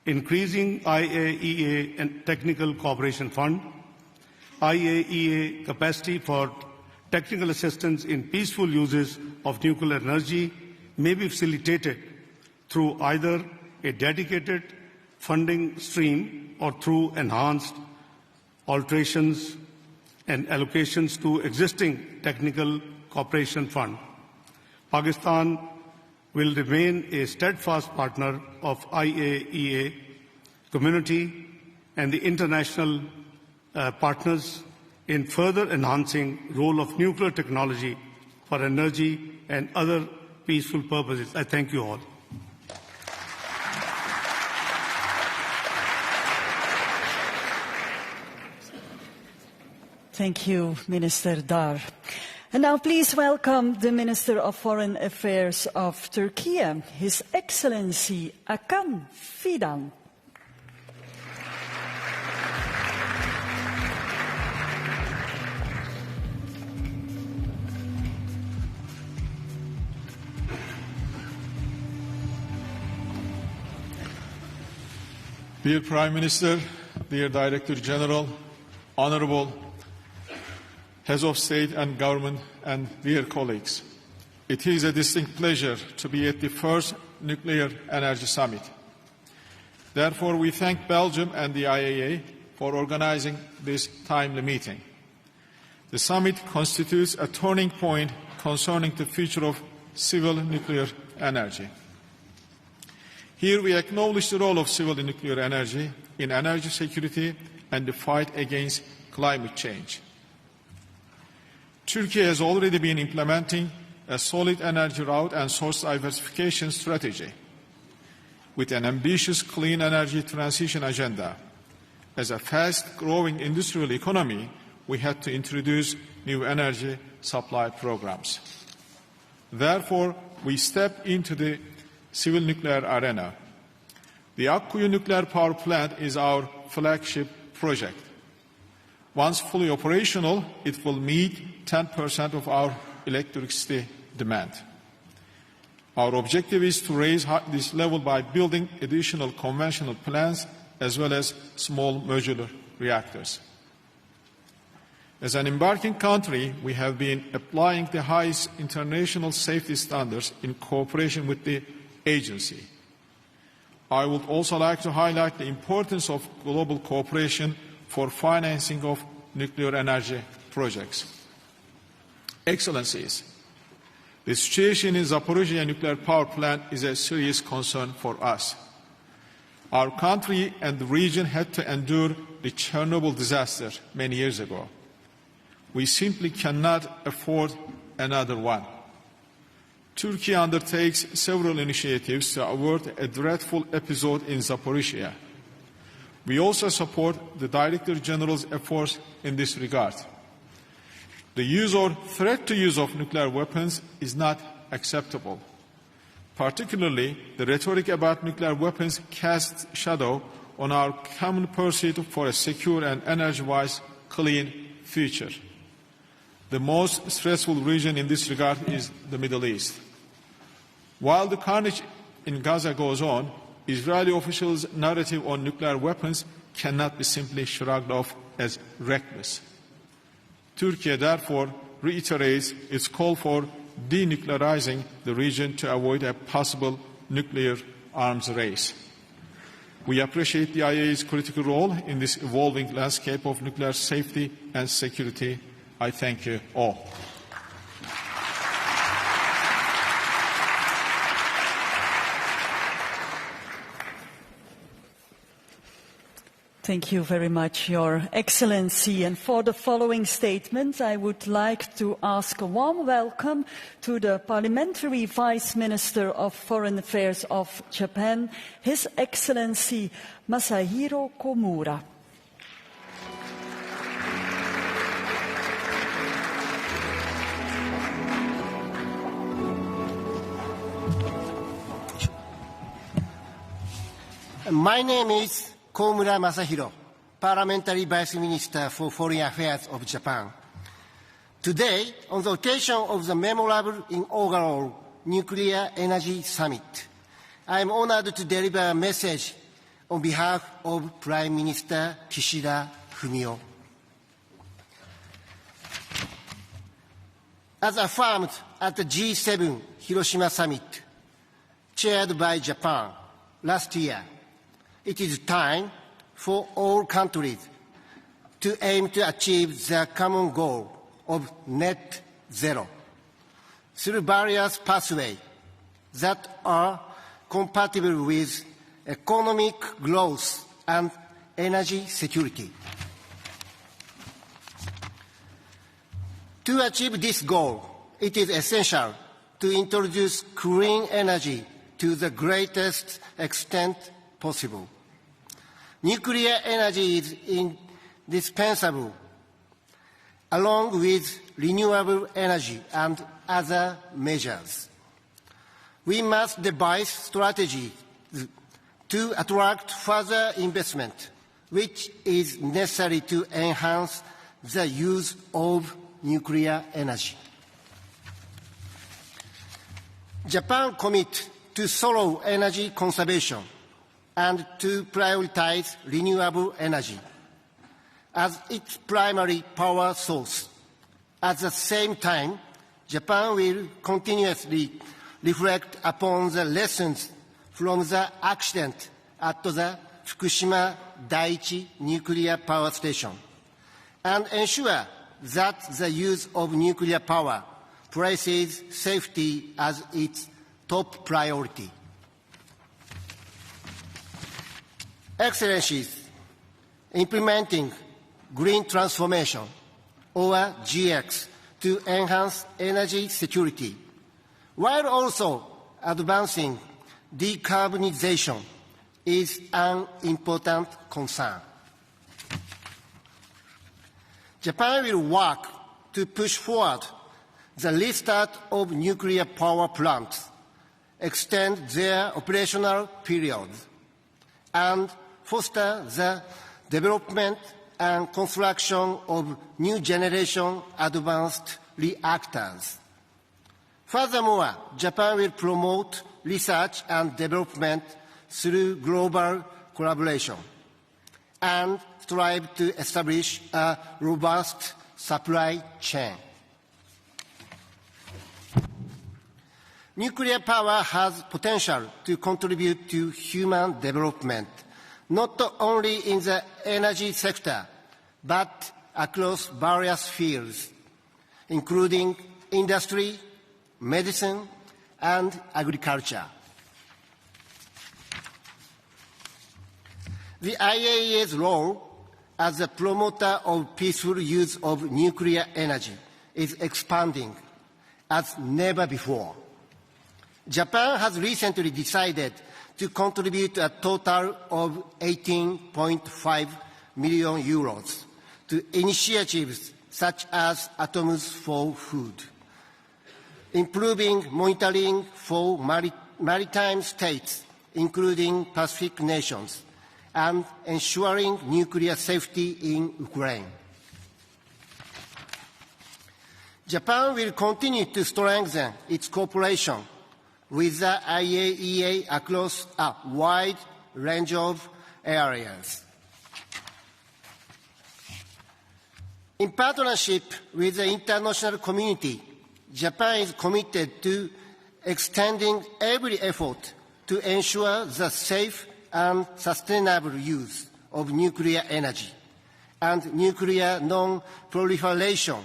Increasing IAEA and Technical Cooperation Fund, IAEA capacity for technical assistance in peaceful uses of nuclear energy may be facilitated through either a dedicated funding stream or through enhanced alterations and allocations to existing technical cooperation fund. Pakistan will remain a steadfast partner of IAEA community and the international partners in further enhancing role of nuclear technology for energy and other peaceful purposes. I thank you all. Thank you, Minister Dar. And now please welcome the Minister of Foreign Affairs of Turkey, His Excellency Hakan Fidan. Dear Prime Minister, dear Director General, Honorable Heads of State and Government, and dear colleagues, it is a distinct pleasure to be at the first Nuclear Energy Summit. Therefore, we thank Belgium and the IAEA for organizing this timely meeting. The summit constitutes a turning point concerning the future of civil nuclear energy. Here we acknowledge the role of civil nuclear energy in energy security and the fight against climate change. Turkey has already been implementing a solid energy route and source diversification strategy with an ambitious clean energy transition agenda. As a fast-growing industrial economy, we had to introduce new energy supply programs. Therefore, we stepped into the civil nuclear arena. The Akkuyu nuclear power plant is our flagship project. Once fully operational, it will meet 10% of our electricity demand. Our objective is to raise this level by building additional conventional plants as well as small modular reactors. As an embarking country, we have been applying the highest international safety standards in cooperation with the agency. I would also like to highlight the importance of global cooperation for financing of nuclear energy projects. Excellencies, the situation in Zaporizhzhia nuclear power plant is a serious concern for us. Our country and the region had to endure the Chernobyl disaster many years ago. We simply cannot afford another one. Turkey undertakes several initiatives to avert a dreadful episode in Zaporizhzhia. We also support the Director General's efforts in this regard. The use or threat to use of nuclear weapons is not acceptable. Particularly, the rhetoric about nuclear weapons casts shadow on our common pursuit for a secure and energy-wise clean future. The most stressful region in this regard is the Middle East. While the carnage in Gaza goes on, Israeli officials' narrative on nuclear weapons cannot be simply shrugged off as reckless. Turkey, therefore, reiterates its call for denuclearizing the region to avoid a possible nuclear arms race. We appreciate the IAEA's critical role in this evolving landscape of nuclear safety and security. I thank you all. Thank you very much, Your Excellency. And for the following statement, I would like to ask a warm welcome to the Parliamentary Vice Minister of Foreign Affairs of Japan, His Excellency Masahiro Komura. My name is Komura Masahiro, Parliamentary Vice Minister for Foreign Affairs of Japan. Today, on the occasion of the memorable inaugural Nuclear Energy Summit, I am honored to deliver a message on behalf of Prime Minister Kishida Fumio. As affirmed at the G7 Hiroshima Summit, chaired by Japan last year, it is time for all countries to aim to achieve the common goal of net zero through various pathways that are compatible with economic growth and energy security. To achieve this goal, it is essential to introduce clean energy to the greatest extent possible. Nuclear energy is indispensable, along with renewable energy and other measures. We must devise strategies to attract further investment, which is necessary to enhance the use of nuclear energy. Japan commits to thorough energy conservation and to prioritize renewable energy as its primary power source. At the same time, Japan will continuously reflect upon the lessons from the accident at the Fukushima Daiichi nuclear power station and ensure that the use of nuclear power places safety as its top priority. Excellencies, implementing green transformation, or GX, to enhance energy security, while also advancing decarbonization, is an important concern. Japan will work to push forward the restart of nuclear power plants, extend their operational periods, and foster the development and construction of new generation advanced reactors. Furthermore, Japan will promote research and development through global collaboration and strive to establish a robust supply chain. Nuclear power has potential to contribute to human development, not only in the energy sector, but across various fields, including industry, medicine, and agriculture. The IAEA's role as a promoter of peaceful use of nuclear energy is expanding as never before. Japan has recently decided to contribute a total of 18.5 million euros to initiatives such as Atoms for Food, improving monitoring for maritime states, including Pacific nations, and ensuring nuclear safety in Ukraine. Japan will continue to strengthen its cooperation with the IAEA across a wide range of areas. In partnership with the international community, Japan is committed to extending every effort to ensure the safe and sustainable use of nuclear energy and nuclear non-proliferation.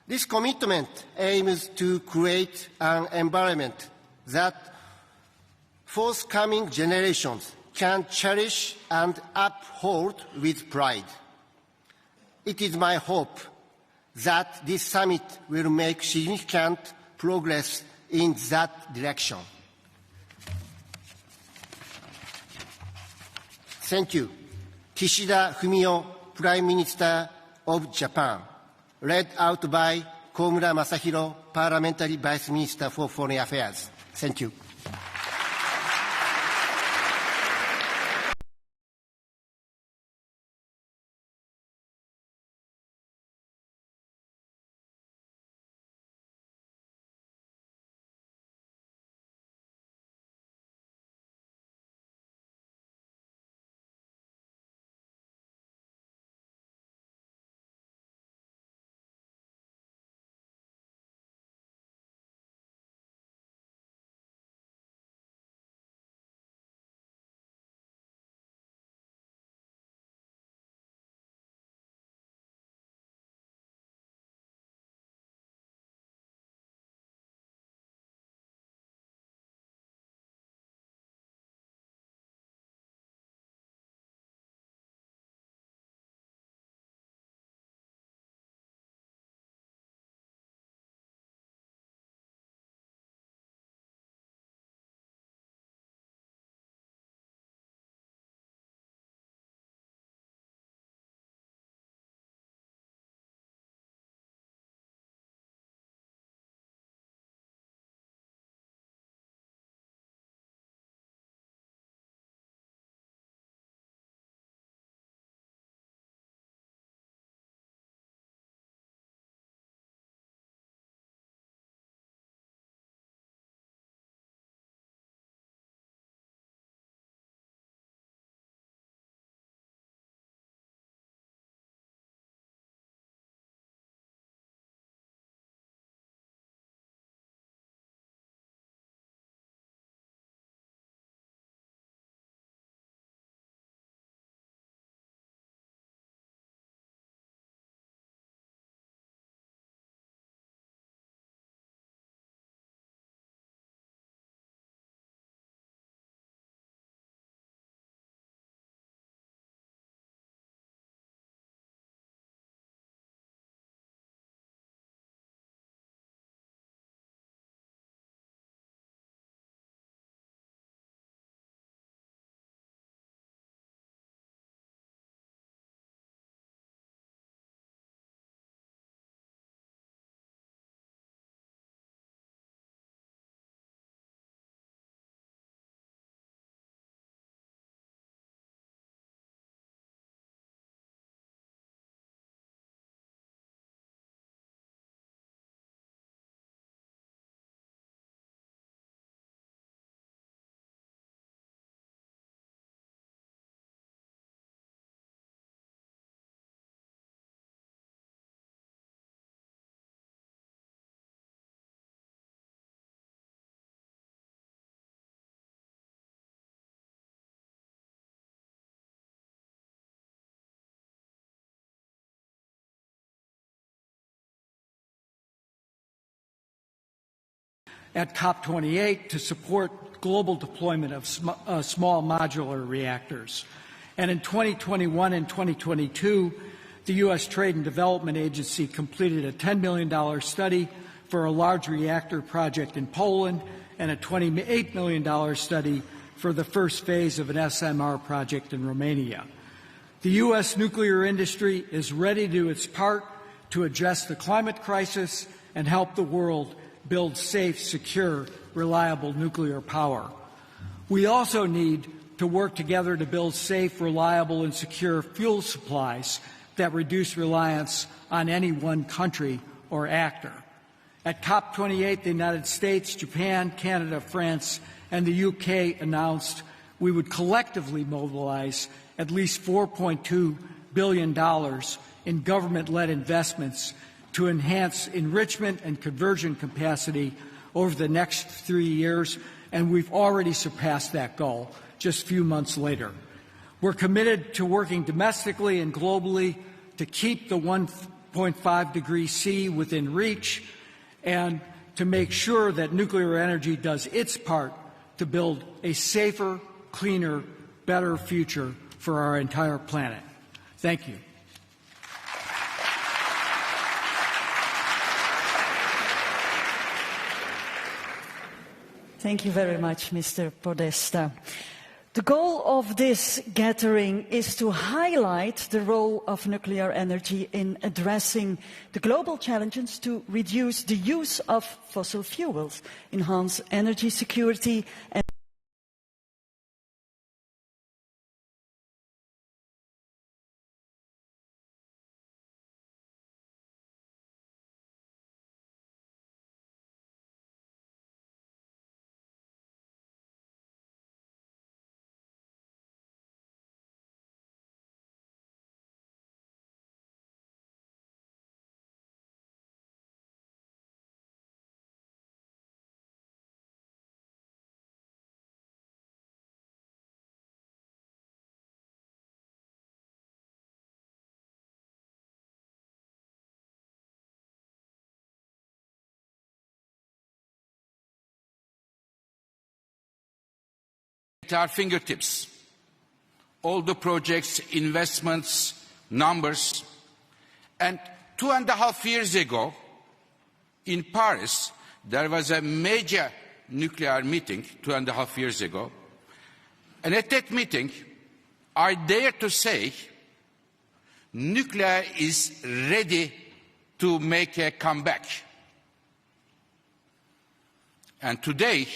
This commitment aims to create an environment that forthcoming generations can cherish and uphold with pride. It is my hope that this summit will make significant progress in that direction. Thank you. Kishida Fumio, Prime Minister of Japan, led out by Komura Masahiro, Parliamentary Vice Minister for Foreign Affairs. Thank you. at COP28 to support global deployment of small modular reactors. And in 2021 and 2022, the U.S. Trade and Development Agency completed a $10 million study for a large reactor project in Poland and a $28 million study for the first phase of an SMR project in Romania. The U.S. nuclear industry is ready to do its part to address the climate crisis and help the world build safe, secure, reliable nuclear power. We also need to work together to build safe, reliable, and secure fuel supplies that reduce reliance on any one country or actor. At COP28, the United States, Japan, Canada, France, and the UK announced we would collectively mobilize at least $4.2 billion in government-led investments to enhance enrichment and conversion capacity over the next 3 years, and we've already surpassed that goal just a few months later. We're committed to working domestically and globally to keep the 1.5 degree C within reach and to make sure that nuclear energy does its part to build a safer, cleaner, better future for our entire planet. Thank you. Thank you very much, Mr. Podesta. The goal of this gathering is to highlight the role of nuclear energy in addressing the global challenges to reduce the use of fossil fuels, enhance energy security, and at our fingertips. All the projects, investments, numbers. And 2.5 years ago, in Paris, there was a major nuclear meeting, 2.5 years ago. And at that meeting, I dare to say, nuclear is ready to make a comeback. And today,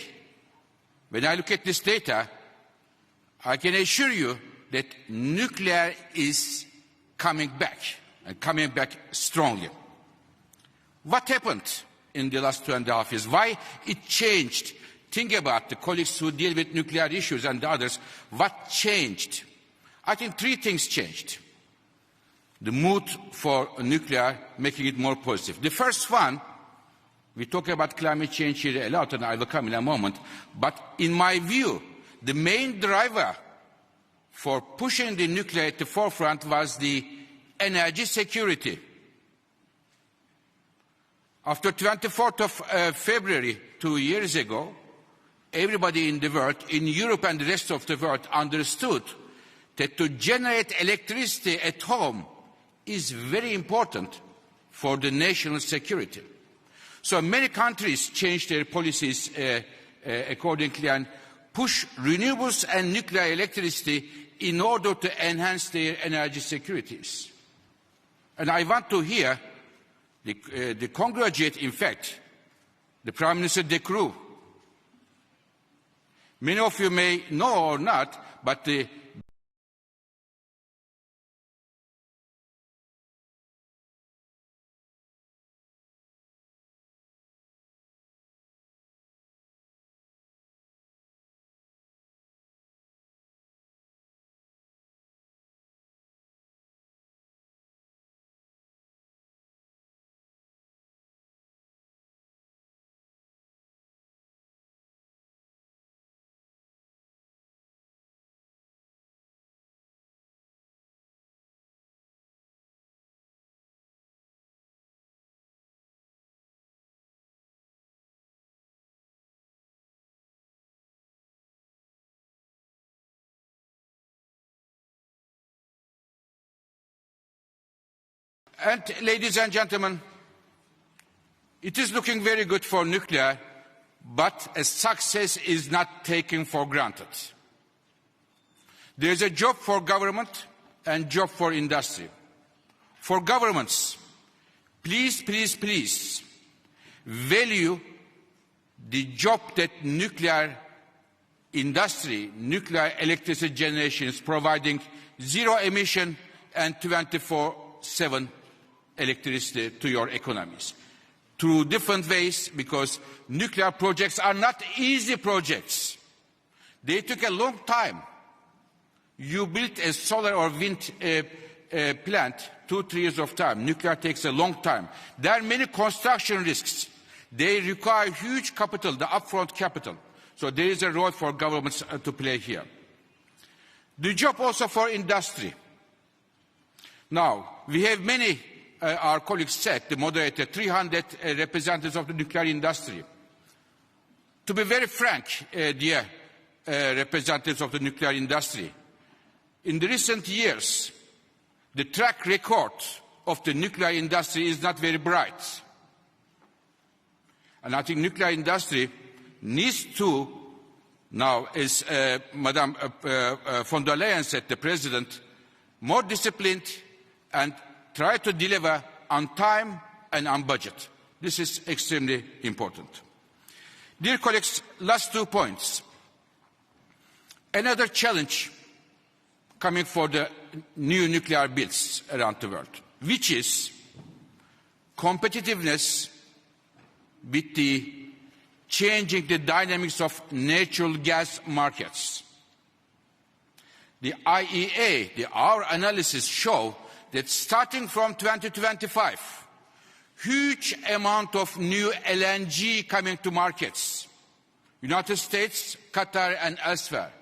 when I look at this data, I can assure you that nuclear is coming back, and coming back strongly. What happened in the last 2.5 years? Why it changed? Think about the colleagues who deal with nuclear issues and the others. What changed? I think 3 things changed. The mood for nuclear, making it more positive. The first one, we talk about climate change here a lot, and I will come in a moment, but in my view, the main driver for pushing the nuclear at the forefront was the energy security. After 24th of February, 2 years ago, everybody in the world, in Europe and the rest of the world, understood that to generate electricity at home is very important for the national security. So many countries changed their policies accordingly and push renewables and nuclear electricity in order to enhance their energy securities. And I want to hear the congratulate, in fact, the Prime Minister De Croo. Many of you may know or not, but the And, ladies and gentlemen, it is looking very good for nuclear, but a success is not taken for granted. There is a job for government and job for industry. For governments, please, please, please, value the job that nuclear industry, nuclear electricity generation is providing, zero emission and 24/7 electricity to your economies. Through different ways, because nuclear projects are not easy projects. They took a long time. You built a solar or wind plant, 2-3 years of time. Nuclear takes a long time. There are many construction risks. They require huge capital, the upfront capital. So there is a role for governments to play here. The job also for industry. Now, we have many, our colleagues said, the moderator, 300 representatives of the nuclear industry. To be very frank, dear representatives of the nuclear industry, In the recent years, the track record of the nuclear industry is not very bright. And I think nuclear industry needs to, now, as Madame von der Leyen said, the President, more disciplined and try to deliver on time and on budget. This is extremely important. Dear colleagues, last 2 points. Another challenge coming for the new nuclear builds around the world, which is competitiveness with the changing the dynamics of natural gas markets. The IAEA, our analysis show that starting from 2025, huge amount of new LNG coming to markets, United States, Qatar and elsewhere.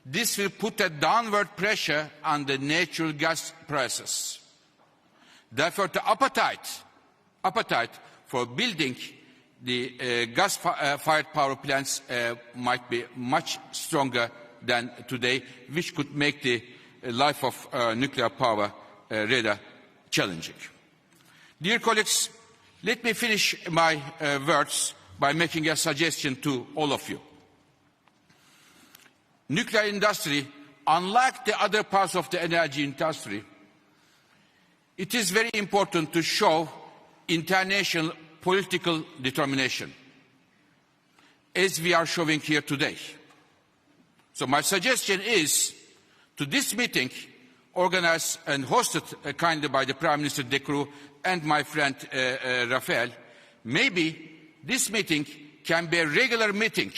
This will put a downward pressure on the natural gas prices. Therefore, the appetite for building the gas-fired power plants might be much stronger than today, which could make the life of nuclear power rather challenging. Dear colleagues, let me finish my words by making a suggestion to all of you. Nuclear industry, unlike the other parts of the energy industry, it is very important to show international political determination, as we are showing here today. So my suggestion is, to this meeting, organized and hosted kindly by the Prime Minister De Croo and my friend Rafael, maybe this meeting can be a regular meeting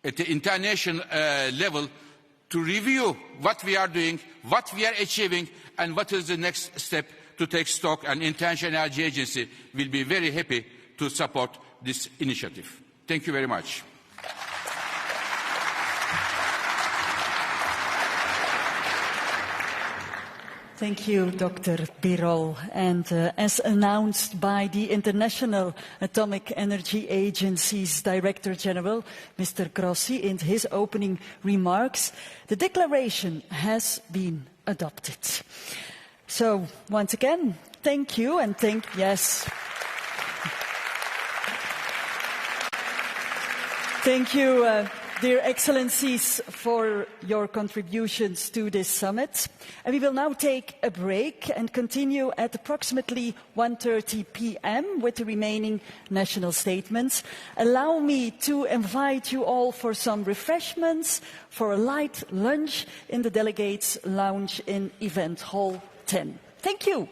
at the international level to review what we are doing, what we are achieving, and what is the next step to take stock. And International Energy Agency will be very happy to support this initiative. Thank you very much. Thank you, Dr. Birol. And as announced by the International Atomic Energy Agency's Director General, Mr. Grossi, in his opening remarks, the declaration has been adopted. So, once again, thank you and yes. Thank you, dear Excellencies, for your contributions to this summit. And we will now take a break and continue at approximately 1:30 p.m. with the remaining national statements. Allow me to invite you all for some refreshments, for a light lunch in the Delegates' Lounge in Event Hall 10. Thank you.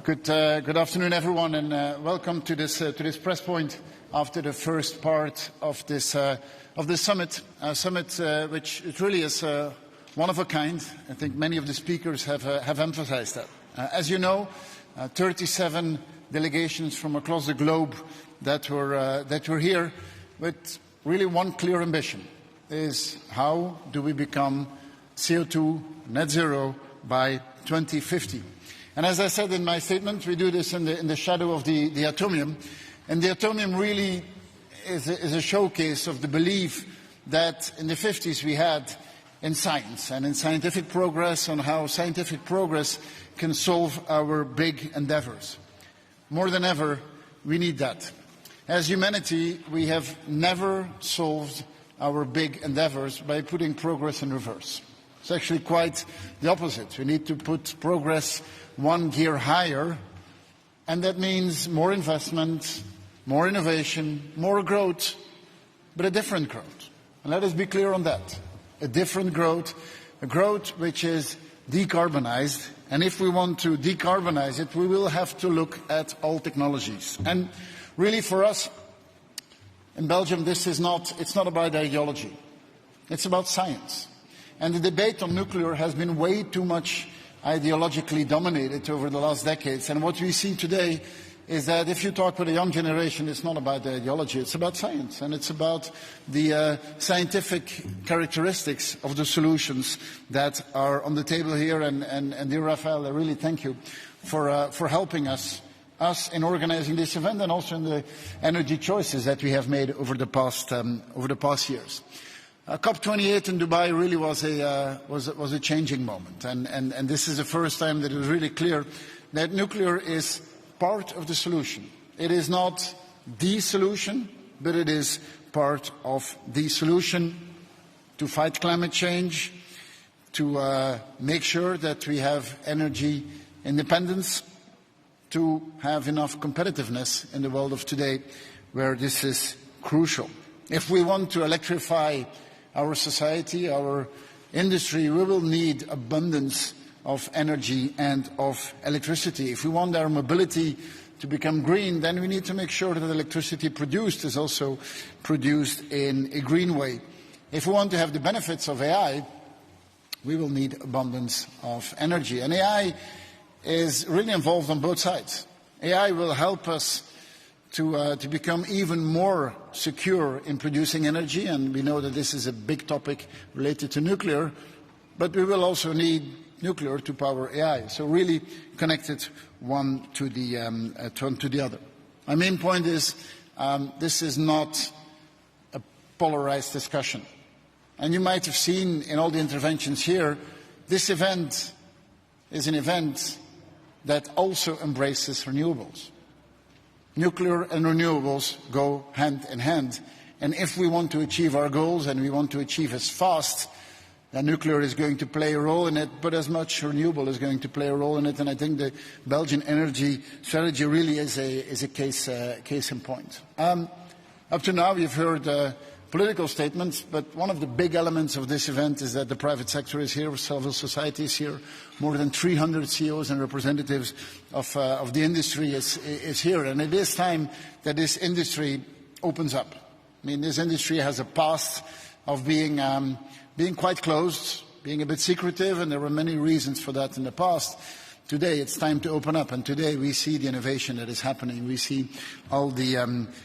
Good afternoon, everyone, and welcome to this press point after the first part of this summit. A summit which it really is one of a kind. I think many of the speakers have emphasized that. As you know, 37 delegations from across the globe that were here with really one clear ambition: is how do we become CO2 net zero by 2050? And as I said in my statement, we do this in the shadow of the atomium. And the atomium really is a showcase of the belief that in the 50s we had in science and in scientific progress, on how scientific progress can solve our big endeavors. More than ever, we need that. As humanity, we have never solved our big endeavors by putting progress in reverse. It's actually quite the opposite. We need to put progress one gear higher, and that means more investment, more innovation, more growth, but a different growth. And let us be clear on that. A different growth, a growth which is decarbonized. And if we want to decarbonize it, we will have to look at all technologies. And really for us in Belgium, it's not about ideology. It's about science. And the debate on nuclear has been way too much ideologically dominated over the last decades. And what we see today is that if you talk with a young generation, it's not about the ideology, it's about science. And it's about the scientific characteristics of the solutions that are on the table here. And dear Rafael, I really thank you for helping us in organizing this event and also in the energy choices that we have made over the past years. COP28 in Dubai really was a changing moment, and this is the first time that it was really clear that nuclear is part of the solution. It is not the solution, but it is part of the solution to fight climate change, to make sure that we have energy independence, to have enough competitiveness in the world of today where this is crucial. If we want to electrify our society, our industry, we will need abundance of energy and of electricity. If we want our mobility to become green, then we need to make sure that electricity produced is also produced in a green way. If we want to have the benefits of AI, we will need abundance of energy. And AI is really involved on both sides. AI will help us to become even more secure in producing energy, and we know that this is a big topic related to nuclear, but we will also need nuclear to power AI, so really connected one to the other. My main point is this is not a polarized discussion. And you might have seen in all the interventions here, this event is an event that also embraces renewables. Nuclear and renewables go hand in hand. And if we want to achieve our goals and we want to achieve as fast, then nuclear is going to play a role in it, but as much renewable is going to play a role in it. And I think the Belgian energy strategy really is a case in point. Up to now, we've heard political statements, but one of the big elements of this event is that the private sector is here, civil society is here, more than 300 CEOs and representatives of the industry is here, and it is time that this industry opens up. I mean, this industry has a past of being quite closed, being a bit secretive, and there were many reasons for that in the past. Today it's time to open up, and today we see the innovation that is happening. We see all the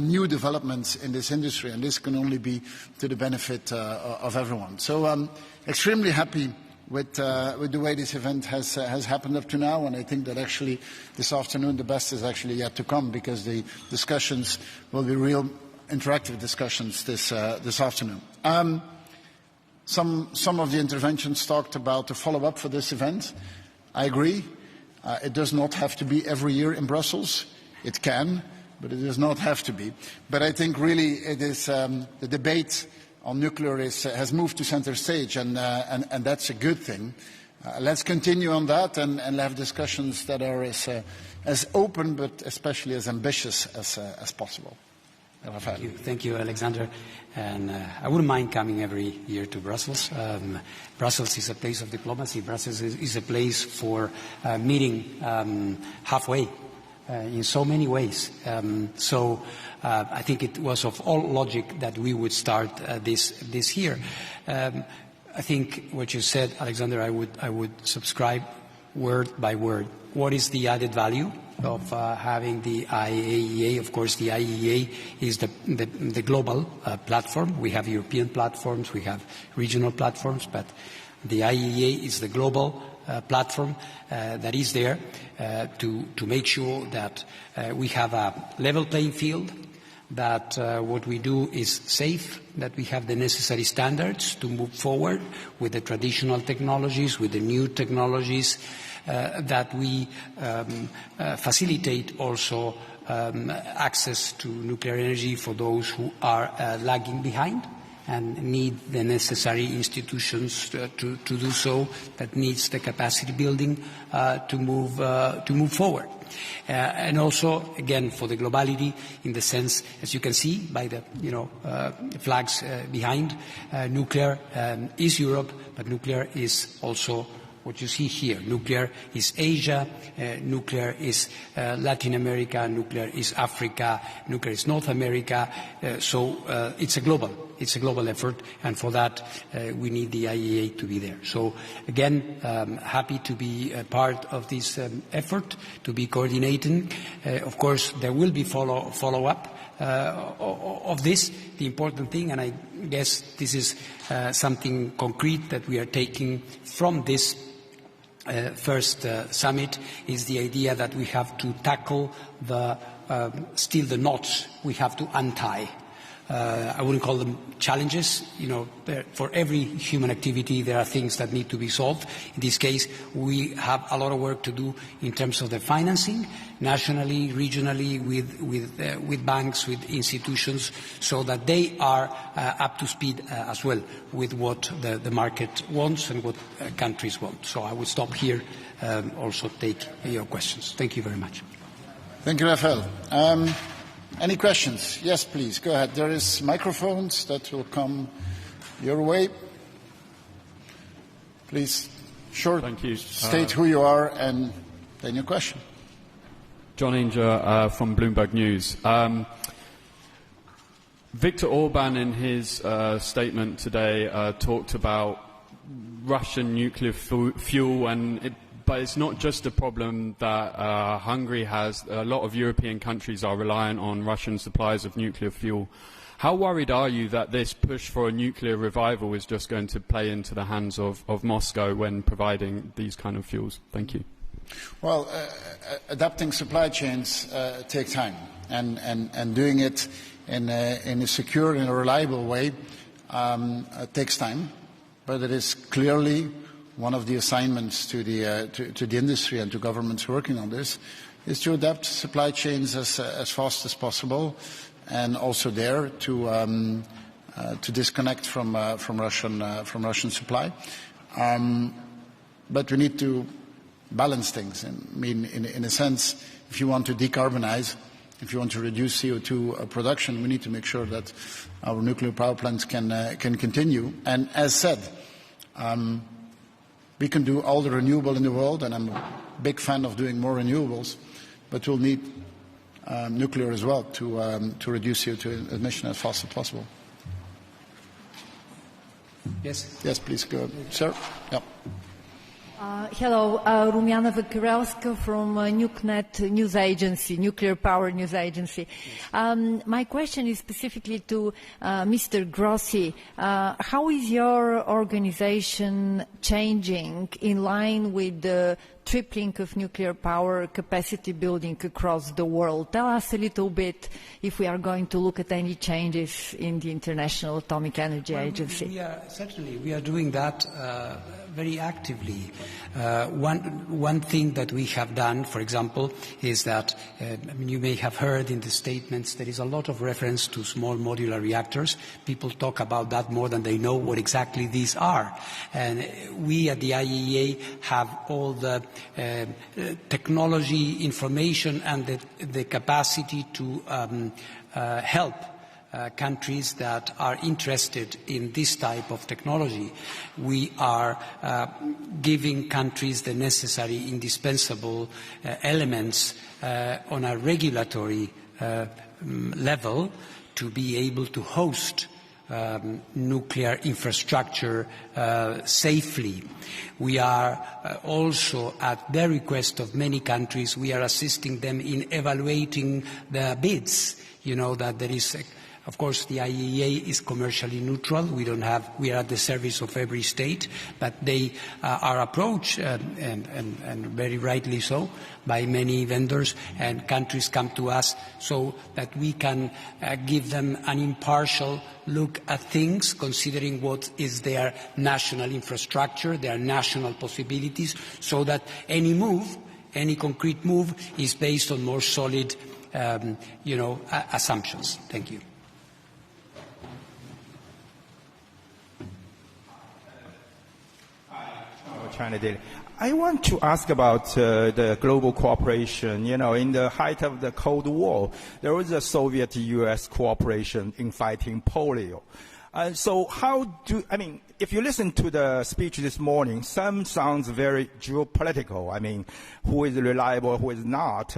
new developments in this industry, and this can only be to the benefit of everyone. So I'm extremely happy with the way this event has happened up to now, and I think that actually this afternoon the best is actually yet to come, because the discussions will be real interactive discussions this afternoon. Some of the interventions talked about the follow-up for this event. I agree. It does not have to be every year in Brussels. It can, but it does not have to be. But I think really it is the debate on nuclear has moved to center stage, and that's a good thing. Let's continue on that and have discussions that are as open but especially as ambitious as possible. Thank you, Alexander. And I wouldn't mind coming every year to Brussels. Brussels is a place of diplomacy. Brussels is a place for meeting halfway in so many ways. So I think it was of all logic that we would start this year. I think what you said, Alexander, I would subscribe word by word. What is the added value of having the IAEA? Of course, the IAEA is the global platform. We have European platforms, we have regional platforms, but the IAEA is the global platform that is there to make sure that we have a level playing field, that what we do is safe, that we have the necessary standards to move forward with the traditional technologies, with the new technologies, that we facilitate also access to nuclear energy for those who are lagging behind and need the necessary institutions to do so, that needs the capacity building to move forward. And also, again, for the globality, in the sense, as you can see by the flags behind, nuclear is Europe, but nuclear is also what you see here. Nuclear is Asia, nuclear is Latin America, nuclear is Africa, nuclear is North America. So it's a global effort, and for that we need the IAEA to be there. So again, happy to be a part of this effort, to be coordinating. Of course, there will be follow-up of this. The important thing, and I guess this is something concrete that we are taking from this first summit is the idea that we have to tackle still the knots we have to untie. I wouldn't call them challenges. For every human activity, there are things that need to be solved. In this case, we have a lot of work to do in terms of the financing, nationally, regionally, with banks, with institutions, so that they are up to speed as well with what the market wants and what countries want. So I will stop here, also take your questions. Thank you very much. Thank you, Rafael. Any questions? Yes, please, go ahead. There is microphones that will come your way. Please, Thank you. State who you are and then your question. John Inger from Bloomberg News. Viktor Orban in his statement today talked about Russian nuclear fuel, but it's not just a problem that Hungary has. A lot of European countries are reliant on Russian supplies of nuclear fuel. How worried are you that this push for a nuclear revival is just going to play into the hands of Moscow when providing these kind of fuels? Thank you. Well, adapting supply chains take time, and doing it in a secure and a reliable way takes time, but it is clearly one of the assignments to the industry and to governments working on this is to adapt supply chains as fast as possible, and also there to disconnect from Russian supply. But we need to balance things. I mean, in a sense, if you want to decarbonize, if you want to reduce CO2 production, we need to make sure that our nuclear power plants can continue. And as said, we can do all the renewable in the world, and I'm a big fan of doing more renewables, but we'll need nuclear as well to reduce CO2 emission as fast as possible. Yes. Yes, please go ahead. Sir? Yeah. Hello, Rumiana Vakarelska from NucNet News Agency, Nuclear Power News Agency. My question is specifically to Mr. Grossi. How is your organization changing in line with the tripling of nuclear power capacity building across the world? Tell us a little bit if we are going to look at any changes in the International Atomic Energy Agency. Certainly, we are doing that very actively. One thing that we have done, for example, is that, you may have heard in the statements, there is a lot of reference to small modular reactors. People talk about that more than they know what exactly these are. And we at the IAEA have all the technology, information, and the capacity to help countries that are interested in this type of technology. We are giving countries the necessary, indispensable elements on a regulatory level to be able to host nuclear infrastructure safely. We are also, at the request of many countries, we are assisting them in evaluating the bids. You know that there is of course, the IAEA is commercially neutral. We are at the service of every state, but they are approached, and very rightly so, by many vendors, and countries come to us so that we can give them an impartial look at things, considering what is their national infrastructure, their national possibilities, so that any concrete move is based on more solid, assumptions. Thank you. China did. I want to ask about the global cooperation. In the height of the Cold War, there was a Soviet-U.S. cooperation in fighting polio. So if you listen to the speech this morning, some sounds very geopolitical. Who is reliable, who is not.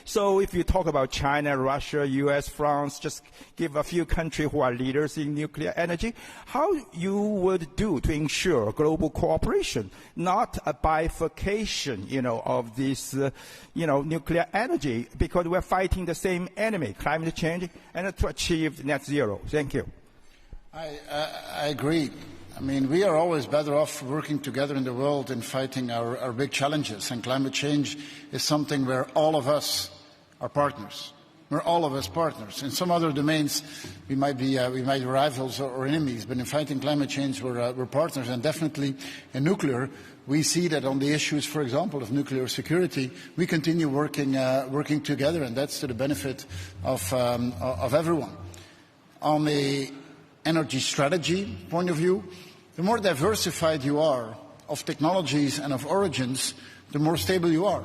So if you talk about China, Russia, U.S., France, just give a few countries who are leaders in nuclear energy, how you would do to ensure global cooperation, not a bifurcation, of this, nuclear energy, because we're fighting the same enemy, climate change, and to achieve net zero. Thank you. I agree. I mean, we are always better off working together in the world in fighting our big challenges, and climate change is something where all of us are partners. We're all of us partners. In some other domains, we might be rivals or enemies, but in fighting climate change, we're partners, and definitely in nuclear, we see that on the issues, for example, of nuclear security, we continue working together, and that's to the benefit of everyone. On the energy strategy point of view, the more diversified you are of technologies and of origins, the more stable you are.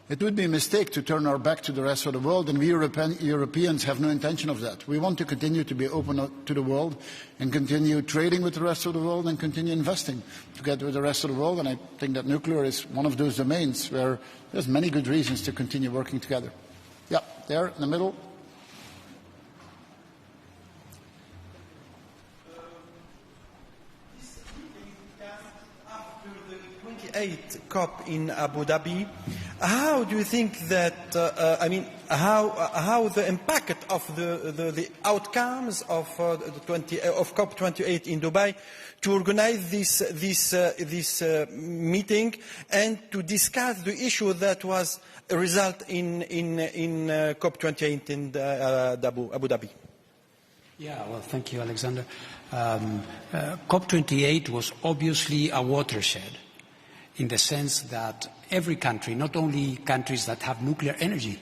It would be a mistake to turn our back to the rest of the world, and we Europeans have no intention of that. We want to continue to be open to the world and continue trading with the rest of the world and continue investing together with the rest of the world, and I think that nuclear is one of those domains where there's many good reasons to continue working together. Yeah, there in the middle. 28th COP in Abu Dhabi, how do you think that, how the impact of the outcomes of COP28 in Dubai to organize this meeting and to discuss the issue that was a result in COP28 in Abu Dhabi? Yeah, well, thank you, Alexander. COP28 was obviously a watershed, in the sense that every country, not only countries that have nuclear energy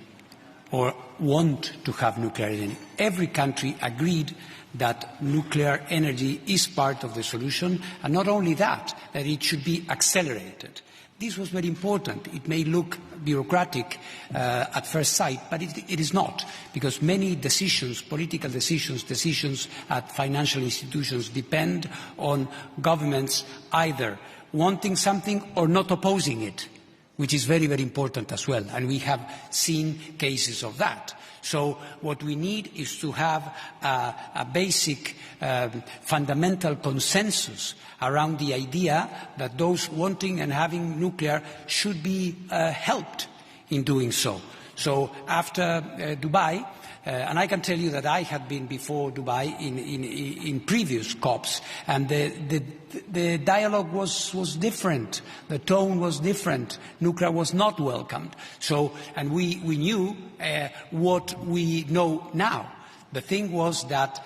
or want to have nuclear energy, every country agreed that nuclear energy is part of the solution, and not only that it should be accelerated. This was very important. It may look bureaucratic at first sight, but it is not, because many decisions, political decisions at financial institutions depend on governments either wanting something or not opposing it, which is very, very important as well. And we have seen cases of that. So what we need is to have a basic fundamental consensus around the idea that those wanting and having nuclear should be helped in doing so. So after Dubai, and I can tell you that I had been before Dubai in previous COPs, and the dialogue was different, the tone was different, nuclear was not welcomed. So, and we knew what we know now. The thing was that,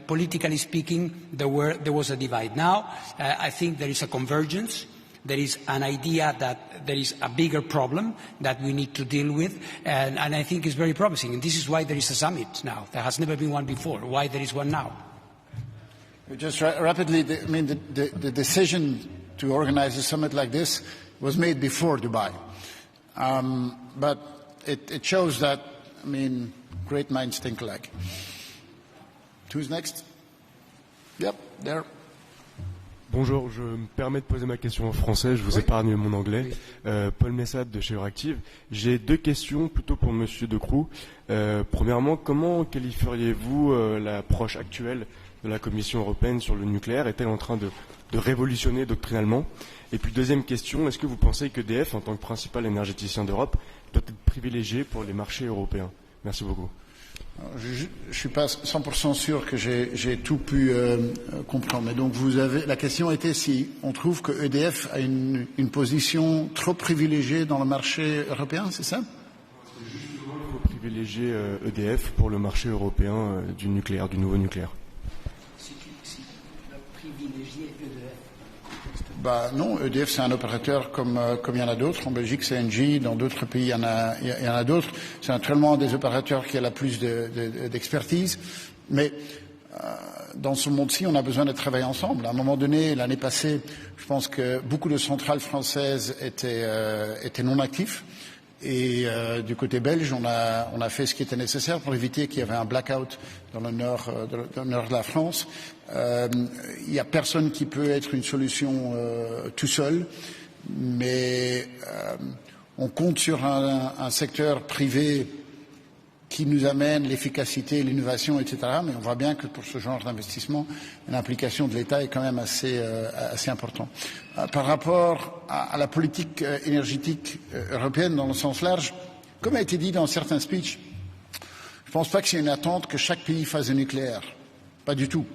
politically speaking, there was a divide. Now, I think there is a convergence. There is an idea that there is a bigger problem that we need to deal with, and I think it's very promising. And this is why there is a summit now. There has never been one before. Why there is one now? Just rapidly, the decision to organize a summit like this was made before Dubai. But it shows that, great minds think alike. Who's next? Yep, there. Bonjour, je me permets de poser ma question en français, je vous épargne mon anglais. Paul Messade de chez Euractiv. J'ai deux questions plutôt pour Monsieur De Croo. Premièrement, comment qualifieriez-vous l'approche actuelle de la Commission européenne sur le nucléaire? Est-elle en train de révolutionner doctrinalement? Et puis deuxième question, est-ce que vous pensez qu'EDF, en tant que principal énergéticien d'Europe, doit être privilégié pour les marchés européens? Merci beaucoup. Je ne suis pas 100% sûr que j'ai tout pu comprendre. Mais donc la question était si on trouve que EDF a une position trop privilégiée dans le marché européen, c'est ça? Justement, il faut privilégier EDF pour le marché européen du nucléaire, du nouveau nucléaire. Non, EDF c'est un opérateur comme il y en a d'autres. En Belgique c'est Engie, dans d'autres pays il y en a d'autres. C'est naturellement un des opérateurs qui a la plus d'expertise. Mais dans ce monde-ci, on a besoin de travailler ensemble. À un moment donné, l'année passée, je pense que beaucoup de centrales françaises étaient non actives. Et du côté belge, on a fait ce qui était nécessaire pour éviter qu'il y avait un blackout dans le nord de la France. Il n'y a personne qui peut être une solution tout seul, mais on compte sur un secteur privé qui nous amène l'efficacité, l'innovation, etc. Mais on voit bien que pour ce genre d'investissement, l'implication de l'État est quand même assez importante. Par rapport à la politique énergétique européenne dans le sens large, comme a été dit dans certains speeches, je ne pense pas qu'il y ait une attente que chaque pays fasse du nucléaire. Pas du tout.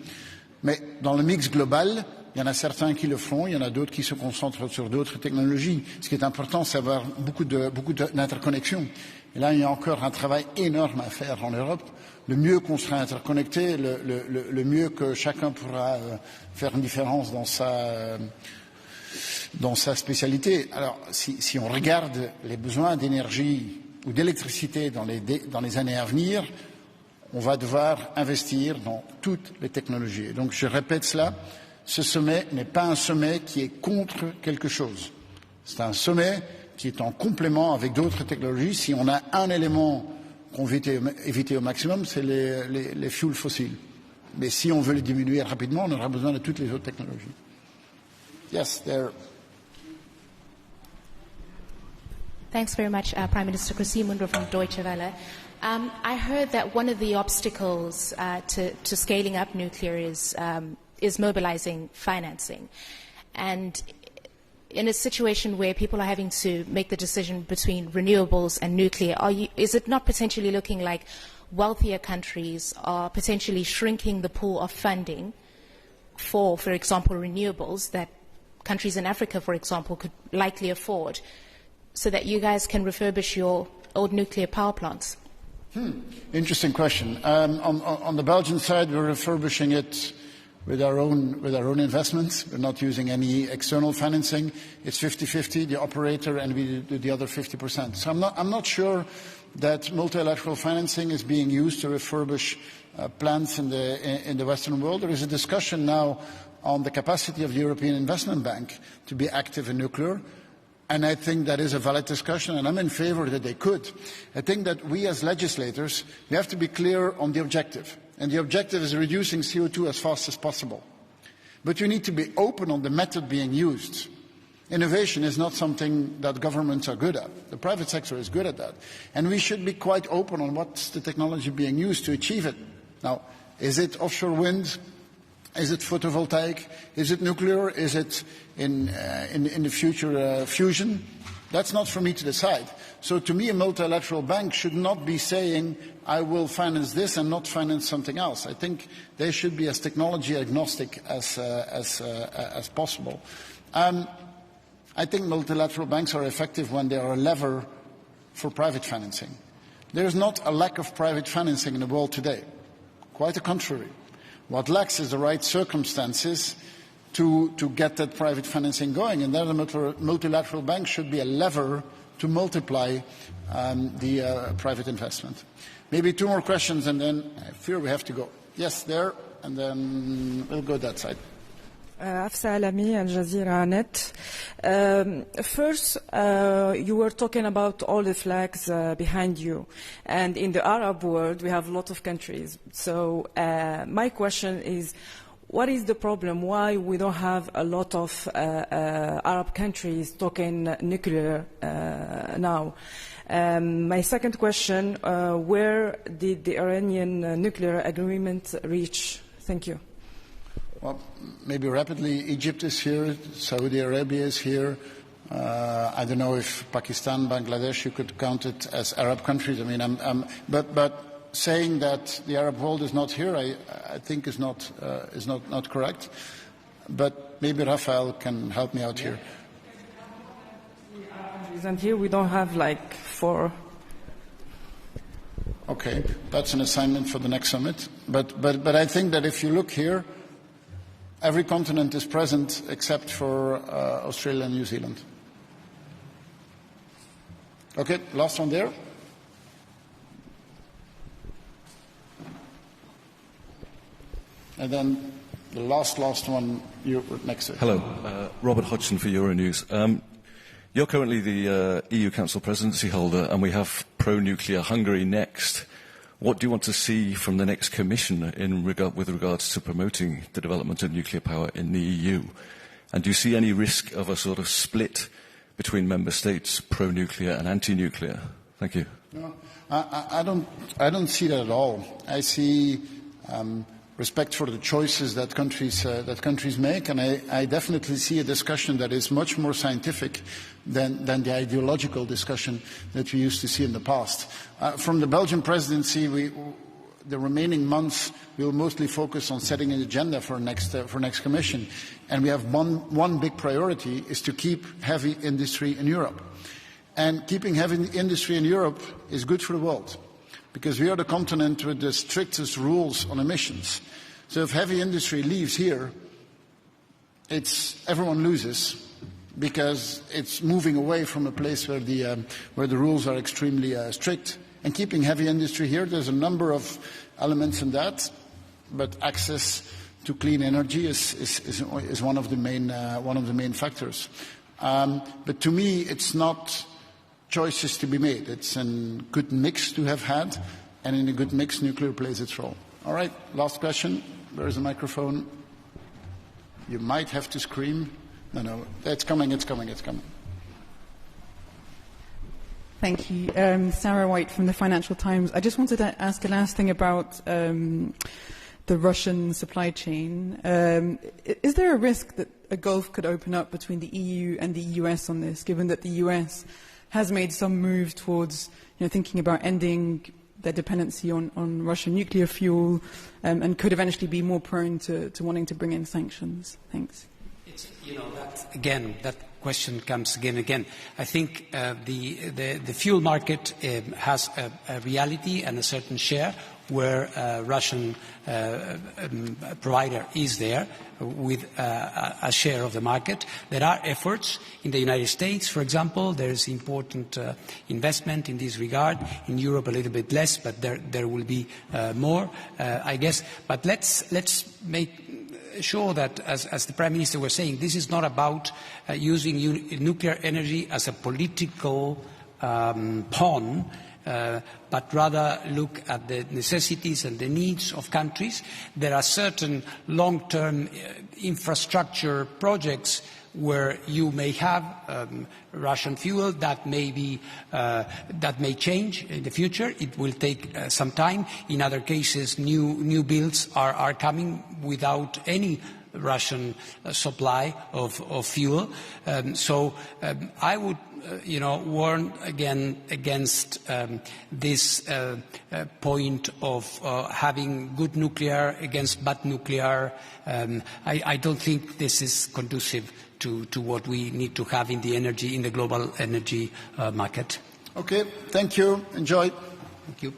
Mais dans le mix global, Il y en a certains qui le feront, il y en a d'autres qui se concentrent sur d'autres technologies. Ce qui est important, c'est d'avoir beaucoup d'interconnexions. Et là, il y a encore un travail énorme à faire en Europe. Le mieux qu'on sera interconnecté, le mieux que chacun pourra faire une différence dans sa spécialité. Alors, si on regarde les besoins d'énergie ou d'électricité dans les années à venir, on va devoir investir dans toutes les technologies. Et donc, je répète cela, ce sommet n'est pas un sommet qui est contre quelque chose. C'est un sommet qui est en complément avec d'autres technologies. Si on a un élément qu'on veut éviter au maximum, c'est les fuels fossiles. Mais si on veut les diminuer rapidement, on aura besoin de toutes les autres technologies. Yes, there. Thanks very much, Prime Minister. Christine Munder from Deutsche Welle. I heard that one of the obstacles to scaling up nuclear is mobilizing financing. And in a situation where people are having to make the decision between renewables and nuclear, is it not potentially looking like wealthier countries are potentially shrinking the pool of funding for example, renewables that countries in Africa, for example, could likely afford, so that you guys can refurbish your old nuclear power plants? Interesting question. On the Belgian side, we're refurbishing it with our own investments. We're not using any external financing. It's 50-50, the operator, and we do the other 50%. So I'm not sure that multilateral financing is being used to refurbish plants in the Western world. There is a discussion now on the capacity of the European Investment Bank to be active in nuclear. And I think that is a valid discussion, and I'm in favor that they could. I think that we as legislators, we have to be clear on the objective. And the objective is reducing CO2 as fast as possible. But you need to be open on the method being used. Innovation is not something that governments are good at. The private sector is good at that. And we should be quite open on what's the technology being used to achieve it. Now, is it offshore wind? Is it photovoltaic? Is it nuclear? Is it in the future fusion? That's not for me to decide. So to me, a multilateral bank should not be saying, I will finance this and not finance something else. I think they should be as technology agnostic as possible. I think multilateral banks are effective when they are a lever for private financing. There is not a lack of private financing in the world today. Quite the contrary. What lacks is the right circumstances to get that private financing going, and then the multilateral bank should be a lever to multiply the private investment. Maybe two more questions, and then I fear we have to go. Yes, there, and then we'll go that side. Afsa Alami, Al Jazeera Net. First, you were talking about all the flags behind you. And in the Arab world, we have a lot of countries. So my question is, what is the problem? Why we don't have a lot of Arab countries talking nuclear now? My second question, where did the Iranian nuclear agreement reach? Thank you. Well, maybe rapidly, Egypt is here, Saudi Arabia is here. I don't know if Pakistan, Bangladesh, you could count it as Arab countries. I mean, but saying that the Arab world is not here, I think is not correct. But maybe Rafael can help me out here. And here we don't have like 4. Okay, that's an assignment for the next summit. But I think that if you look here, every continent is present except for Australia and New Zealand. Okay, last one there. And then the last one, you're next to it. Hello, Robert Hodgson for Euronews. You're currently the EU Council presidency holder, and we have pro-nuclear Hungary next. What do you want to see from the next Commission with regards to promoting the development of nuclear power in the EU? And do you see any risk of a sort of split between member states, pro-nuclear and anti-nuclear? Thank you. No, I don't see that at all. I see respect for the choices that countries make, and I definitely see a discussion that is much more scientific than the ideological discussion that we used to see in the past. From the Belgian presidency, the remaining months we'll mostly focus on setting an agenda for next Commission. And we have one big priority is to keep heavy industry in Europe. And keeping heavy industry in Europe is good for the world, because we are the continent with the strictest rules on emissions. So if heavy industry leaves here, everyone loses, because it's moving away from a place where the rules are extremely strict. And keeping heavy industry here, there's a number of elements in that, but access to clean energy is one of the main factors. But to me, it's not choices to be made. It's a good mix to have had, and in a good mix, nuclear plays its role. All right, last question. Where is the microphone? You might have to scream. No, it's coming. Thank you. Sarah White from the Financial Times. I just wanted to ask a last thing about the Russian supply chain. Is there a risk that a gulf could open up between the EU and the US on this, given that the US has made some moves towards thinking about ending their dependency on Russian nuclear fuel and could eventually be more prone to wanting to bring in sanctions? Thanks. That question comes again and again. I think the fuel market has a reality and a certain share where a Russian provider is there with a share of the market. There are efforts in the United States, for example. There is important investment in this regard. In Europe, a little bit less, but there will be more, I guess. But let's make sure that, as the Prime Minister was saying, this is not about using nuclear energy as a political pawn, but rather look at the necessities and the needs of countries. There are certain long-term infrastructure projects where you may have Russian fuel that may change in the future. It will take some time. In other cases, new builds are coming without any Russian supply of fuel. So I would warn again against this point of having good nuclear against bad nuclear. I don't think this is conducive to what we need to have in the global energy market. Okay, thank you. Enjoy. Thank you.